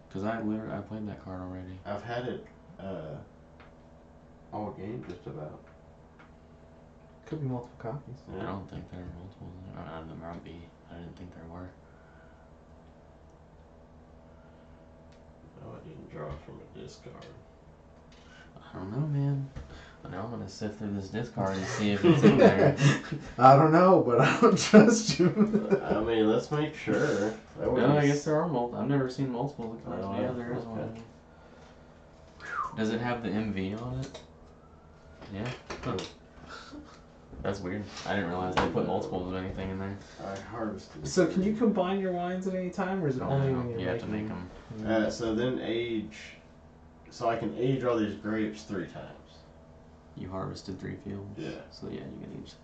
Because I played that card already. I've had it all game just about. Could be multiple copies. I don't think there are multiple. There might be. I didn't think there were. No, I didn't draw from a discard. I don't know, man. Now I'm gonna sift through this discard and see if it's in there. I don't know, but I don't trust you. I mean, let's make sure. No, I guess there are multiple. I've never seen multiple cards. Oh, Yeah, there is okay. one. Does it have the MV on it? Yeah. Huh. That's weird. I didn't realize they put multiples of anything in there. I harvested. So can you combine your wines at any time, or is it only when you're you have to make them. So then age. So I can age all these grapes 3 times. You harvested 3 fields. Yeah. So yeah, you can age.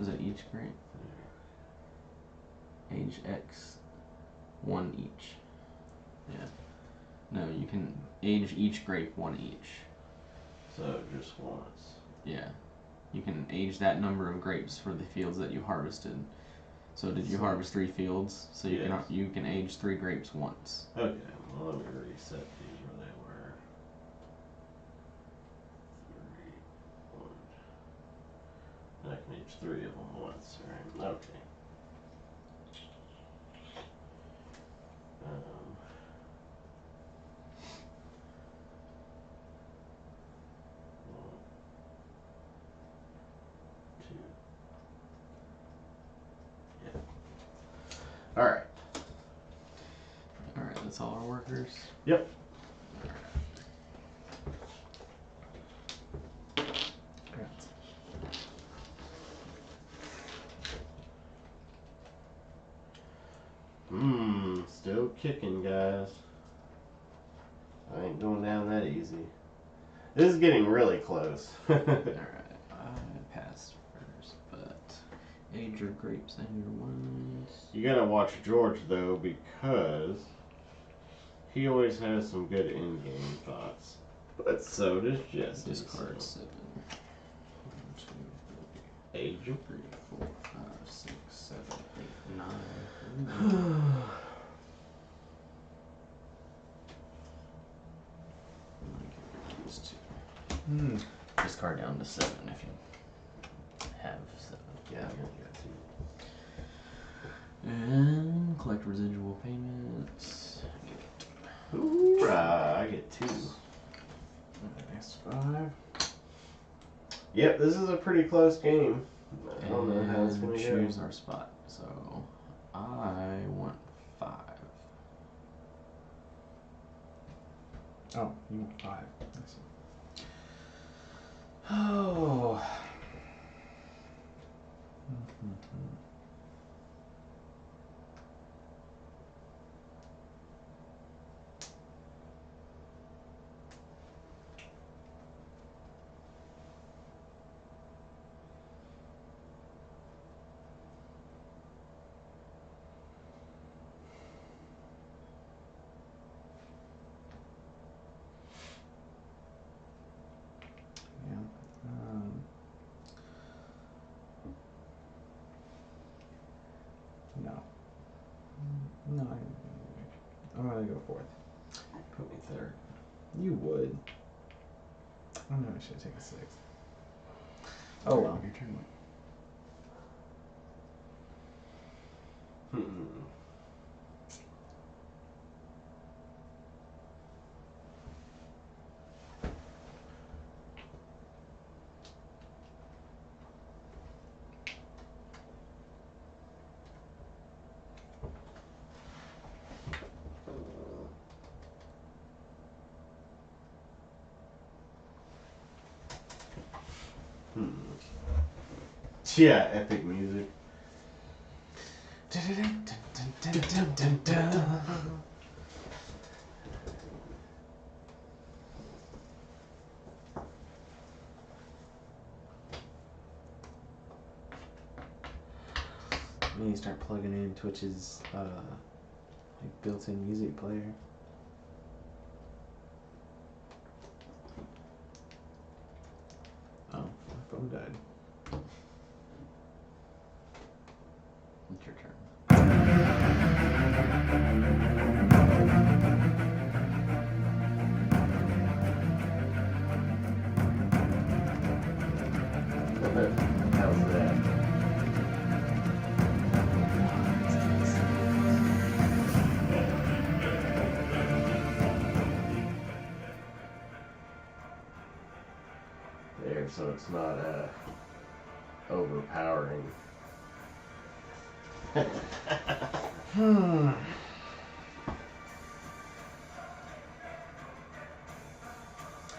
Is it each grape? Age X, 1 each. Yeah. No, you can age each grape 1 each. So just once. Yeah. You can age that number of grapes for the fields that you harvested. So did you harvest 3 fields? So you can age 3 grapes once. Okay. Well, let me reset these where they were. 3, 1. I can age 3 of them once, right? Okay. Alright. Alright, that's all our workers? Yep. Still kicking, guys. I ain't going down that easy. This is getting really close. Alright, I passed first, but age your grapes and your wines. You gotta watch George, though, because he always has some good in-game thoughts. But so does Jesse. Discard 7. 1, 2, 3, Age him. 3, 4, 5, 6, 7, 8, 9. Discard down to 7 if you have 7. Yeah, I got 2. And collect residual payments. Hoorah! I get 2. Next 5. Yep, this is a pretty close game. I don't know how it's gonna choose go. our spot. So I want 5. Oh, you want 5. I see. Oh. No. No, I'm gonna go 4th. Put me 3rd. You would. I know I should take a 6th. Oh well. Your turn. Yeah, epic music. You need to start plugging in Twitch's like built-in music player. Oh, my phone died. It's your turn. How's that? There, so it's not overpowering.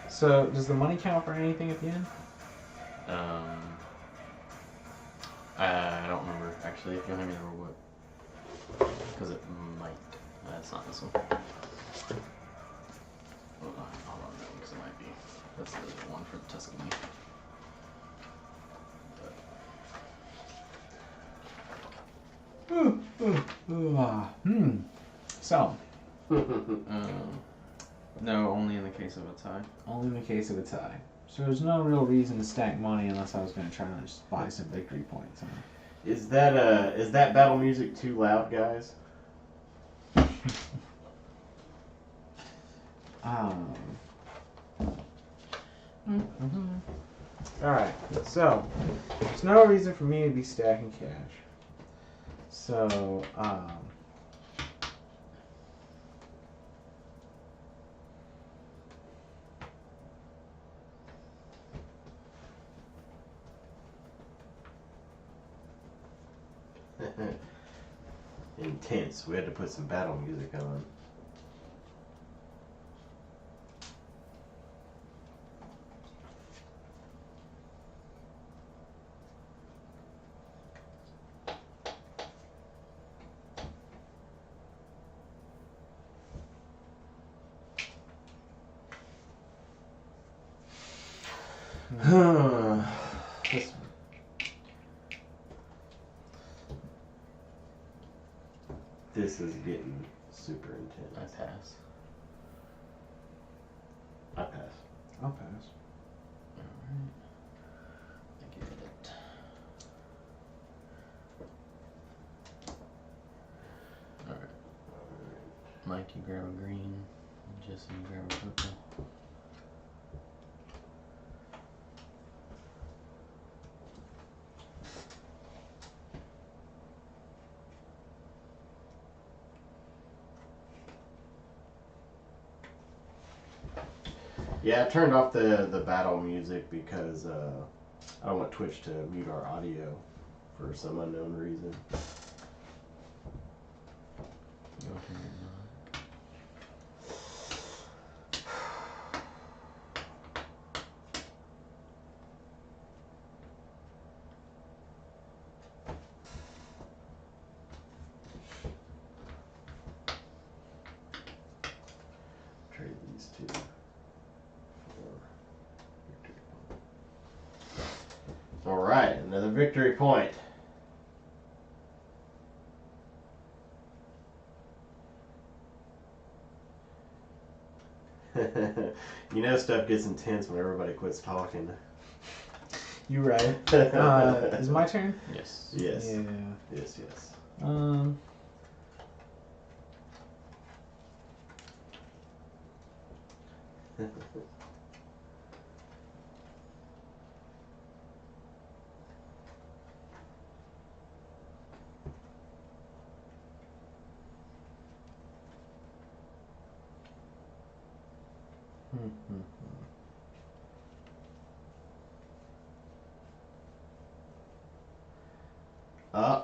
So, does the money count for anything at the end? I don't remember actually. If you hand me the rule book, because it might. It's not this one. Hold on, because it might be. That's the one for Tuscany. So, No, only in the case of a tie. only in the case of a tie. So there's no real reason to stack money unless I was going to try and just buy some victory points. Huh? Is that battle music too loud, guys? Alright, so there's no reason for me to be stacking cash. So, Intense. We had to put some battle music on. This This is getting super intense. I pass. I pass. I'll pass. Alright. I get it. Alright. Mike, you grab a green. Jesse, you grab a purple. Yeah, I turned off the battle music because I don't want Twitch to mute our audio for some unknown reason. Go for it. Trade these two for victory point. All right, another victory point. You know, stuff gets intense when everybody quits talking. You right. Is my turn? Yes. Yes. Yeah. Yes, yes. Oh,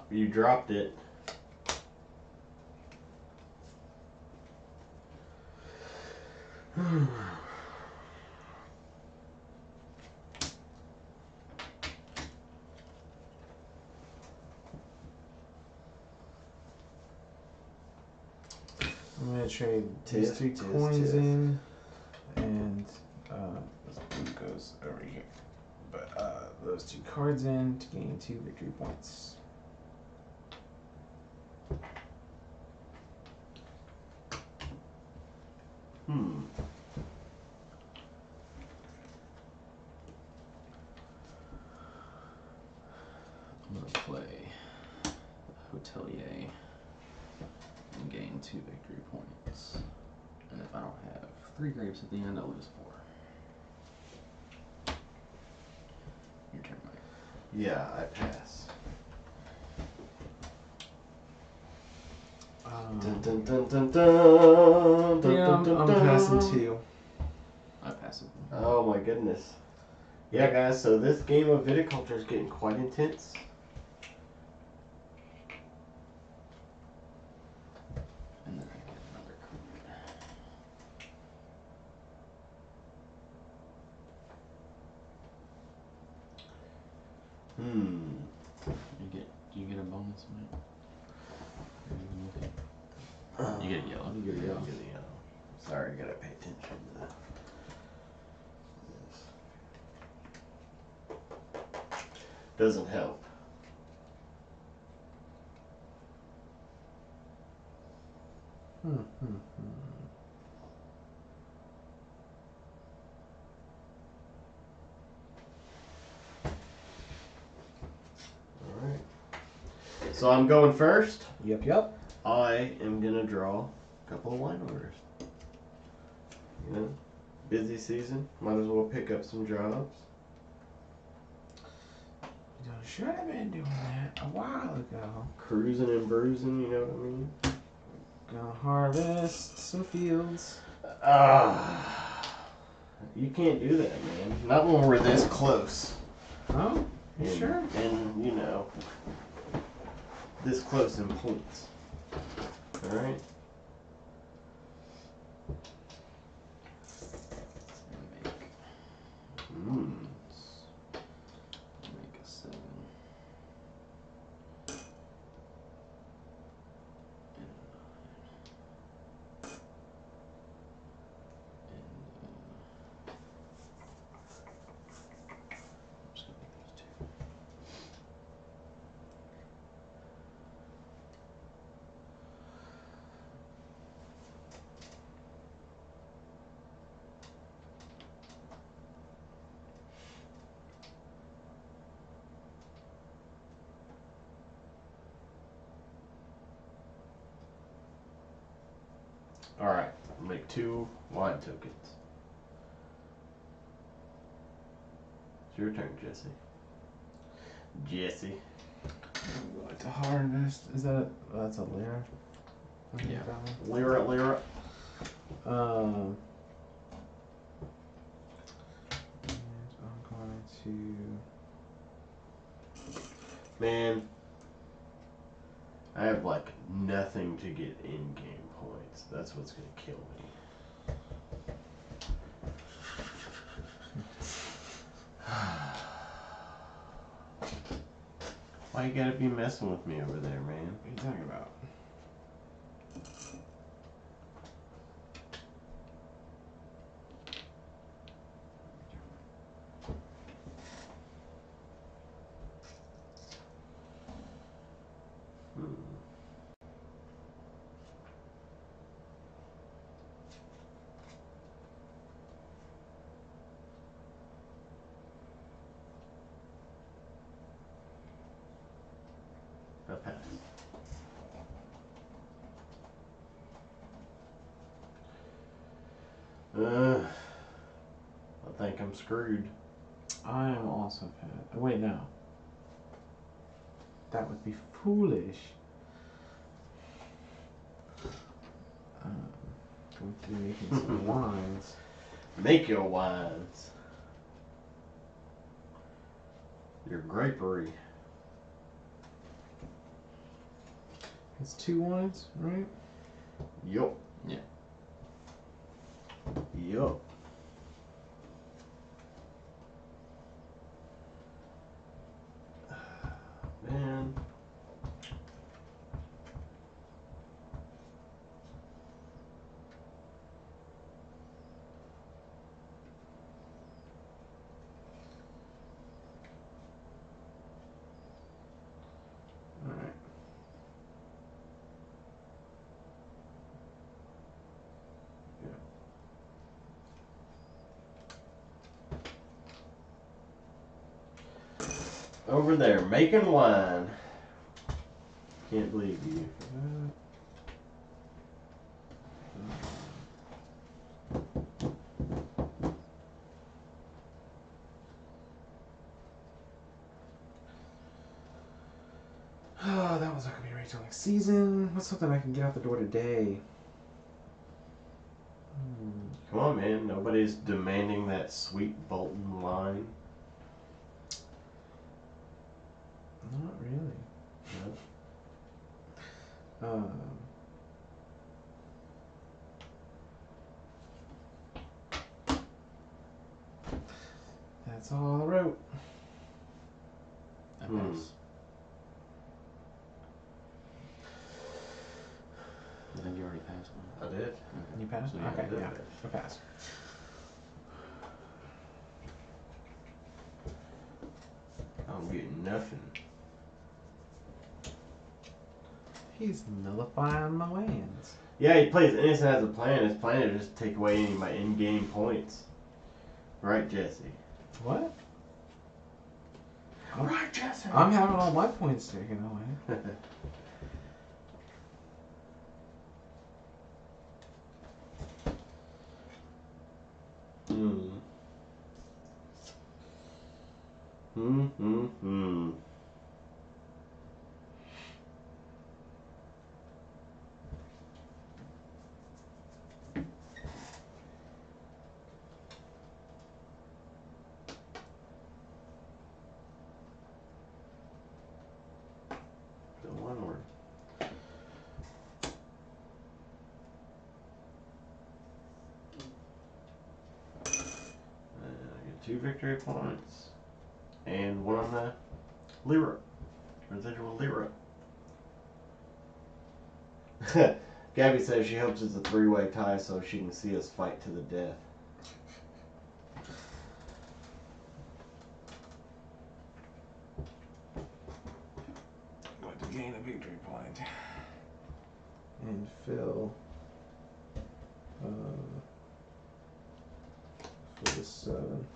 you dropped it. I'm gonna trade these Tisk, 3 tisk, coins tisk. in, and this blue goes over here. But those 2 cards in to gain 2 victory points. I'm gonna play Hotelier and gain 2 victory points. And if I don't have 3 grapes at the end, I'll lose 4. Your turn, Mike. Yeah, I pass. Dun, dun, dun, dun, dun, dun, Yeah, dun, dun, I'm dun. passing 2. I pass it. Oh my goodness. Yeah, guys, so this game of Viticulture is getting quite intense. And then I get another card. Do you get a bonus, Mike? Or are you looking? You get a yellow. You get a yellow. Sorry, I gotta pay attention to that. Doesn't help. Alright. So I'm going first. Yep. I am gonna draw a couple of wine orders. You know, busy season. Might as well pick up some jobs. You should have been doing that a while ago. Cruising and bruising, you know what I mean? Gonna harvest some fields. You can't do that, man. Not when we're this close. Oh, you sure? And, you know, this close in points. Alright? Make a 7. Alright, make 2 wine tokens. It's your turn, Jesse. Jesse. What to harvest? Is that that's a lyra? Yeah. Lyra. And I'm going to. Man, I have like nothing to get in-game points. That's what's gonna kill me. Why you gotta be messing with me over there, man? What are you talking about? A pass. I think I'm screwed. I am also fat. Oh, wait, no. That would be foolish. Going to be making some wines. Make your wines. Your grapery. It's 2 wines, right? Yup. Yeah. Yup. Man. Alright. Over there, making wine. Can't believe you. Oh, that was not going to be right till next season. What's something I can get out the door today? Come on, man. Nobody's demanding that sweet Bolton wine. Not really. No. That's all I wrote. I pass. I think you already passed one. I did. You passed? Yeah, Okay, I did. yeah. I passed. I don't get nothing. He's nullifying my lands. Yeah, he plays innocent as a plan. His plan is just to take away any of my in-game points. Right, Jesse? What? Right, Jesse! I'm having all my points taken away. Still one word. I get 2 victory points. And 1 on the Lyra. Residual Lyra. Gabby says she hopes it's a 3-way tie so she can see us fight to the death. Going to gain a victory point. And fill for the 7.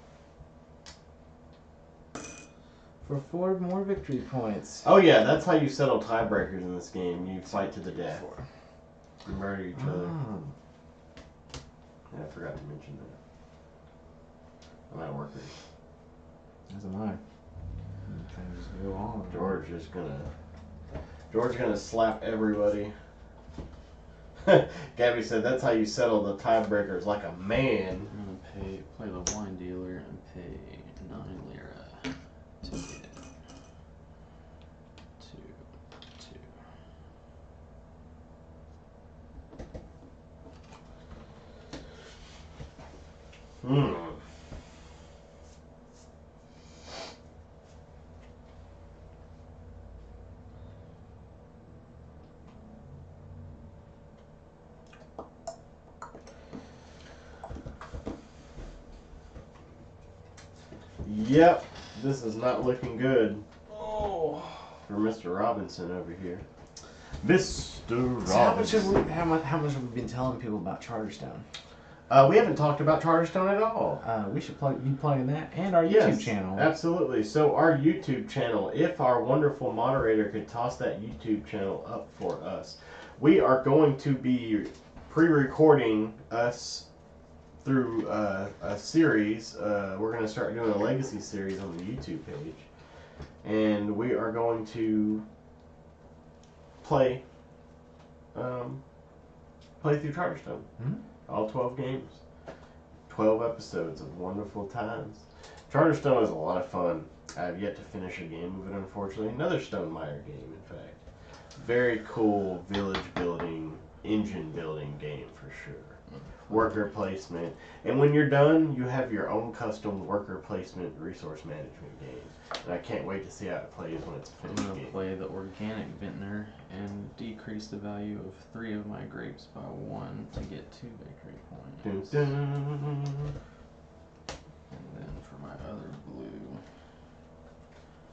For 4 more victory points. Oh yeah, that's how you settle tiebreakers in this game. You fight to the death. 4. You murder each other. Yeah, I forgot to mention that. I'm at work. As am I. Kind of just go on. George's gonna slap everybody. Gabby said that's how you settle the tiebreakers like a man. I'm gonna play the wine dealer and pay 9 lira to get 2, 2. Yep, this is not looking good. Oh, for Mr. Robinson over here. Mr. Robinson. How much have we been telling people about Charterstone? We haven't talked about Charterstone at all. We should be plugging that and our YouTube channel. Absolutely. So our YouTube channel, if our wonderful moderator could toss that YouTube channel up for us, we are going to be pre-recording us through a series. We're going to start doing a legacy series on the YouTube page, and we are going to play through Charterstone. Mm-hmm. All 12 games. 12 episodes of wonderful times. Charterstone is a lot of fun. I have yet to finish a game of it, unfortunately. Another Stonemaier game, in fact. Very cool village building, engine building game for sure. Worker placement. And when you're done, you have your own custom worker placement resource management game. And I can't wait to see how it plays when it's a finished game. I'm going to play the organic vintner and decrease the value of 3 of my grapes by 1 to get 2 victory points. Dun, dun. And then for my other blue,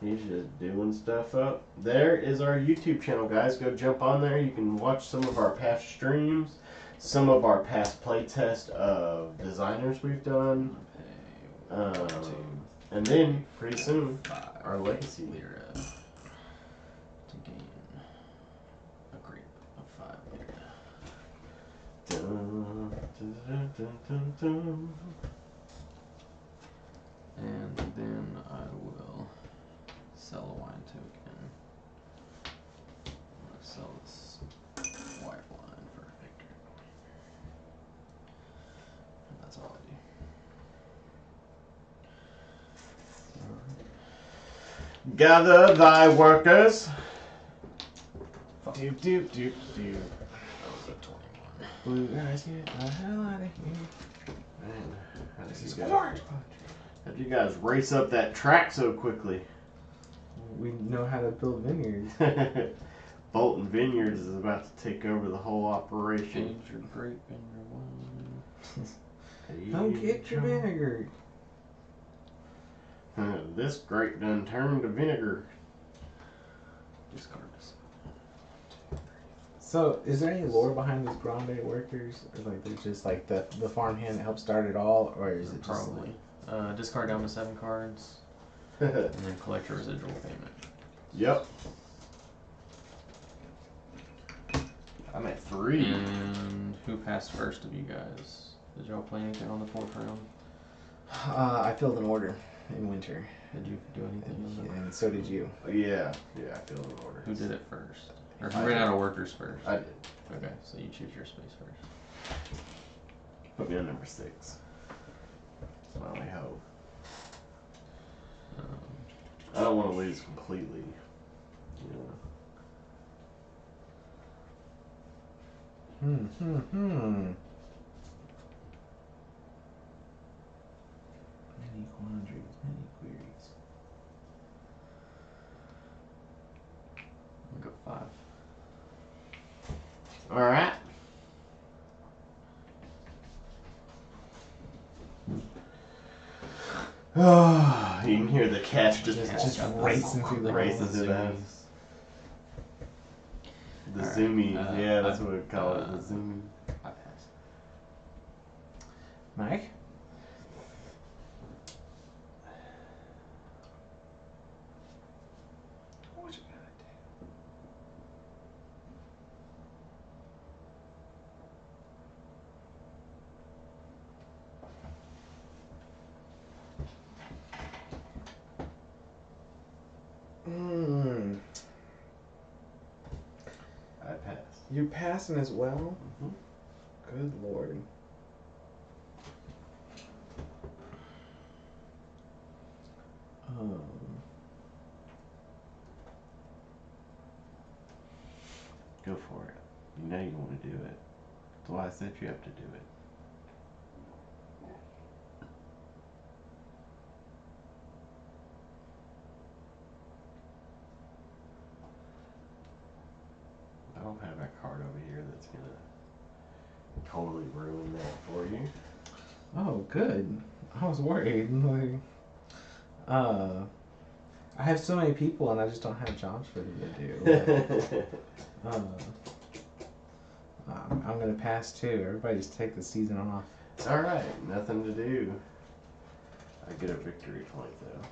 he's just doing stuff up. There is our YouTube channel, guys. Go jump on there. You can watch some of our past streams, some of our past playtest of designers we've done. And then, pretty soon, our legacy. Lira to gain a grape of 5 lira. Dun, dun, dun, dun, dun. And then I will sell a wine token. I'm going to sell this white wine for a victory. And that's all I do. Gather thy workers. Doop, doop, doop, doop. That was a 21. Blue guys, get the hell out of here. Man, This is orange. how'd you guys race up that track so quickly? We know how to build vineyards. Bolton Vineyards is about to take over the whole operation. Age your grape and your wine. Don't get your vinegar. This grape done turned to vinegar. Discard this. So, is there any lore behind these grande workers? Or like, they're just like the farmhand that helped start it all, or is it just Probably. Discard down to 7 cards, and then collect your residual payment. Yep. I'm at 3. Mm. And who passed first of you guys? Did y'all play anything on the 4th round? I filled an order in winter, Did you do anything? and so did you. Yeah, I feel in order. Who did it first? Or I who ran did. out of workers first? I did. Okay, so you choose your space first. Put me on number 6. That's my only hope. I don't want to lose completely. You know. Many quandaries, many queries. I'll go 5. All right. Oh, you can hear the cats just racing through the racing halls. through the house. The All right. zoomies, yeah, that's what we call it, the zoomies. I pass. Mike? What you gonna do? You're passing as well? Mm-hmm. Good lord. Go for it. You know you want to do it. That's why I said you have to do it. I don't have a card over here that's gonna totally ruin that for you. Oh, good. I was worried. I have so many people and I just don't have jobs for them to do. I'm gonna pass too. Everybody just take the season off. Alright, nothing to do. I get a victory point though.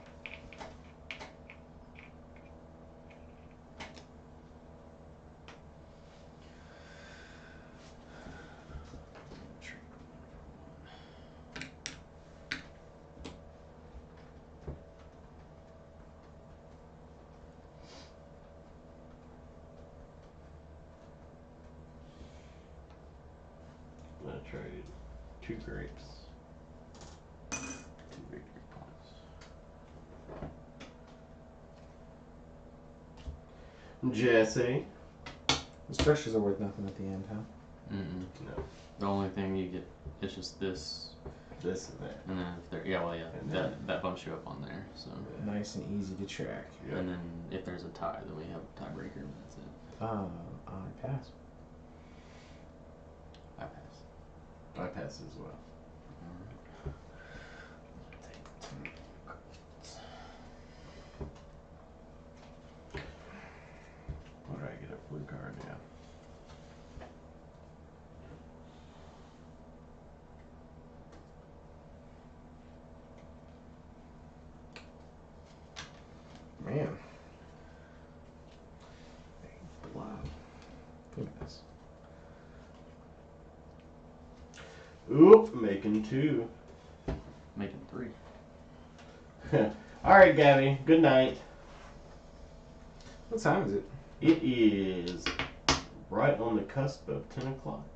I'm gonna trade 2 grapes. 2 victory points. Jesse. The structures are worth nothing at the end, huh? No. The only thing you get is just this. This and that. And then if there, that bumps you up on there. So nice and easy to track. Yep. And then if there's a tie, then we have a tiebreaker. And that's it. I pass. I pass. I pass as well. What do I get a blue card now? Man. Wow. Goodness. Oop, making 2. Making 3. Alright, Gabby. Good night. What time is it? It is right on the cusp of 10 o'clock.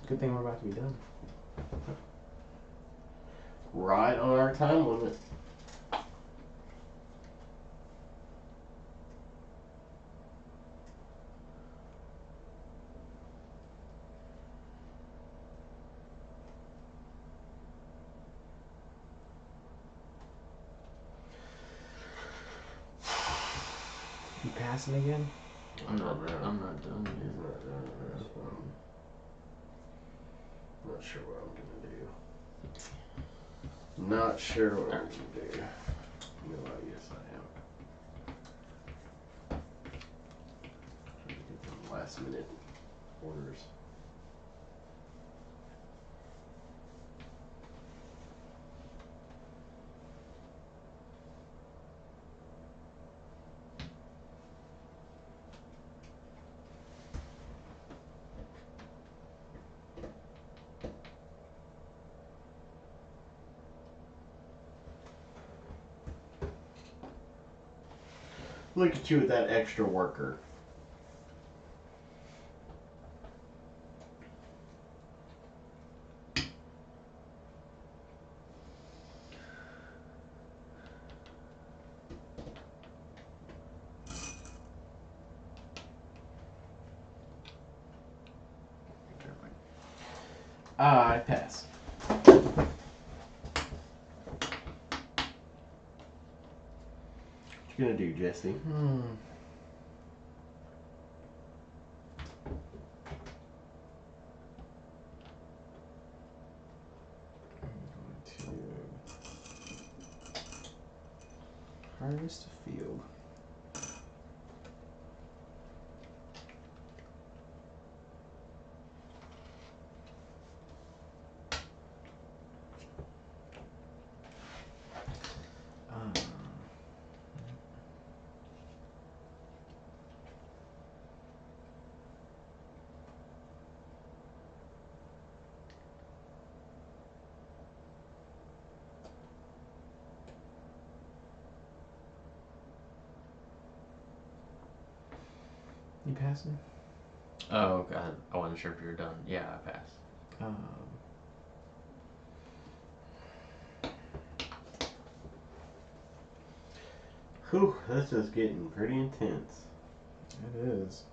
Good thing we're about to be done. Right on our time limit. You passing again? I'm not done yet. He's not done with this one. Not sure what I'm gonna do. Not sure what I'm gonna do. No, yes I am. Trying to get some last minute orders. Look at you with that extra worker. I pass. What you gonna do, Jesse? Harvest a field. You passing? Oh god, I wasn't sure if you were done. Yeah, I passed. Whew, that's just getting pretty intense. It is.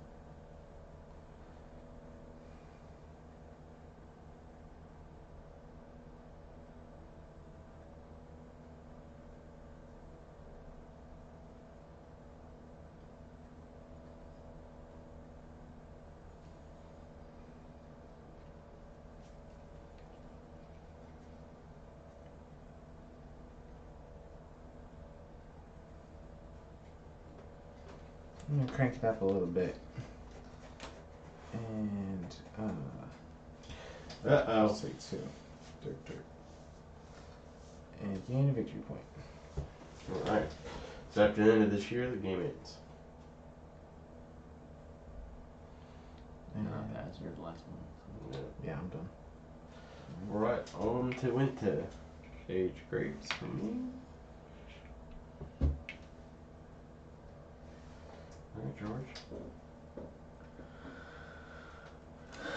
I'm gonna crank it up a little bit. And Uh-oh. say 2. Dirt. And gain a victory point. Alright. So after the end of this year, the game ends. Not bad. You're the last one. Yeah, I'm done. Alright, on to winter. Sage grapes for me. Alright, George.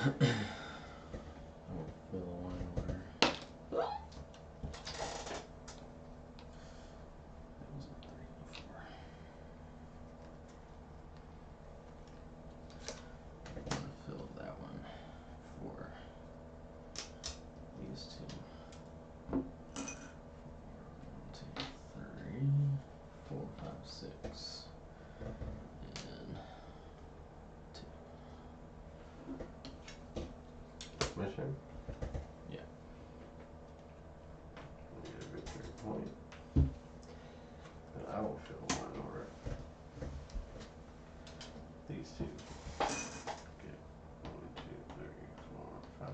I'll fill a wine order. That was a 3 before. I'm gonna fill that one for these two. 1, 2, 3, 4, 5, 6, and 2. My turn? Yeah. I'll get a victory point. And I will fill one order. These two. Get 1, 2, 3, 4, 5.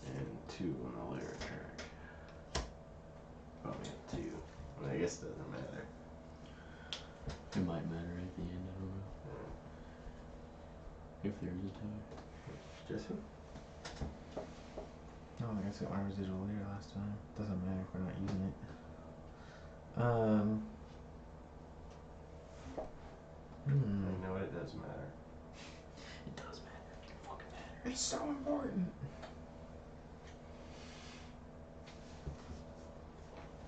And 2 on the layer track. Oh, yeah, 2. Well, I guess it doesn't matter. It might matter at the end, I don't know. If there's a tie. Jesse? Oh, I guess I got my residual later last time. Doesn't matter if we're not using it. I know it does matter. It does matter. It fucking matters. It's so important.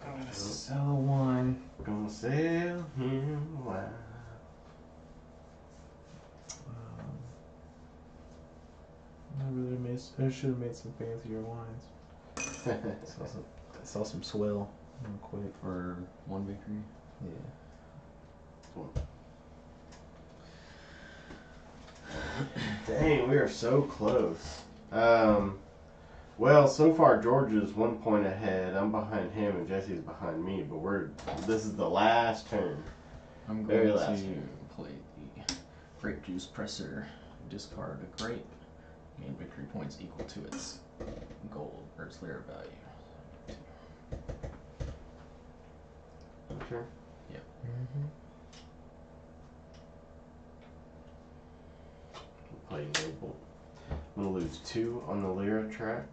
I'm gonna sell 1. Gonna sell him wine. I should have made some fancier wines. Sell some swill real quick. For 1 victory? Yeah. Dang, we are so close. Well, so far George is 1 point ahead. I'm behind him and Jesse's behind me, but this is the last turn. I'm going to play the grape juice presser, discard a grape, gain victory points equal to its gold or its layer value. Sure. Yep. Play Noble. I'm gonna lose 2 on the Lyra track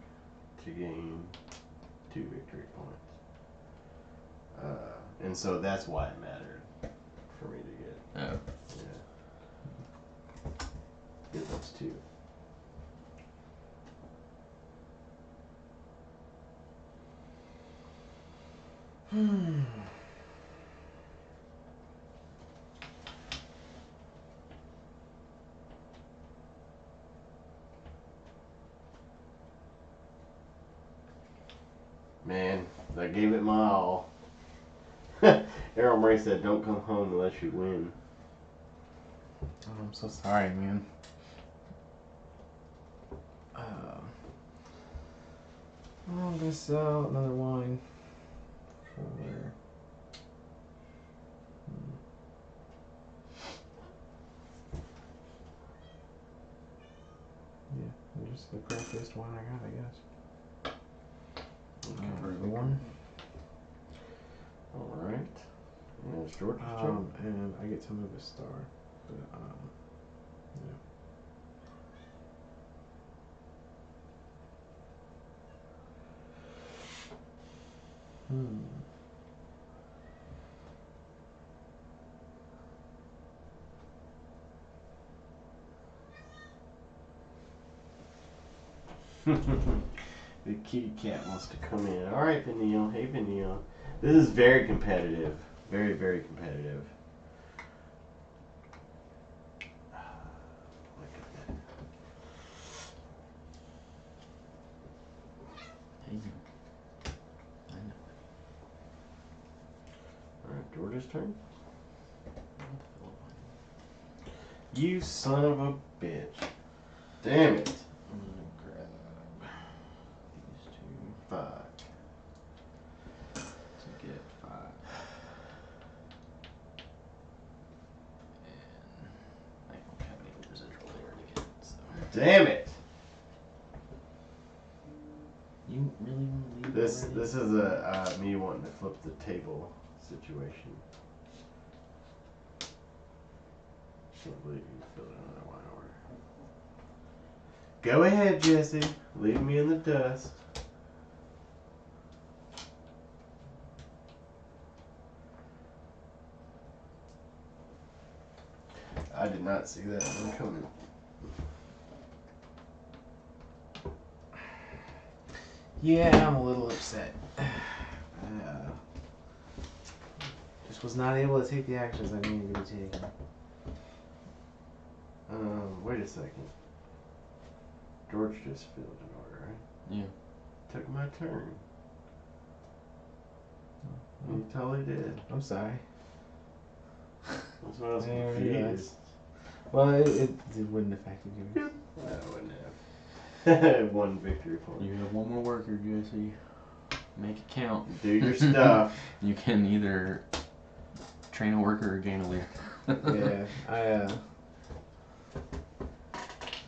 to gain 2 victory points. And so that's why it mattered for me to get. Oh. Yeah. Get those 2. Man, I gave it my all. Errol Murray said, "Don't come home unless you win." Oh, I'm so sorry, man. I'm gonna sell another wine for. Yeah, just the crappiest wine I got, I guess. Okay. The one. All right. And it's George's turn. And I get to move a star, but yeah. The kitty cat wants to come in. All right, Vanille. Hey, Vanille. This is very competitive. Very, very competitive. Look at that. Hey. I know. All right, George's turn. You son of a bitch. Damn it. I'm gonna grab these two 5. to get 5. And I don't have any residual there to get, so. Damn it. You really want to leave This already? is a me wanting to flip the table situation. Can't believe you filled another wine order. Go ahead, Jesse. Leave me in the dust. I did not see that one coming. Yeah, I'm a little upset. Just was not able to take the actions I needed to be taken. Wait a second. George just filled an order, right? Yeah. Took my turn. You totally did. I'm sorry. That's what I was Yeah, confused. Well, it wouldn't affect you. No, it wouldn't have. One victory point. You have one more worker, Jesse. Make it count. Do your stuff. You can either train a worker or gain a leader. Yeah,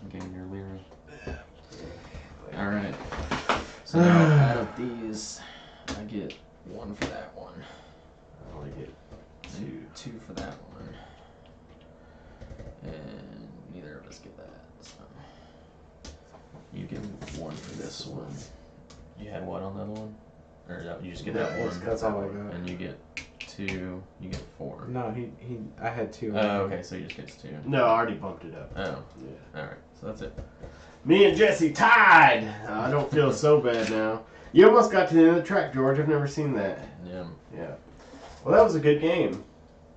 Gain your lira. Alright. So now out of these, I get 1 for that one. I only get and 2 for that one. And neither of us get that. So you get 1 for this one. You had what on the other one? Or no, you just get that one. that's all I got. And you get 2. You get 4. No, I had 2. Oh, okay. So you just get 2. No, I already bumped it up. Oh. Yeah. All right. So that's it. Me and Jesse tied. I don't feel so bad now. You almost got to the end of the track, George. I've never seen that. Yeah. Yeah. Well, that was a good game.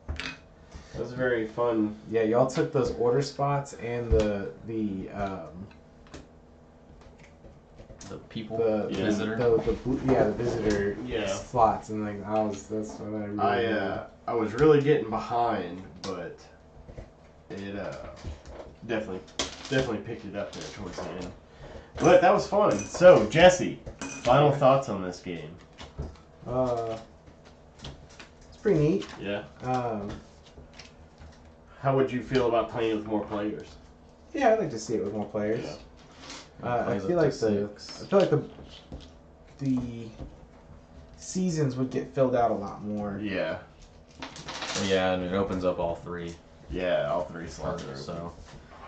That was very fun. Yeah, y'all took those order spots and the people, visitor, the visitor slots, and like that's what I really I was really getting behind, but it definitely picked it up there towards the end. But that was fun. So Jesse, final thoughts on this game? It's pretty neat. Yeah. How would you feel about playing with more players? Yeah, I'd like to see it with more players. Yeah. I feel like the seasons would get filled out a lot more. Yeah. Yeah, and it opens up all 3. Yeah, all 3 slots are open. So,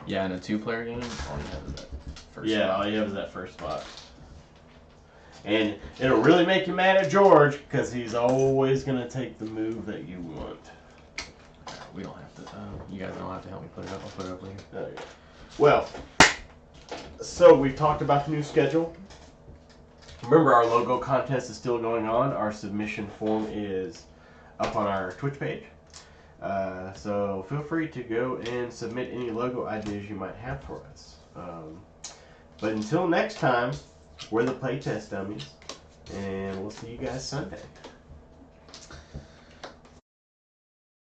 yeah, in a 2-player game, all you have is that first Yeah, spot. all you have is that first spot. And it'll really make you mad at George, because he's always going to take the move that you want. We don't have to, you guys don't have to help me put it up. I'll put it up later. Okay. Well, so we've talked about the new schedule. Remember, our logo contest is still going on. Our submission form is up on our Twitch page. So feel free to go and submit any logo ideas you might have for us. But until next time, we're the Playtest Dummies, and we'll see you guys Sunday.